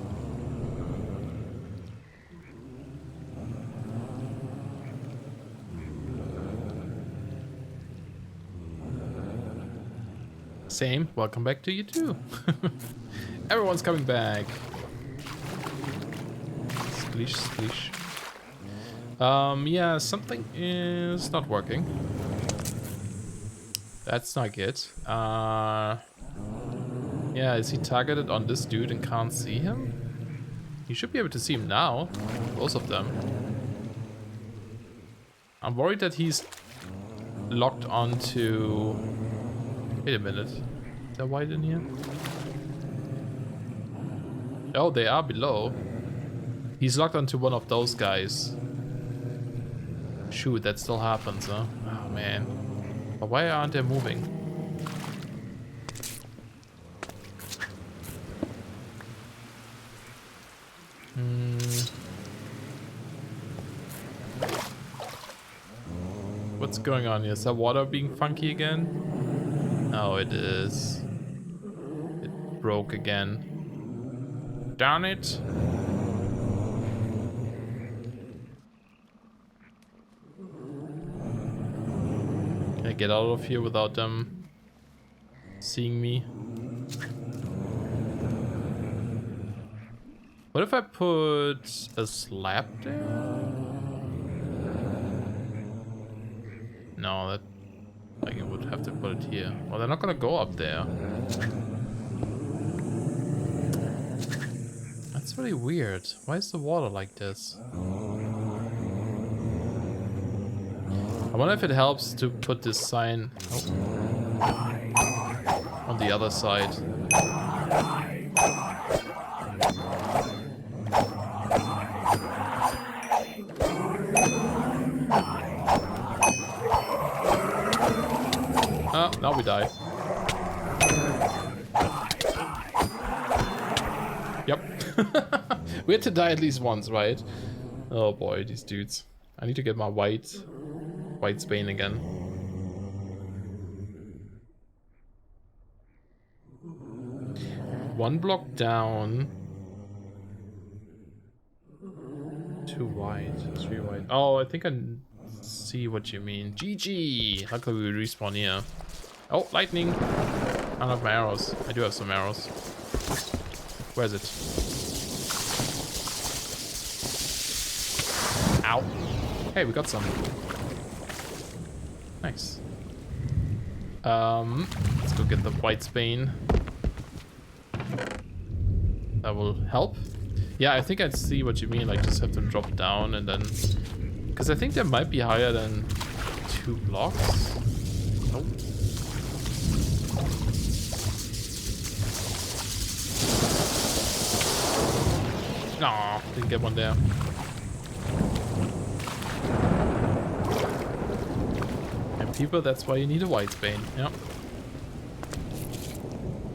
Same. Welcome back to you too. Everyone's coming back. Spleesh, spleesh. Yeah, something is not working. That's not good. Yeah, is he targeted on this dude and can't see him? You should be able to see him now. Both of them. I'm worried that he's locked onto... Wait a minute. Is there Wight in here? Oh, they are below. He's locked onto one of those guys. Shoot, that still happens, huh? Oh, man. But why aren't they moving? What's going on here? Is that water being funky again? No, it is. It broke again. Darn it! Can I get out of here without them seeing me? What if I put a slab there? No, that... Like, I would have to put it here. Well, they're not gonna go up there. That's really weird. Why is the water like this? I wonder if it helps to put this sign on the other side. Oh, now we die. Yep. We had to die at least once, right? Oh boy, these dudes. I need to get my Wight Spain again. One block down. 2 Wight, 3 Wight. Oh, I think I see what you mean. GG! Luckily we respawn here. Oh, lightning! I don't have my arrows. I do have some arrows. Where is it? Ow! Hey, we got some. Nice. Let's go get the Wight Spain. That will help. Yeah, I think I see what you mean. Like, just have to drop down and then... Because I think they might be higher than 2 blocks. Nope. Aw, didn't get one there. And people, that's why you need a Wight Spain. Yep.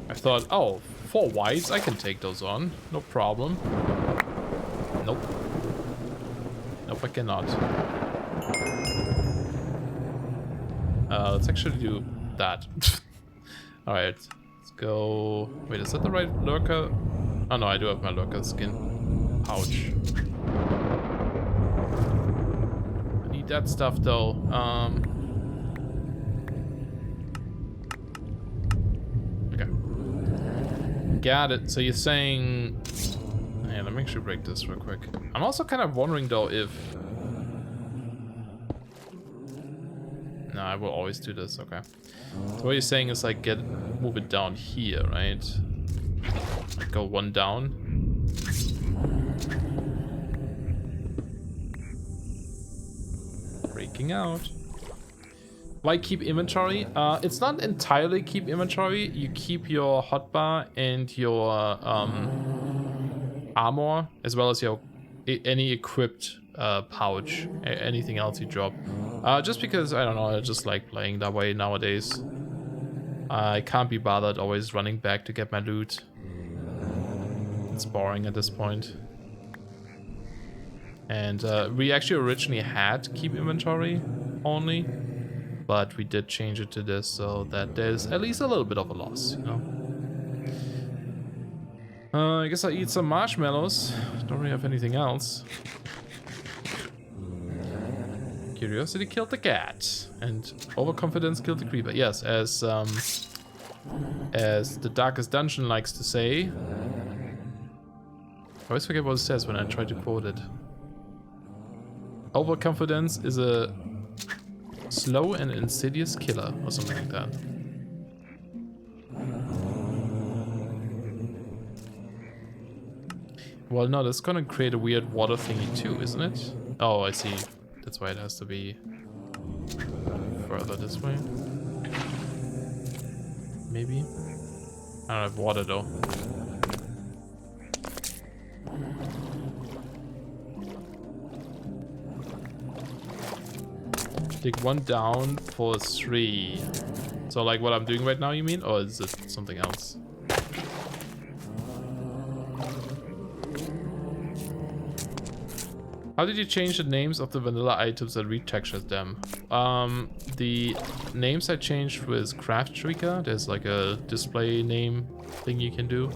I thought, oh, 4 Wights, I can take those on. No problem. Nope. Nope, I cannot. Let's actually do that. Alright, let's go... Wait, is that the right lurker? Oh no, I do have my lurker skin pouch. I need that stuff though. Okay. Got it. So you're saying... Yeah, let me actually break this real quick. I'm also kind of wondering though if... No, I will always do this, okay. So what you're saying is like move it down here, right? Like go 1 down. Breaking out. Why keep inventory? It's not entirely keep inventory. You keep your hotbar and your armor, as well as your any equipped pouch, anything else you drop. Just because, I don't know, I just like playing that way nowadays. I can't be bothered always running back to get my loot. It's boring at this point. And we actually originally had keep inventory only, but we did change it to this so that there's at least a little bit of a loss, you know. I guess I'll eat some marshmallows. Don't really have anything else. Curiosity killed the cat, and overconfidence killed the creeper. Yes, as the Darkest Dungeon likes to say. I always forget what it says when I try to quote it. Overconfidence is a slow and insidious killer, or something like that. Well, no, that's gonna create a weird water thingy too, isn't it? Oh, I see. That's why it has to be further this way. Maybe? I don't have water though. Dig one down for 3. So like what I'm doing right now, you mean? Or is it something else? How did you change the names of the vanilla items and retextured them? The names I changed with Craft Trigger. There's like a display name thing you can do.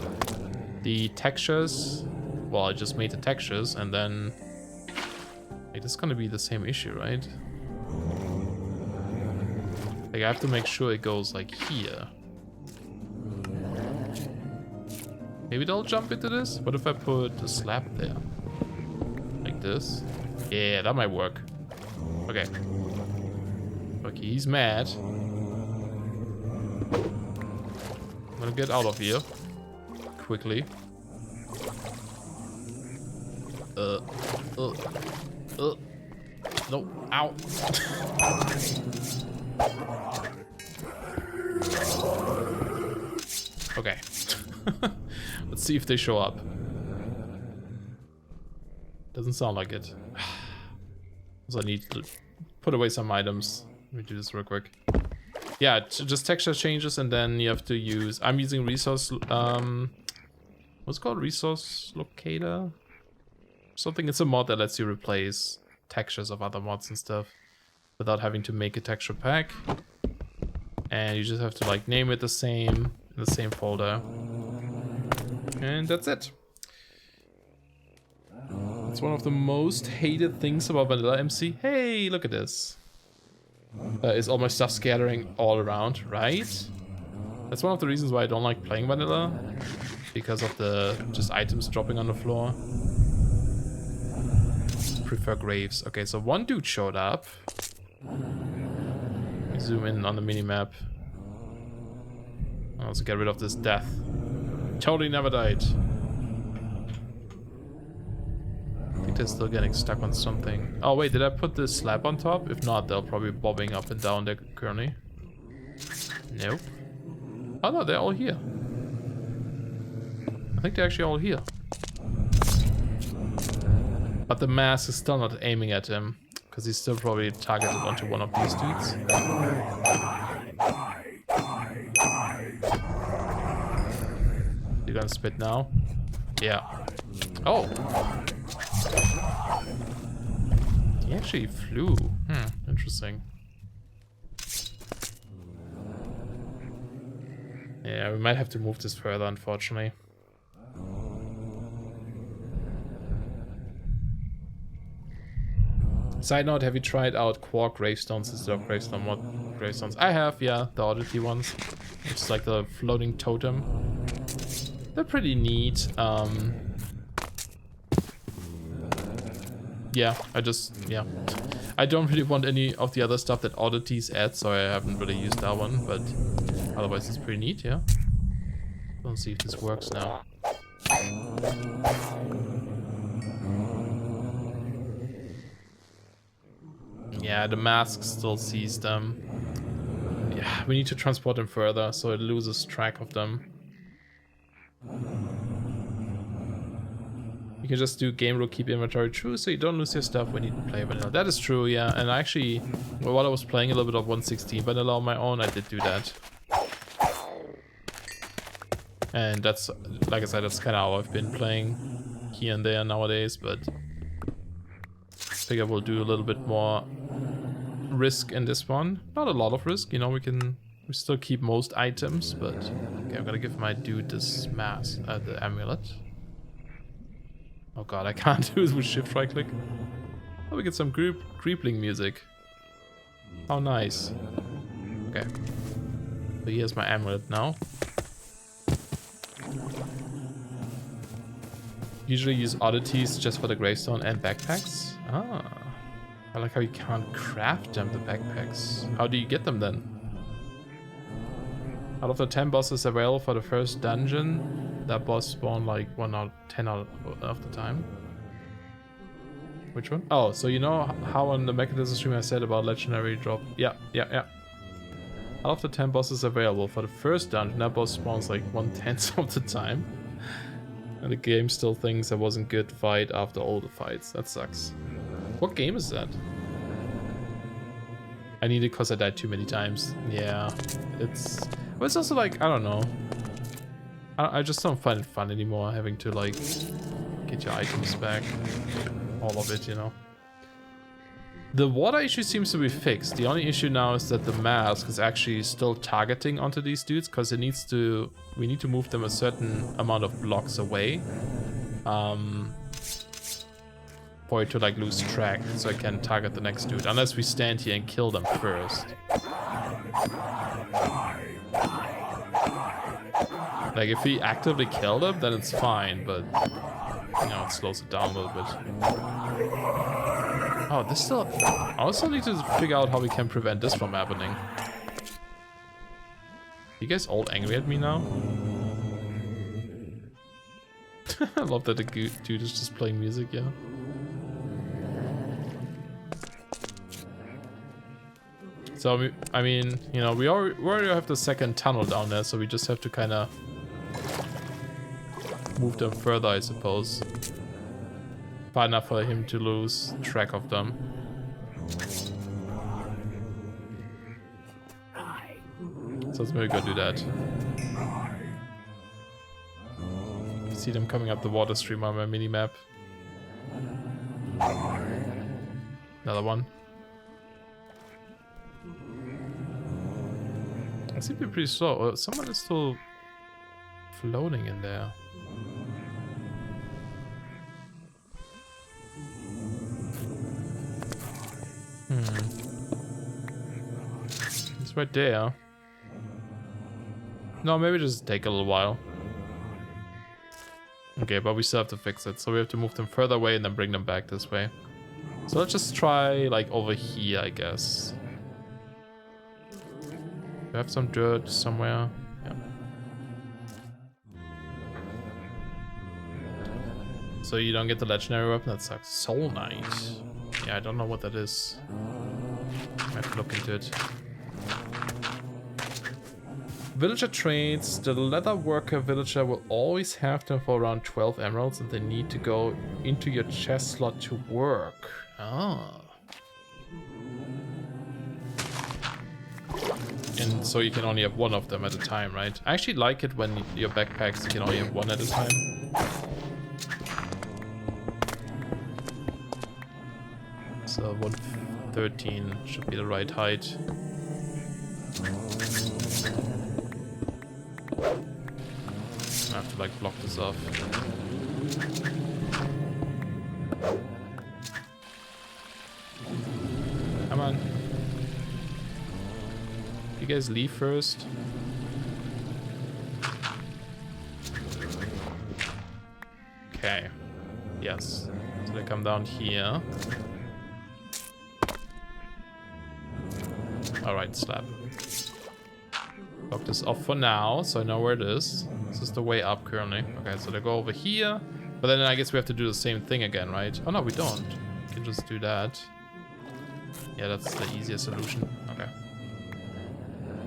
The textures, well, I just made the textures and then like this is gonna be the same issue, right? Like I have to make sure it goes like here. Maybe they'll jump into this? What if I put a slab there? Like this? Yeah, that might work. Okay. Okay, he's mad. I'm gonna get out of here. Quickly. No, ow. Okay. Let's see if they show up. Doesn't sound like it. So I need to put away some items. Let me do this real quick. Yeah, just texture changes and then you have to use... I'm using resource... what's it called? Resource locator? Something. It's a mod that lets you replace textures of other mods and stuff without having to make a texture pack. And you just have to like name it the same in the same folder. And that's it. It's one of the most hated things about Vanilla MC. Hey, look at this. Is all my stuff scattering all around, right? That's one of the reasons why I don't like playing Vanilla. Because of the just items dropping on the floor. Prefer graves. Okay, so one dude showed up. Zoom in on the minimap. I'll also get rid of this death. Totally never died. I think they're still getting stuck on something. Oh wait, did I put this slab on top? If not, they'll probably be bobbing up and down there currently. Nope. Oh no, they're all here. I think they're actually all here. But the mask is still not aiming at him, because he's still probably targeted onto one of these dudes. You gonna spit now? Yeah. Oh! He actually flew. Interesting. Yeah, we might have to move this further, unfortunately. Side note, have you tried out quark gravestones instead of gravestone mod gravestones? I have, yeah, the oddity ones. It's like the floating totem. They're pretty neat. Yeah, I don't really want any of the other stuff that oddities add, so I haven't really used that one, but otherwise it's pretty neat, yeah. Let's see if this works now. Yeah, the mask still sees them. Yeah, we need to transport them further so it loses track of them. You can just do game rule keep inventory true so you don't lose your stuff when you play vanilla. That is true, yeah. And actually, while I was playing a little bit of 1.16 vanilla on my own, I did do that. And that's, like I said, that's kind of how I've been playing here and there nowadays, but Figure we'll do a little bit more risk in this one. Not a lot of risk, you know, we still keep most items, but okay, I'm gonna give my dude this mask, the amulet. Oh god, I can't do it with shift right click. Oh, we get some creepling music. How nice. Okay. So here's my amulet now. Usually use oddities just for the gravestone and backpacks. Ah. I like how you can't craft them, the backpacks. How do you get them then? Out of the 10 bosses available for the first dungeon, that boss spawned like 1 out of 10 out of the time. Which one? Oh, so you know how on the mechanism stream I said about legendary drop? Yeah. Out of the 10 bosses available for the first dungeon, that boss spawns like 1/10 of the time. And the game still thinks I wasn't good fight after all the fights. That sucks. What game is that? I need it because I died too many times. Yeah, it's also like, I don't know. I just don't find it fun anymore having to like get your items back. All of it, you know. The water issue seems to be fixed. The only issue now is that the mask is actually still targeting onto these dudes because we need to move them a certain amount of blocks away. For it to like lose track so I can target the next dude. Unless we stand here and kill them first. Like if we actively kill them, then it's fine, but you know, it slows it down a little bit. Oh, this still... I also need to figure out how we can prevent this from happening. You guys all angry at me now? I love that the dude is just playing music, yeah. So, I mean, you know, we already have the second tunnel down there, so we just have to kind of move them further, I suppose. Far enough for him to lose track of them. So let's maybe go do that. See them coming up the water stream on my mini-map. Another one. I seem to be pretty slow. Oh, someone is still floating in there. It's right there. No, maybe just take a little while. Okay, but we still have to fix it. So we have to move them further away and then bring them back this way. So let's just try like over here, I guess. We have some dirt somewhere. Yeah. So you don't get the legendary weapon? That sucks. Soul Knight. Yeah, I don't know what that is. I have to look into it. Villager trades. The leather worker villager will always have them for around 12 emeralds and they need to go into your chest slot to work. Ah. And so you can only have one of them at a time, right? I actually like it when your backpacks you can only have one at a time. So 113 should be the right height. I have to like block this off. Come on. You guys leave first. Okay. Yes. So they come down here. Alright, slap. Block this off for now, so I know where it is. This is the way up currently. Okay, so they go over here. But then I guess we have to do the same thing again, right? Oh no, we don't. We can just do that. Yeah, that's the easier solution. Okay.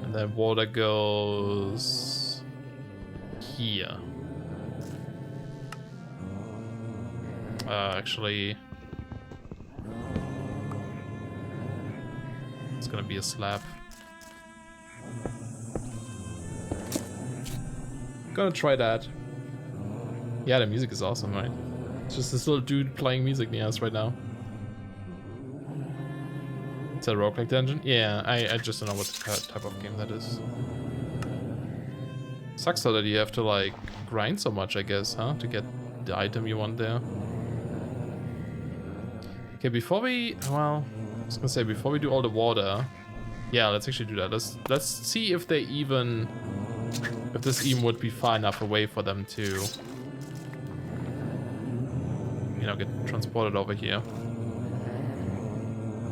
And then water goes here. Actually, it's gonna be a slab. Gonna try that. Yeah, the music is awesome, right? It's just this little dude playing music near us right now. It's a roguelike dungeon? Yeah, I just don't know what type of game that is. Sucks though that you have to like grind so much, I guess, huh? To get the item you want there. Okay, before we, well, I was gonna say before we do all the water, yeah, let's actually do that. Let's see if they even, if this even would be far enough away for them to, you know, get transported over here.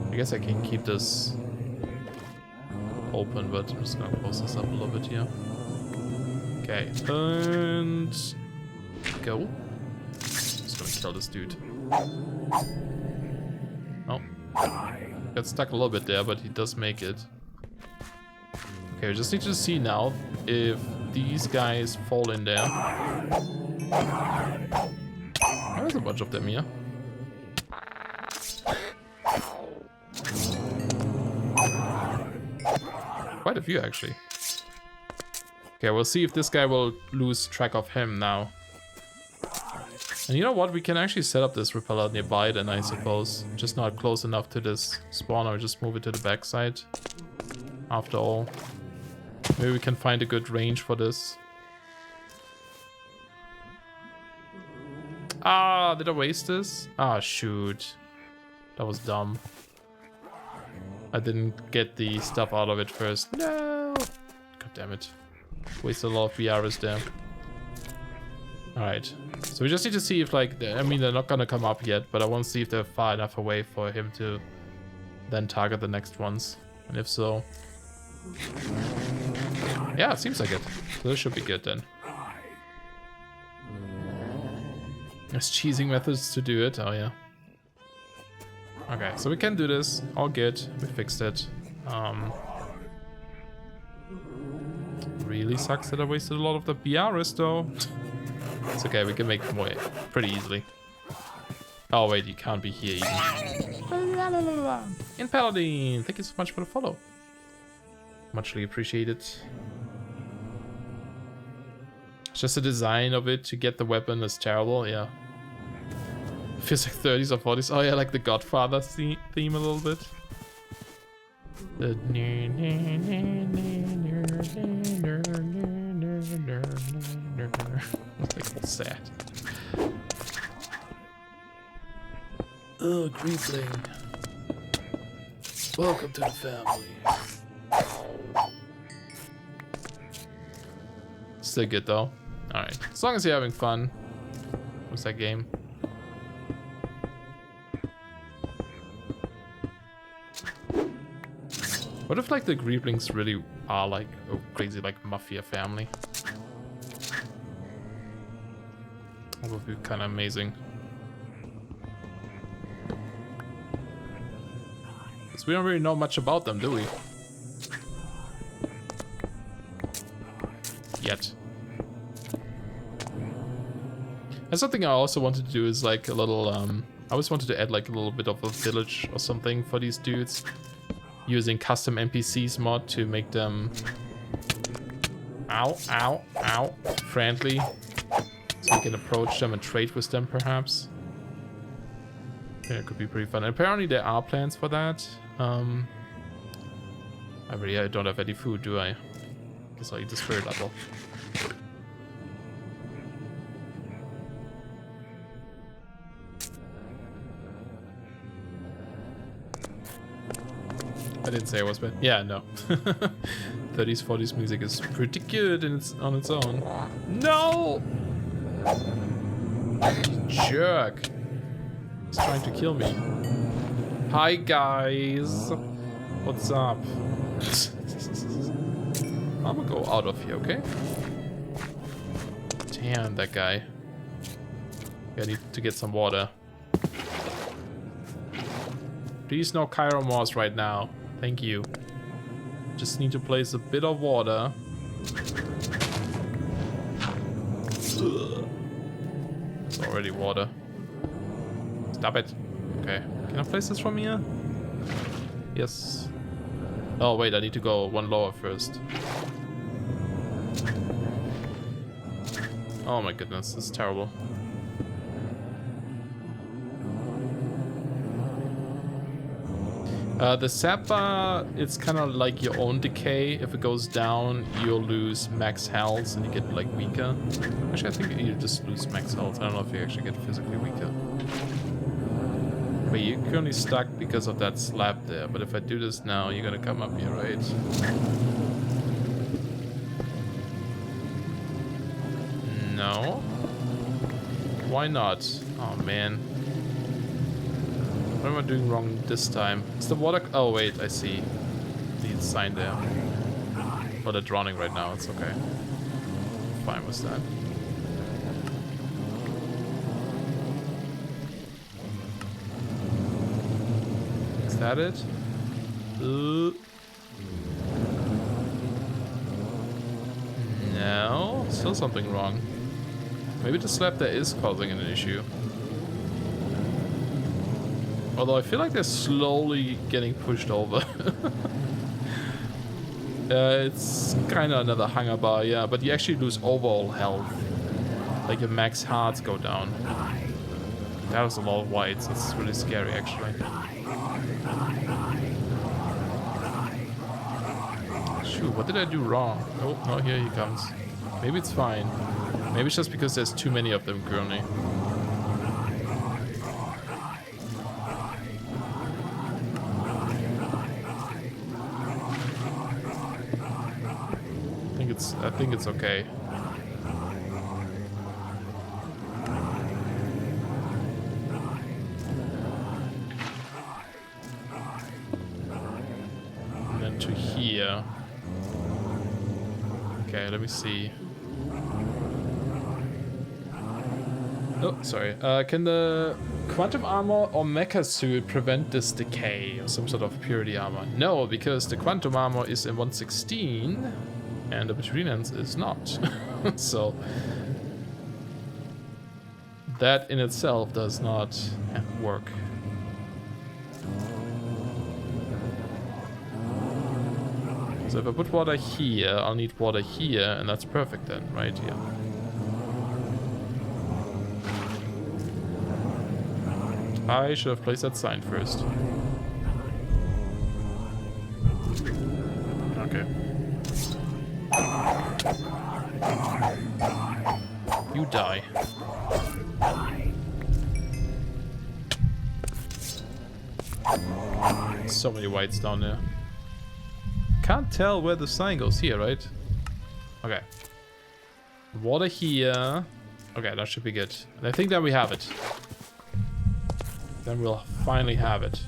I guess I can keep this open, but I'm just gonna close this up a little bit here. Okay, and go. Just gonna kill this dude. Oh, got stuck a little bit there, but he does make it. Okay, we just need to see now if these guys fall in there. There's a bunch of them here. Quite a few, actually. Okay, we'll see if this guy will lose track of him now. And you know what? We can actually set up this repeller nearby then, I suppose. Just not close enough to this spawn, or just move it to the backside. After all. Maybe we can find a good range for this. Ah, did I waste this? Ah, shoot. That was dumb. I didn't get the stuff out of it first. No! God damn it. Wasted a lot of VRs there. Alright. So we just need to see if, like, I mean, they're not gonna come up yet, but I want to see if they're far enough away for him to then target the next ones. And if so... yeah, it seems like it. So this should be good then. There's cheesing methods to do it. Oh, yeah. Okay, so we can do this. All good. We fixed it. Really sucks that I wasted a lot of the BRs though. It's okay, we can make more pretty easily. Oh wait, you can't be here even. In Paladin, thank you so much for the follow. Muchly appreciated. It's just the design of it to get the weapon is terrible, yeah. Feels like 30s or 40s. Oh yeah, like the Godfather theme a little bit. The like all sad. Oh, Creepling. Welcome to the family. Still good though. Alright. As long as you're having fun. What's that game? What if like the Greeblings really are like a crazy like mafia family? That would be kind of amazing. Because we don't really know much about them, do we? Yet. And something I also wanted to do is like a little, I always wanted to add like a little bit of a village or something for these dudes. Using custom NPCs mod to make them friendly. So you can approach them and trade with them perhaps. Yeah, it could be pretty fun. And apparently there are plans for that. I don't have any food, do I? Guess I'll eat the spirit apple. I didn't say it was bad. Yeah, no. 30s, 40s music is pretty good and it's on its own. No! Jerk. He's trying to kill me. Hi, guys. What's up? I'm gonna go out of here, okay? Damn, that guy. I need to get some water. Please no Chiron Moss right now. Thank you. Just need to place a bit of water. It's already water. Stop it. Okay. Can I place this from here? Yes. Oh wait, I need to go one lower first. Oh my goodness, this is terrible. The sap bar, it's kind of like your own decay. If it goes down, you'll lose max health and you get like weaker. Actually, I think you just lose max health. I don't know if you actually get physically weaker. But you're currently stuck because of that slab there. But if I do this now, you're gonna come up here, right? No. Why not? Oh man. What am I doing wrong this time? Is the water... Oh wait, I see. The sign there. Well, they're drowning right now, it's okay. Fine with that. Is that it? No, still something wrong. Maybe the slab there is causing an issue. Although I feel like they're slowly getting pushed over. It's kind of another hunger bar, yeah, but you actually lose overall health. Like your max hearts go down. That was a lot of whites. It's really scary, actually. Shoot, what did I do wrong? Oh, no, here he comes. Maybe it's fine. Maybe it's just because there's too many of them currently. I think it's okay. And then to here. Okay, let me see. Oh, sorry. Can the quantum armor or mecha suit prevent this decay or some sort of purity armor? No, because the quantum armor is in 116. And the Betweenlands is not. So that in itself does not work. So if I put water here, I'll need water here, and that's perfect then, right here. I should have placed that sign first. Okay. You die. So many whites down there. Can't tell where the sign goes. Here, right? Okay. Water here. Okay, that should be good. And I think that we have it. Then we'll finally have it.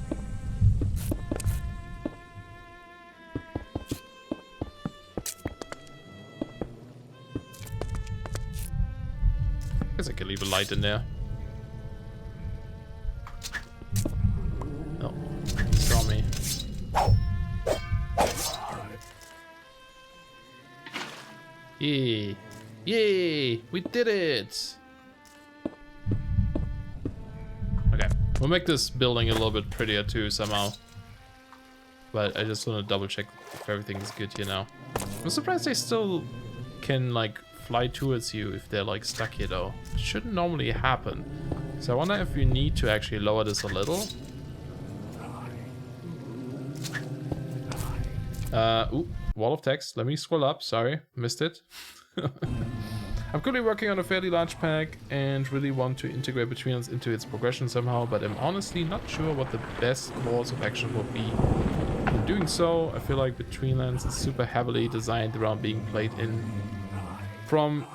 I guess I can leave a light in there. Oh, he saw me. Yay! Yay! We did it! Okay, we'll make this building a little bit prettier too somehow. But I just want to double check if everything is good here now. I'm surprised they still can like fly towards you if they're like stuck here though. It shouldn't normally happen. So I wonder if you need to actually lower this a little. Ooh, wall of text. Let me scroll up. Sorry, missed it. I'm currently working on a fairly large pack and really want to integrate Betweenlands into its progression somehow, but I'm honestly not sure what the best course of action will be. In doing so, I feel like Betweenlands is super heavily designed around being played from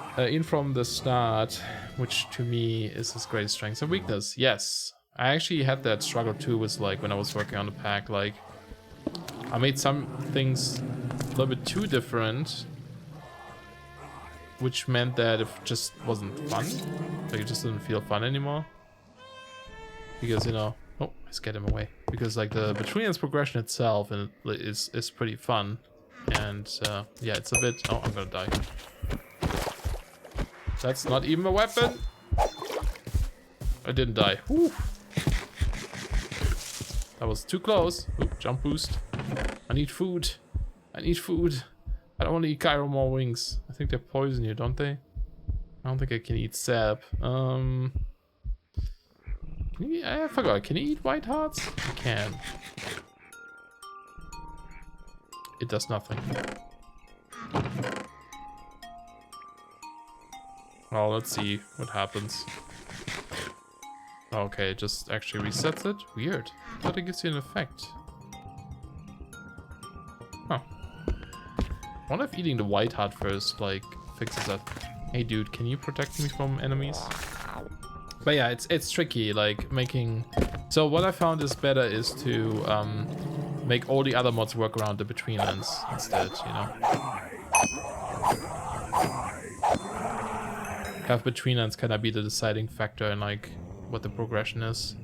the start, which to me is his greatest strength and weakness. Yes, I actually had that struggle too with like when I was working on the pack. Like I made some things a little bit too different, which meant that it just wasn't fun. Like it just didn't feel fun anymore. Because, you know, oh, I scared him away. Because like the Betweenlands progression itself is pretty fun. And yeah, it's a bit, oh, I'm gonna die. That's not even a weapon. I didn't die. Whew. That was too close. Ooh, jump boost. I need food. I need food. I don't want to eat Cairo more wings. I think they poison you, don't they? I don't think I can eat sap. Can you, I forgot. Can you eat white hearts? You can. it does nothing. Well, let's see what happens. Okay, it just actually resets it. Weird. I thought it gives you an effect. Huh. I wonder if eating the white heart first, like, fixes that. Hey dude, can you protect me from enemies? But yeah, it's tricky, like, making... So what I found is better is to make all the other mods work around the Betweenlands instead, you know? Have Betweenlands kind of be the deciding factor in, like, what the progression is.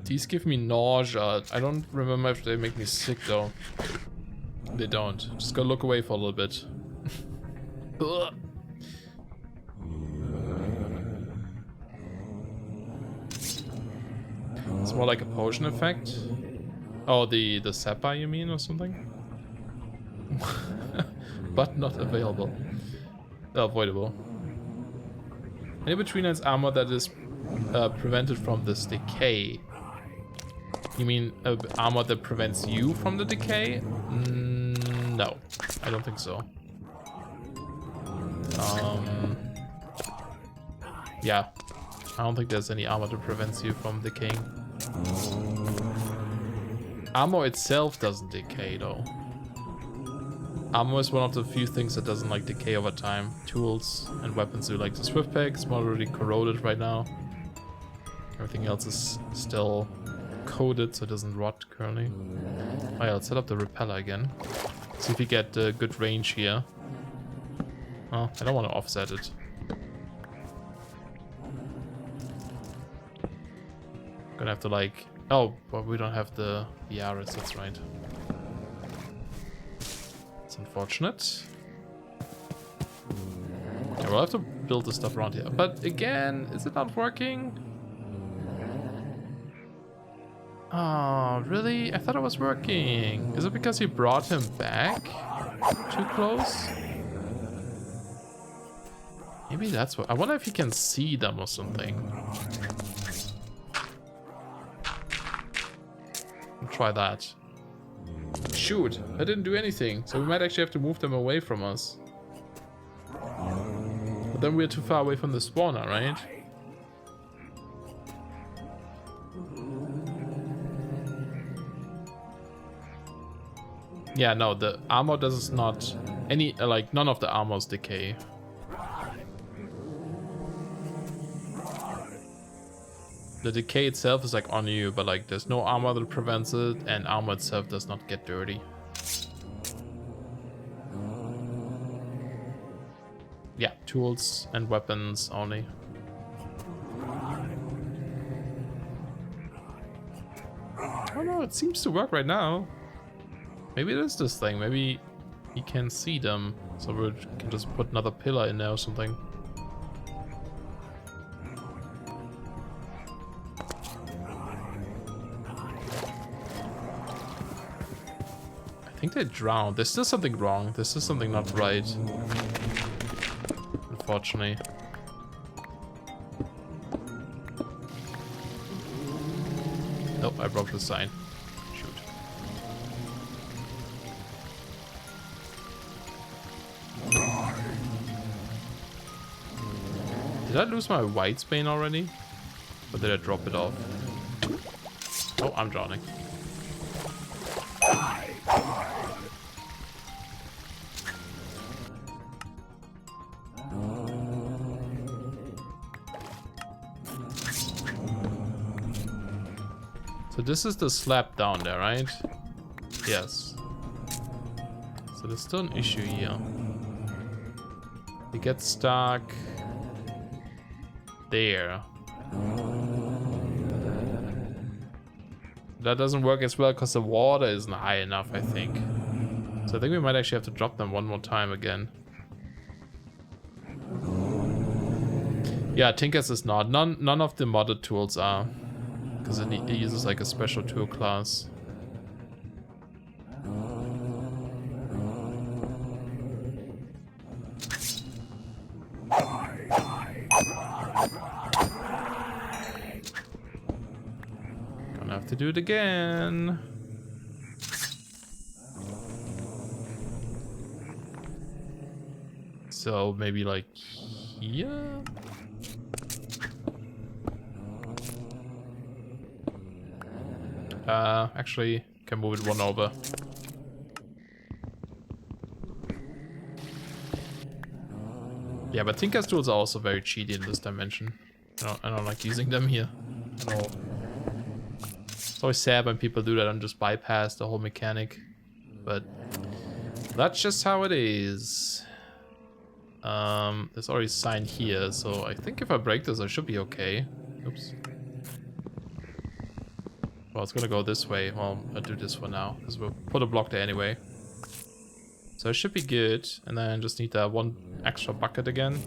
These give me nausea. I don't remember if they make me sick though. They don't. Just gotta look away for a little bit. It's more like a potion effect. Oh, the Sapphire you mean, or something? But not available. Avoidable. Any Betweenlands armor that is prevented from this decay. You mean armor that prevents you from the decay? No, I don't think so. Yeah, I don't think there's any armor that prevents you from decaying. Armor itself doesn't decay though. Armor is one of the few things that doesn't like decay over time. Tools and weapons do. Like the swift pack is moderately corroded right now. Everything else is still coated, so it doesn't rot currently. Oh yeah, let's set up the repeller again. See if we get good range here. Oh, I don't want to offset it. Gonna have to like... Oh, but we don't have the Yaris, that's right. It's unfortunate. Yeah, we'll have to build the stuff around here. But again, is it not working? Oh, really? I thought it was working. Is it because you brought him back? Too close? Maybe that's what... I wonder if you can see them or something. I'll try that. Shoot, I didn't do anything. So we might actually have to move them away from us. But then we're too far away from the spawner, right? Yeah, no, the armor does not... Any, like, none of the armors decay. The decay itself is like on you, but like there's no armor that prevents it, and armor itself does not get dirty. Yeah, tools and weapons only. Oh no, it seems to work right now. Maybe it is this thing, maybe he can see them, so we can just put another pillar in there or something. I think they drowned. There's still something wrong. There's still something not right. Unfortunately. Nope, I broke the sign. Shoot. Did I lose my white Spain already? Or did I drop it off? Oh, I'm drowning. So this is the slab down there, right? Yes. So there's still an issue here. It gets stuck there. That doesn't work as well because the water isn't high enough, I think. So I think we might actually have to drop them one more time again. Yeah, Tinker's is not. None of the modded tools are. Because it uses like a special tool class. Gonna have to do it again. So maybe like here? Actually, can move it one over. Yeah, but Tinker's tools are also very cheaty in this dimension. I don't like using them here at all. It's always sad when people do that and just bypass the whole mechanic. But that's just how it is. There's already a sign here, so I think if I break this, I should be okay. Oops. Well, it's gonna go this way. Well, I'll do this for now, because we'll put a block there anyway. So it should be good, and then I just need that one extra bucket again.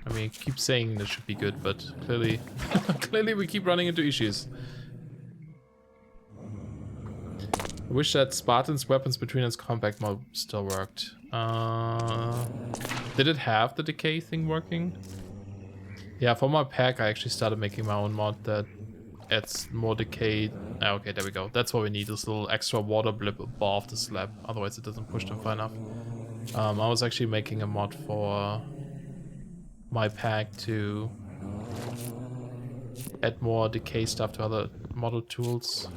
I mean, I keep saying this should be good, but clearly, clearly we keep running into issues. I wish that Spartan's weapons Betweenlands compact mod still worked. Did it have the decay thing working? Yeah, for my pack, I actually started making my own mod that adds more decay. Ah, okay, there we go. That's what we need, this little extra water blip above the slab. Otherwise, it doesn't push them far enough. I was actually making a mod for my pack to add more decay stuff to other model tools.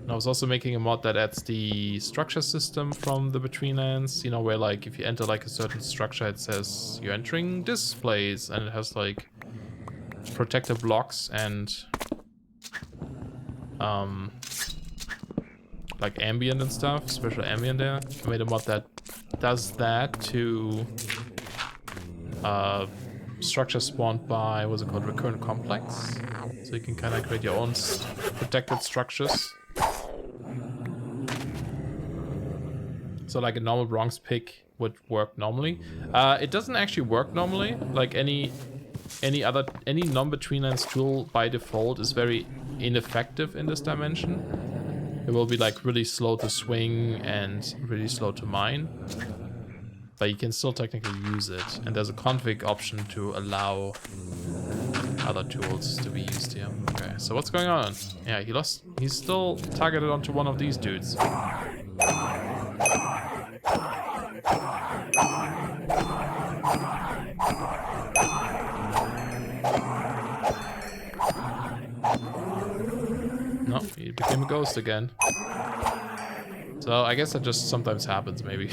And I was also making a mod that adds the structure system from the Betweenlands, you know, where like if you enter like a certain structure, it says you're entering this place, and it has like protected blocks and like ambient and stuff, special ambient there. I made a mod that does that to structure spawned by, what's it called, recurrent complex. So you can kind of create your own protected structures. So like a normal bronze pick would work normally. It doesn't actually work normally. Like any non-Betweenlands tool by default is very ineffective in this dimension. It will be like really slow to swing and really slow to mine. But you can still technically use it. And there's a config option to allow other tools to be used here. Okay, so what's going on? Yeah, he's still targeted onto one of these dudes. No, he became a ghost again. So I guess that just sometimes happens, maybe.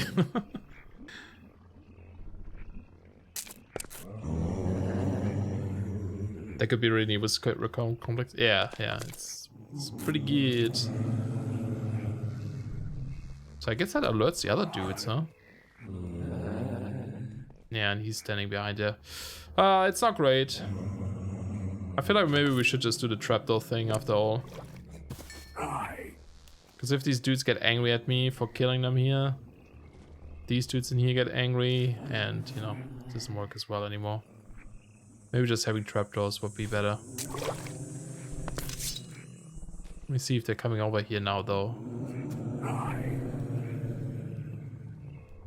That could be really with recurrent complex. Yeah, it's pretty good. So I guess that alerts the other dudes, huh? Yeah, and he's standing behind there. It's not great. I feel like maybe we should just do the trapdoor thing after all. Because if these dudes get angry at me for killing them here, these dudes in here get angry, and, you know, it doesn't work as well anymore. Maybe just having trapdoors would be better. Let me see if they're coming over here now, though.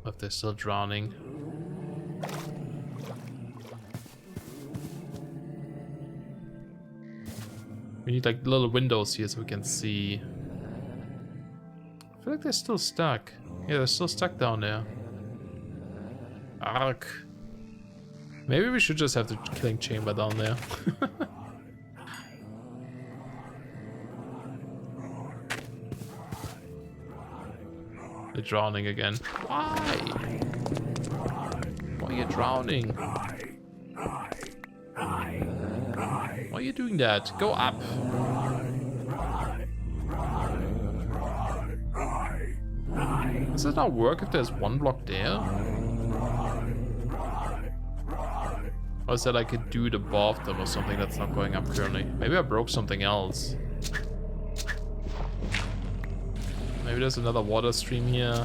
If they're still drowning. We need like little windows here so we can see. I feel like they're still stuck. Yeah, they're still stuck down there. Ark. Maybe we should just have the killing chamber down there. They're drowning again. Why? Why are you drowning? Why are you doing that? Go up. Does it not work if there's one block there? Or is that like a dude above them or something that's not going up currently? Maybe I broke something else. Maybe there's another water stream here.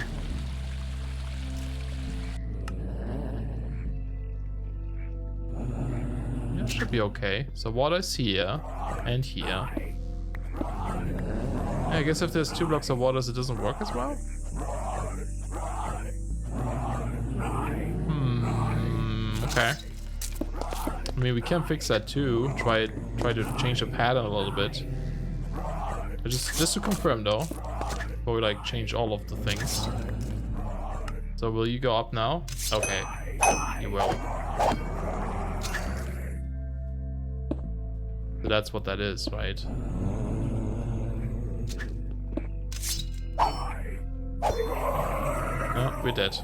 Yeah, should be okay. So water is here and here. Yeah, I guess if there's 2 blocks of waters, it doesn't work as well. Okay. I mean, we can fix that too. Try to change the pattern a little bit. But just to confirm though, before we like change all of the things. So will you go up now? Okay, you will. So that's what that is, right? Oh, we're dead.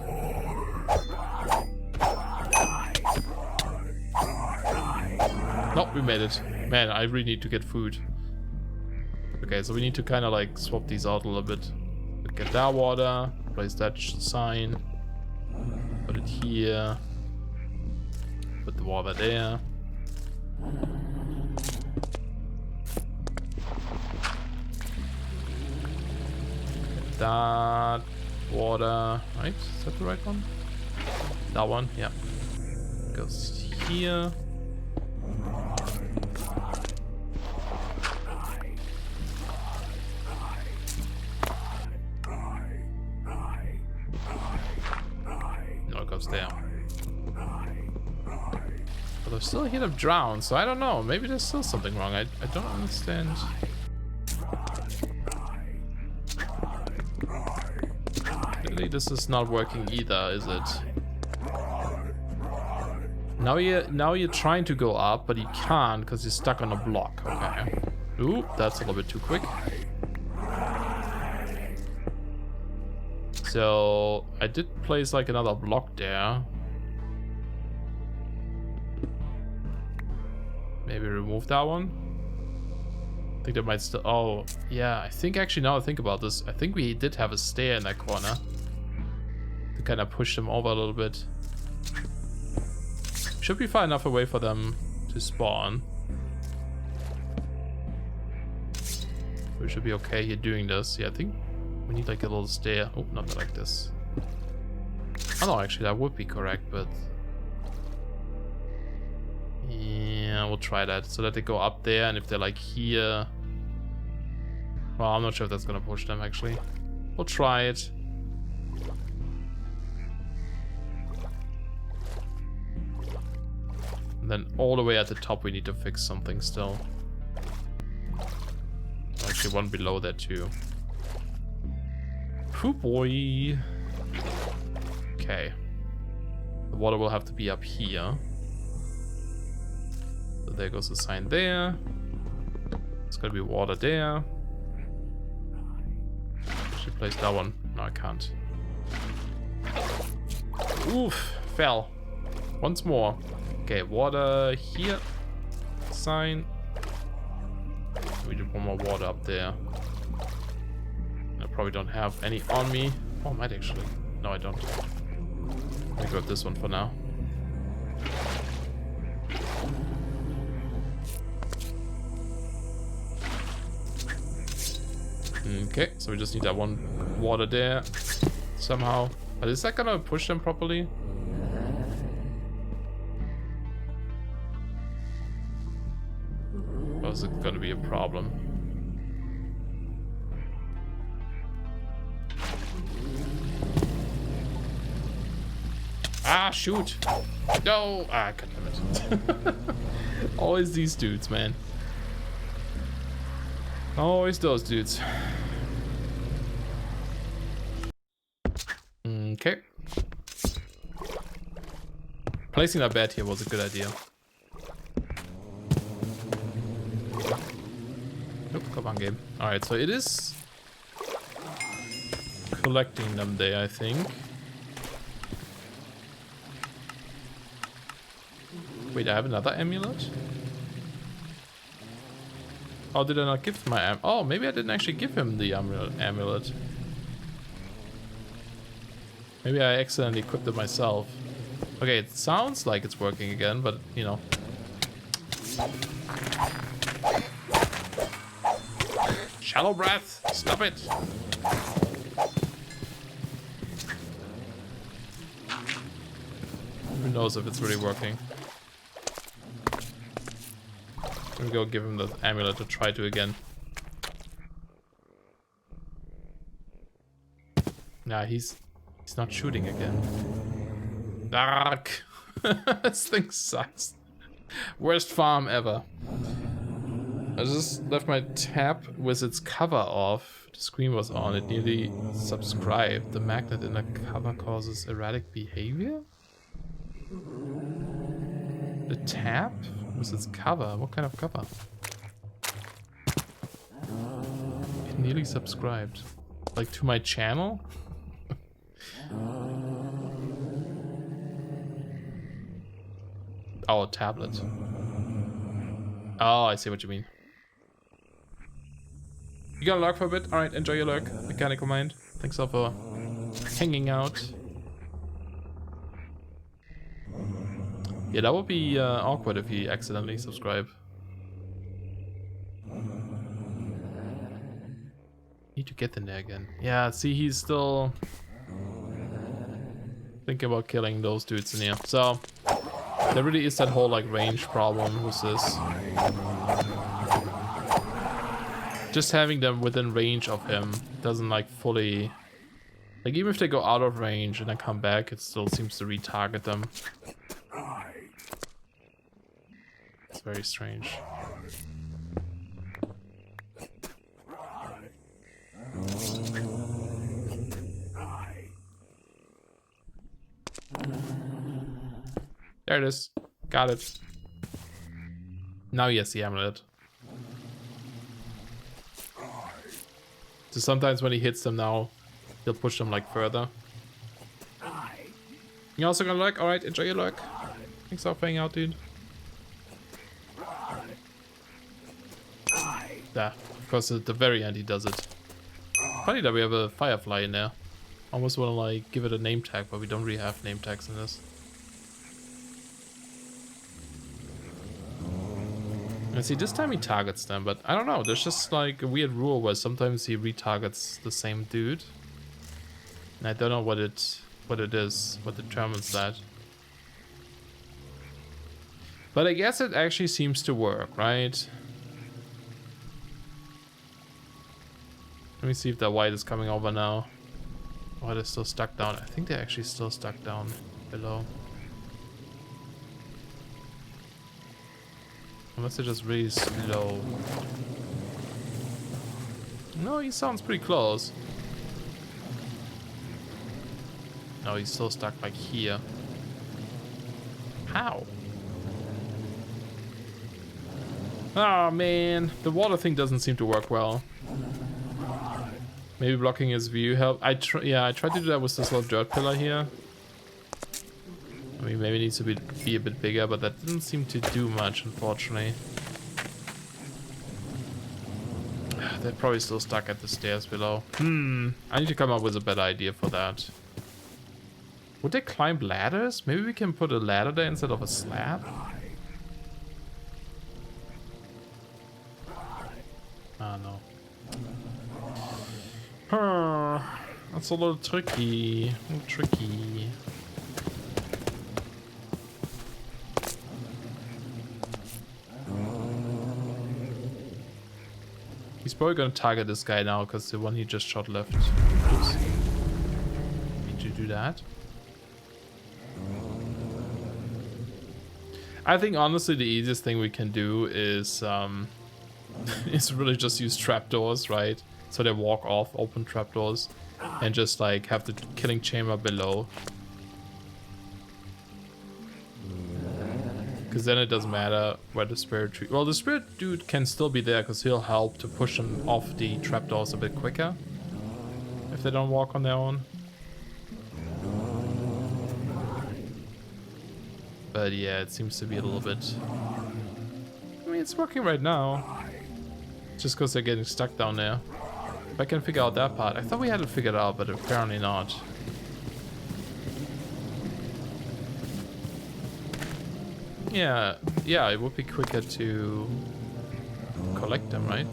Nope, we made it. Man, I really need to get food. Okay, so we need to kind of like swap these out a little bit. Get that water, place that sign, put it here, put the water there. Get that water, right? Is that the right one? That one, yeah. Goes here. There. But I've still hit up drown, so I don't know. Maybe there's still something wrong. I don't understand. Clearly this is not working either, is it? Now you're trying to go up, but you can't because you're stuck on a block. Okay. Ooh, that's a little bit too quick. So I did place like another block there. Maybe remove that one. I think that might still. Oh, yeah. I think actually now I think about this, I think we did have a stair in that corner to kind of push them over a little bit. Should be far enough away for them to spawn. We should be okay here doing this. Yeah, I think we need like a little stair. Oh, not like this. Oh no, actually that would be correct, but yeah, we'll try that so that they go up there, and if they're like here, well, I'm not sure if that's gonna push them actually. We'll try it. And then all the way at the top we need to fix something still. Actually one below that too. Oh boy. Okay. The water will have to be up here. So there goes the sign there. It's gonna be water there. I should place that one. No, I can't. Oof, fell. Once more. Okay, water here. Sign. We need one more water up there. I probably don't have any on me. Oh, I might actually. No, I don't. Let me grab this one for now. Okay, so we just need that one water there somehow. But is that gonna push them properly? Or is it gonna be a problem? Ah, shoot! No! Ah, god damn it. Always these dudes, man. Always those dudes. Okay. Placing that bed here was a good idea. Nope, come on, game. Alright, so it is collecting them there, I think. Wait, I have another amulet? Oh, did I not give my oh, maybe I didn't actually give him the amulet. Maybe I accidentally equipped it myself. Okay, it sounds like it's working again, but you know. Shallow breath! Stop it! Who knows if it's really working. Let me go give him the amulet to try to again. Nah, he's not shooting again. Dark. This thing sucks. Worst farm ever. I just left my tab with its cover off. The screen was on. It nearly subscribed. The magnet in the cover causes erratic behavior? The tab with its cover? What kind of cover? It nearly subscribed. Like to my channel? Oh, a tablet. Oh, I see what you mean. You gonna lurk for a bit? Alright, enjoy your lurk. Mechanical Mind. Thanks all for hanging out. Yeah, that would be awkward if you accidentally subscribe. Need to get in there again. Yeah, see, he's still thinking about killing those dudes in here. So, there really is that whole like range problem with this. Just having them within range of him doesn't like fully... Like even if they go out of range and then come back, it still seems to retarget them. It's very strange. There it is. Got it. Now he has the amulet. So sometimes when he hits them now, he'll push them like further. You also gonna lurk? Alright, enjoy your lurk. Thanks for hanging out, dude. Yeah, of course at the very end he does it. Funny that we have a firefly in there. Almost wanna like give it a name tag, but we don't really have name tags in this. And see, this time he targets them, but I don't know, there's just like a weird rule where sometimes he retargets the same dude. And I don't know what it is, what determines that. But I guess it actually seems to work, right? Let me see if that Wight is coming over now. Oh, they're still stuck down. I think they're actually still stuck down below. Unless they're just really slow. No, he sounds pretty close. No, he's still stuck like here. How? Oh man, the water thing doesn't seem to work well. Maybe blocking his view helped. I tried to do that with this little dirt pillar here. I mean, maybe it needs to be a bit bigger, but that didn't seem to do much, unfortunately. They're probably still stuck at the stairs below. I need to come up with a better idea for that. Would they climb ladders? Maybe we can put a ladder there instead of a slab? Ah, no. That's a little tricky. A little tricky. He's probably gonna target this guy now because the one he just shot left. Oops. Need to do that. I think honestly the easiest thing we can do is is really just use trapdoors, right? So they walk off, open trapdoors, and just like have the killing chamber below. Because then it doesn't matter where the spirit tree... Well, the spirit dude can still be there because he'll help to push them off the trapdoors a bit quicker. If they don't walk on their own. But yeah, it seems to be a little bit... I mean, it's working right now. Just because they're getting stuck down there. If I can figure out that part. I thought we had it figured out, but apparently not. Yeah, it would be quicker to collect them, right?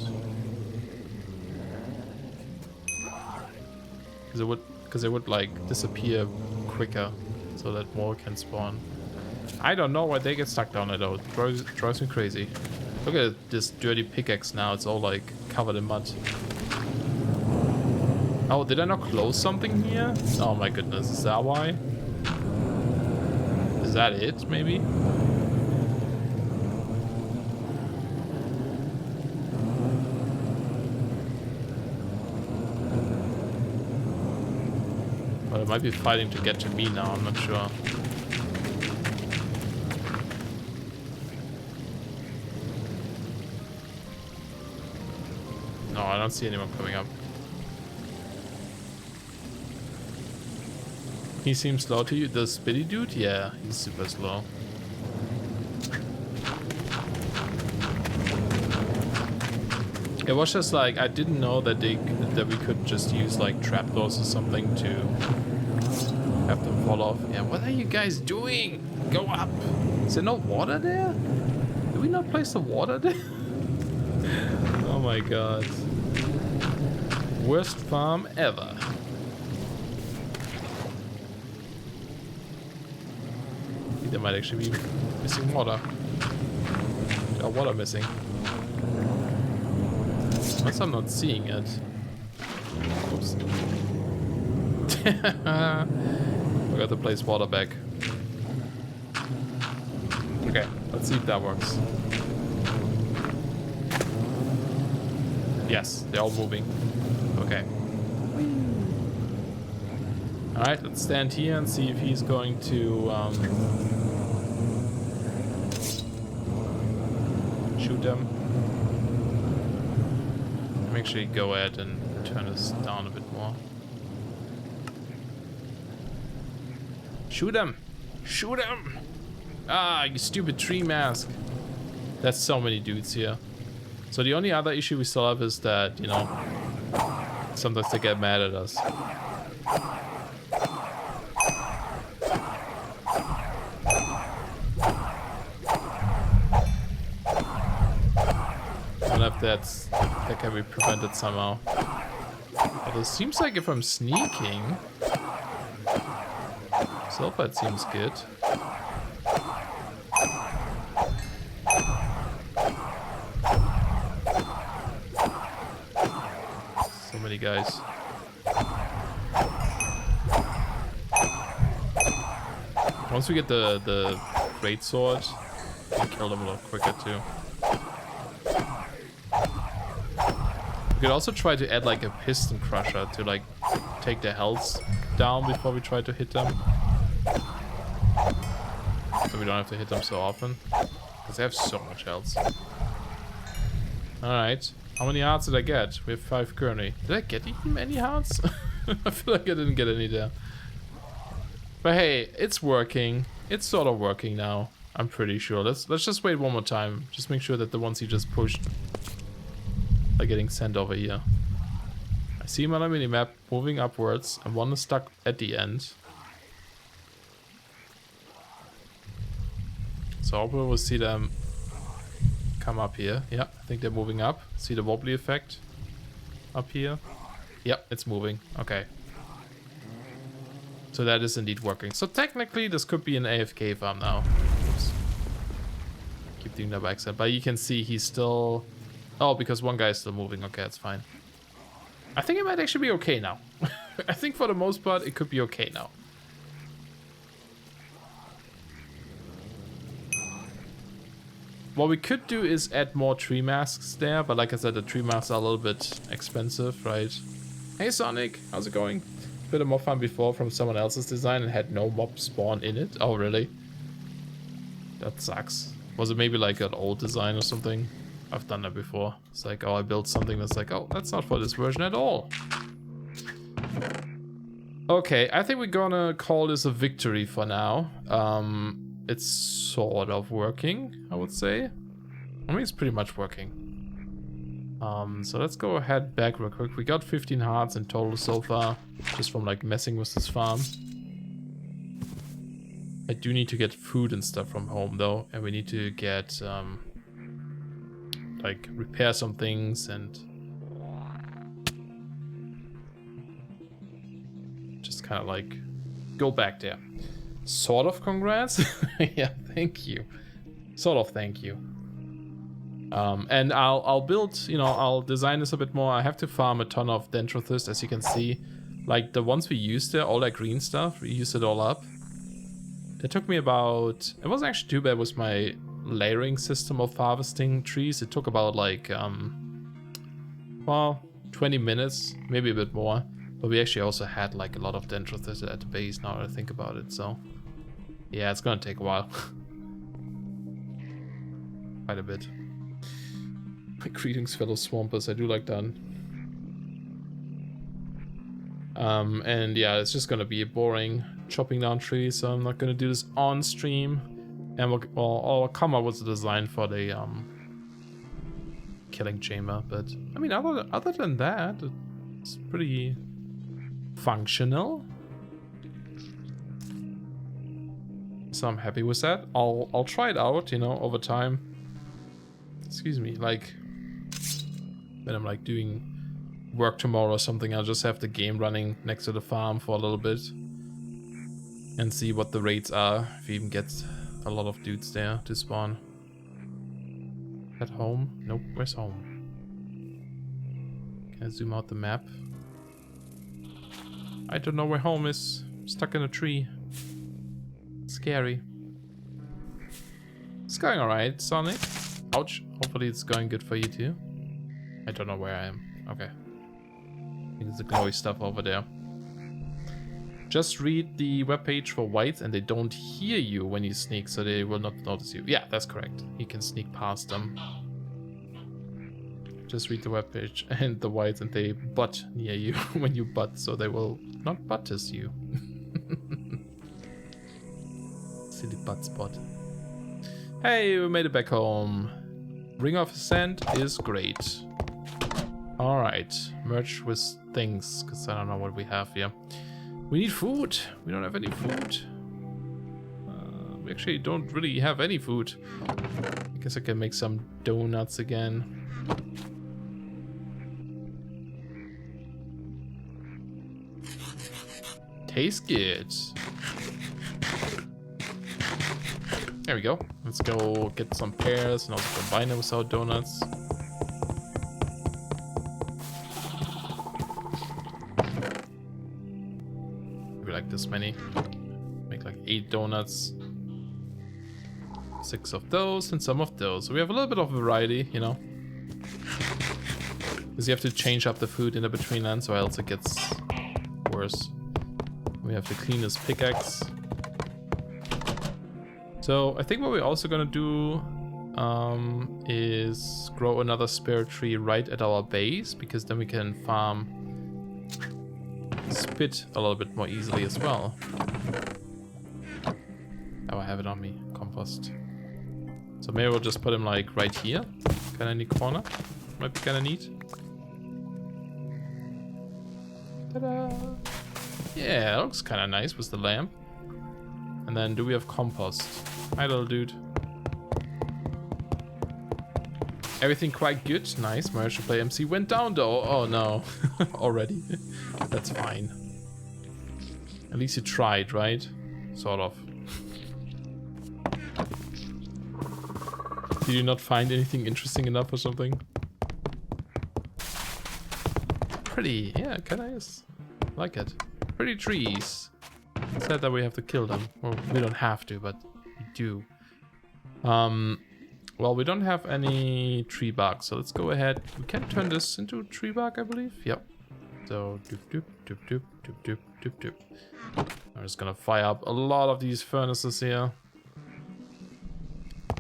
Because it would like disappear quicker, so that more can spawn. I don't know why they get stuck down there though. It drives me crazy. Look at this dirty pickaxe now. It's all like covered in mud. Oh, did I not close something here? Oh my goodness, is that why? Is that it, maybe? But it might be fighting to get to me now, I'm not sure. No, I don't see anyone coming up. He seems slow to you. The Spitty dude? Yeah, he's super slow. It was just like, I didn't know that we could just use like trapdoors or something to have them fall off. Yeah, what are you guys doing? Go up. Is there no water there? Did we not place the water there? Oh my god. Worst farm ever. I think there might actually be missing water. Water missing. Unless I'm not seeing it. Oops. Forgot to place water back. Okay, let's see if that works. Yes, they're all moving. Okay. Alright, let's stand here and see if he's going to shoot them. Make sure you go ahead and turn this down a bit more. Shoot him! Shoot him! Ah, you stupid tree mask. There's so many dudes here. So the only other issue we still have is that, you know, sometimes they get mad at us. I don't know if that can be prevented somehow. Although it seems like if I'm sneaking, Sulfite seems good. So many guys. Once we get the great sword, we can kill them a little quicker too. We could also try to add like a piston crusher to like take their health down before we try to hit them. So we don't have to hit them so often. Because they have so much health. Alright. How many hearts did I get? We have 5 currently. Did I get even any hearts? I feel like I didn't get any there. But hey, it's working. It's sort of working now. I'm pretty sure. Let's just wait one more time. Just make sure that the ones you just pushed are getting sent over here. I see him on a minimap moving upwards, and one is stuck at the end. So hopefully we'll see them come up here. Yeah, I think they're moving up. See the wobbly effect up here? Yep, it's moving. Okay. So that is indeed working. So technically this could be an AFK farm now. Oops. Keep doing the backside. But you can see he's still... Oh, because one guy is still moving. Okay, that's fine. I think it might actually be okay now. I think for the most part it could be okay now. What we could do is add more tree masks there, but like I said, the tree masks are a little bit expensive, right? Hey Sonic, how's it going? Bit of mob farm before from someone else's design and had no mob spawn in it. Oh really? That sucks. Was it maybe like an old design or something? I've done that before. It's like, oh, I built something that's like, oh, that's not for this version at all. Okay, I think we're gonna call this a victory for now. It's sort of working, I would say. I mean, it's pretty much working. So let's go ahead back real quick. We got 15 hearts in total so far, just from like messing with this farm. I do need to get food and stuff from home though, and we need to get like repair some things and just kind of like go back there. Sort of congrats. Yeah, thank you. Sort of thank you. And I'll build, you know, I'll design this a bit more. I have to farm a ton of Dendrothist, as you can see. Like the ones we used there, all that green stuff, we used it all up. It took me about, it wasn't actually too bad with my layering system of harvesting trees. It took about like, well, 20 minutes, maybe a bit more. But we actually also had like a lot of dendrites at the base now that I think about it, so yeah, it's gonna take a while. Quite a bit. My greetings, fellow swampers, I do like that. And yeah, it's just gonna be boring chopping down trees, so I'm not gonna do this on stream. And I'll come up with a design for the killing chamber, but I mean, other than that, it's pretty functional. So I'm happy with that. I'll try it out, you know, over time. Excuse me, like when I'm like doing work tomorrow or something, I'll just have the game running next to the farm for a little bit and see what the rates are, if you even get a lot of dudes there to spawn. At home? Nope, where's home? Can I zoom out the map? I don't know where home is. Stuck in a tree. Scary. It's going alright, Sonic. Ouch. Hopefully it's going good for you too. I don't know where I am. Okay. I think it's the glowy stuff over there. Just read the webpage for Wight and they don't hear you when you sneak, so they will not notice you. Yeah, that's correct. You can sneak past them. Just read the webpage and the Wight and they butt near you when you butt, so they will not buttus you. Silly butt spot. Hey, we made it back home. Ring of Ascent is great. Alright, merge with things, because I don't know what we have here. We need food. We don't have any food. We actually don't really have any food. I guess I can make some donuts again. Tastes good. There we go. Let's go get some pears and also combine them with our donuts. Maybe like this many. Make like 8 donuts. 6 of those and some of those. So we have a little bit of variety, you know. Because you have to change up the food in the Betweenlands or else it gets worse. We have the cleanest pickaxe. So I think what we're also gonna do is grow another spirit tree right at our base, because then we can farm spit a little bit more easily as well. Oh, I have it on me, compost. So maybe we'll just put him like right here, kind of in the corner. Might be kind of neat. Ta-da! Yeah, that looks kind of nice with the lamp. And then do we have compost? Hi, little dude. Everything quite good. Nice. Merge to play MC went down though. Oh no. Already. That's fine. At least you tried, right? Sort of. Did you not find anything interesting enough or something? Pretty. Yeah, kinda is. Like it. Pretty trees. Sad that we have to kill them. Well, we don't have to, but we do. Well, we don't have any tree bark, so let's go ahead. We can turn this into tree bark, I believe. Yep. So doop doop doop doop doop doop doop doop. I'm just gonna fire up a lot of these furnaces here.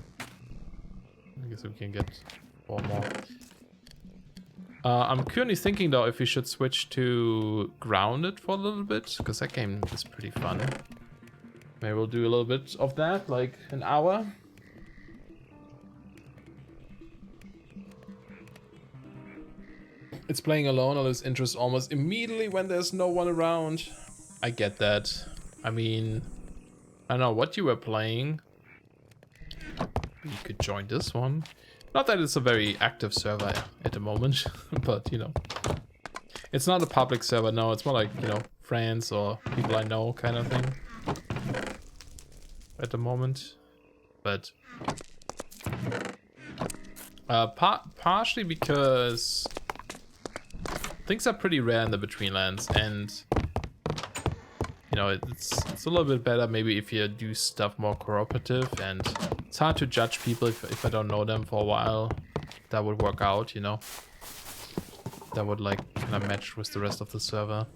I guess we can get 4 more. I'm currently thinking though if we should switch to grounded for a little bit, because that game is pretty fun. Maybe we'll do a little bit of that, like an hour. It's playing alone, I lose interest almost immediately when there's no one around. I get that. I mean, I don't know what you were playing. You could join this one. Not that it's a very active server at the moment, but you know. It's not a public server, no, it's more like, you know, friends or people I know kind of thing. At the moment. But partially because things are pretty rare in the Betweenlands, and you know, it's a little bit better maybe if you do stuff more cooperative, and it's hard to judge people if I don't know them for a while. That would work out, you know. that would like kind of match with the rest of the server.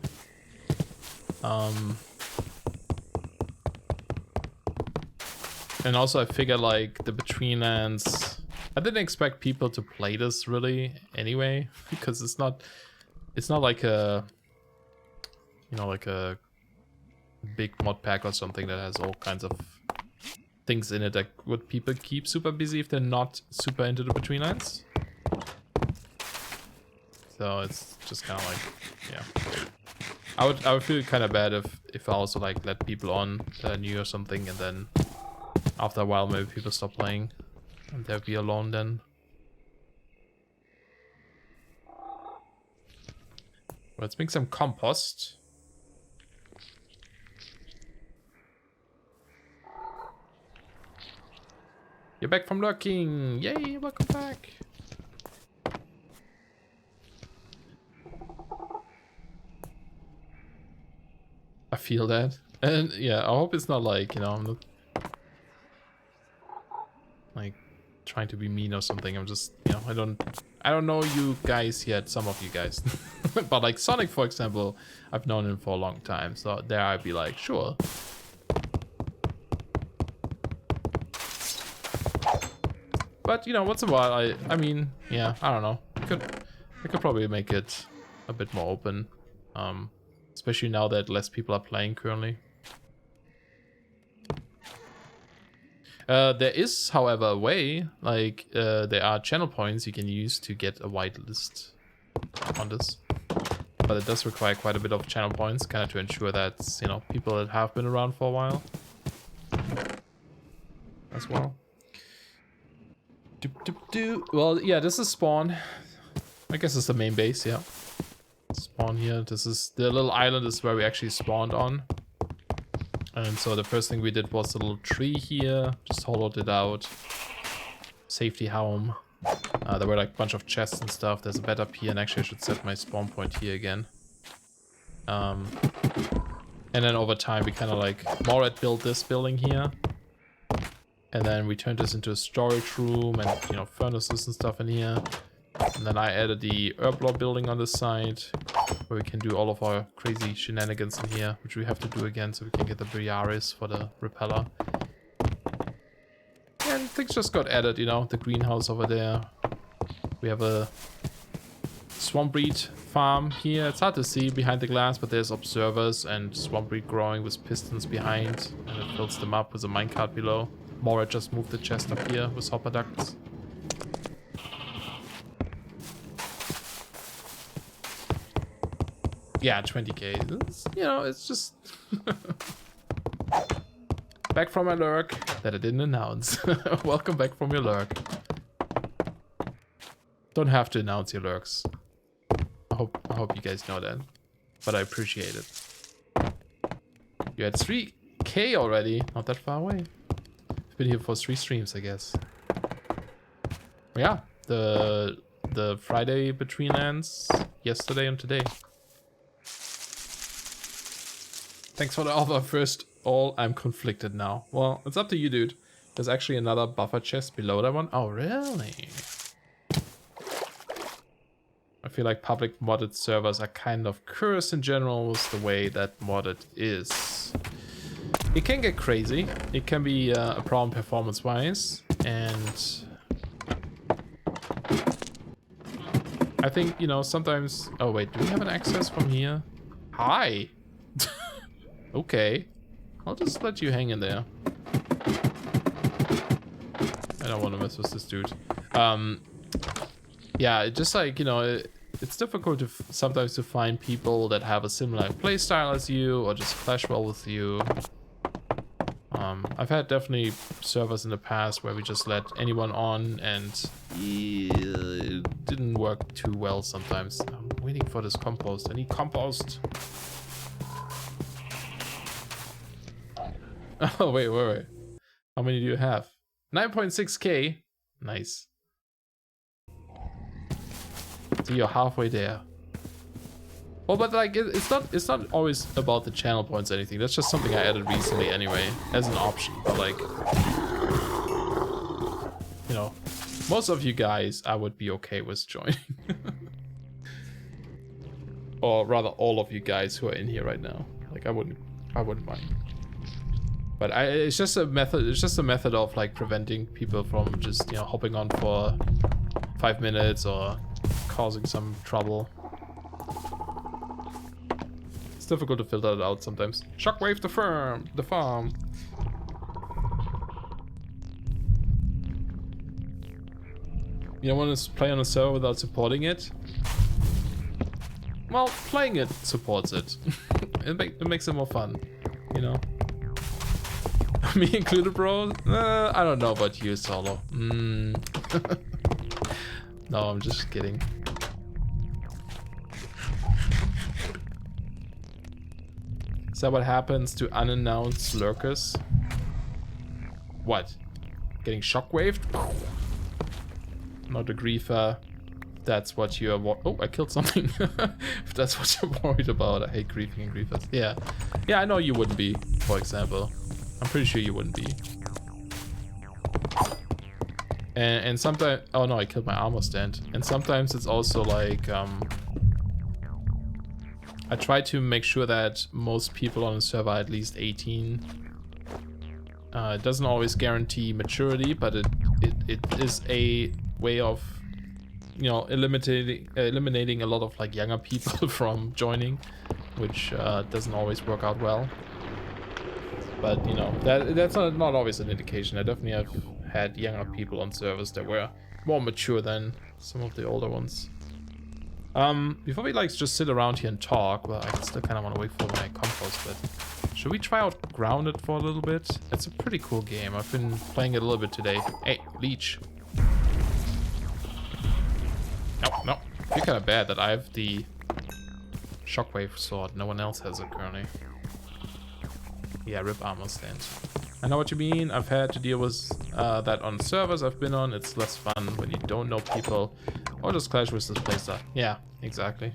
And also I figure like the Betweenlands, I didn't expect people to play this really anyway, because it's not like a, you know, like a big mod pack or something that has all kinds of things in it that would people keep super busy if they're not super into the Betweenlands. So it's just kind of like, yeah. I would feel kind of bad if I also like let people on that I knew or something, and then after a while maybe people stop playing and they'll be alone then. Let's make some compost. You're back from lurking! Yay, welcome back! I feel that. And yeah, I hope it's not like, you know, I'm not like trying to be mean or something. I'm just, you know, I don't know you guys yet, some of you guys. But like Sonic, for example, I've known him for a long time, so there I'd be like, sure. But you know, once in a while, I mean, yeah, I don't know. I could probably make it a bit more open, especially now that less people are playing currently. There is, however, a way, like there are channel points you can use to get a whitelist on this, but it does require quite a bit of channel points, kind of to ensure that, you know, people that have been around for a while as well. Well, yeah, this is spawn. I guess it's the main base, yeah. Spawn here. This is the little island is where we actually spawned on. And so the first thing we did was a little tree here. Just hollowed it out. Safety home. There were like a bunch of chests and stuff. There's a bed up here, and actually I should set my spawn point here again. And then over time we kind of like Morat built this building here. And then we turned this into a storage room and, you know, furnaces and stuff in here. And then I added the herb law building on this side, where we can do all of our crazy shenanigans in here, which we have to do again so we can get the Briaris for the repeller. And things just got added, you know, the greenhouse over there. We have a swamp breed farm here. It's hard to see behind the glass, but there's observers and swamp breed growing with pistons behind, and it fills them up with a minecart below. Morat just moved the chest up here with hopper ducts. Yeah, 20k. It's, you know, it's just back from my lurk that I didn't announce. Welcome back from your lurk. Don't have to announce your lurks. I hope you guys know that, but I appreciate it. You're at 3k already. Not that far away. Been here for 3 streams, I guess. Yeah, the Friday Betweenlands, yesterday and today. Thanks for the offer. First all, I'm conflicted now. Well, it's up to you, dude. There's actually another buffer chest below that one. Oh, really? I feel like public modded servers are kind of cursed in general with the way that modded is. It can get crazy. It can be a problem performance-wise, and I think, you know, sometimes... Oh wait, do we have an access from here? Hi! Okay. I'll just let you hang in there. I don't want to mess with this dude. Yeah, it just like, you know, it's difficult to sometimes to find people that have a similar playstyle as you or just clash well with you. I've had definitely servers in the past where we just let anyone on, and it didn't work too well sometimes. I'm waiting for this compost. I need compost. Oh, wait. How many do you have? 9.6k. Nice. So you're halfway there. Well, but like it's not always about the channel points or anything. That's just something I added recently anyway, as an option. But like, you know, most of you guys I would be okay with joining. or rather all of you guys who are in here right now. Like I wouldn't mind. But it's just a method. It's just a method of like preventing people from just, you know, hopping on for 5 minutes or causing some trouble. It's difficult to filter it out sometimes. Shockwave the farm. You don't want to play on a server without supporting it? Well, playing it supports it. It makes it more fun, you know? Me included, bro? I don't know about you, Solo. No, I'm just kidding. Is that what happens to unannounced lurkers? What? Getting shockwaved? Not a griefer. That's what you're oh, I killed something. If that's what you're worried about. I hate griefing and griefers. Yeah. Yeah, I know you wouldn't be, for example. I'm pretty sure you wouldn't be. And sometimes... Oh no, I killed my armor stand. And sometimes it's also like... I try to make sure that most people on the server are at least 18. It doesn't always guarantee maturity, but it is a way of, you know, eliminating a lot of like younger people from joining, which doesn't always work out well. But you know, that's not always an indication. I definitely have had younger people on servers that were more mature than some of the older ones. Before we like just sit around here and talk, well, I still kind of want to wait for my compost, but should we try out Grounded for a little bit? It's a pretty cool game. I've been playing it a little bit today. Hey, leech. No, you're kind of bad that I have the shockwave sword. No one else has it currently. Yeah, rip armor stand. I know what you mean. I've had to deal with that on servers I've been on. It's less fun when you don't know people or just clash with this playstyle. Yeah, exactly.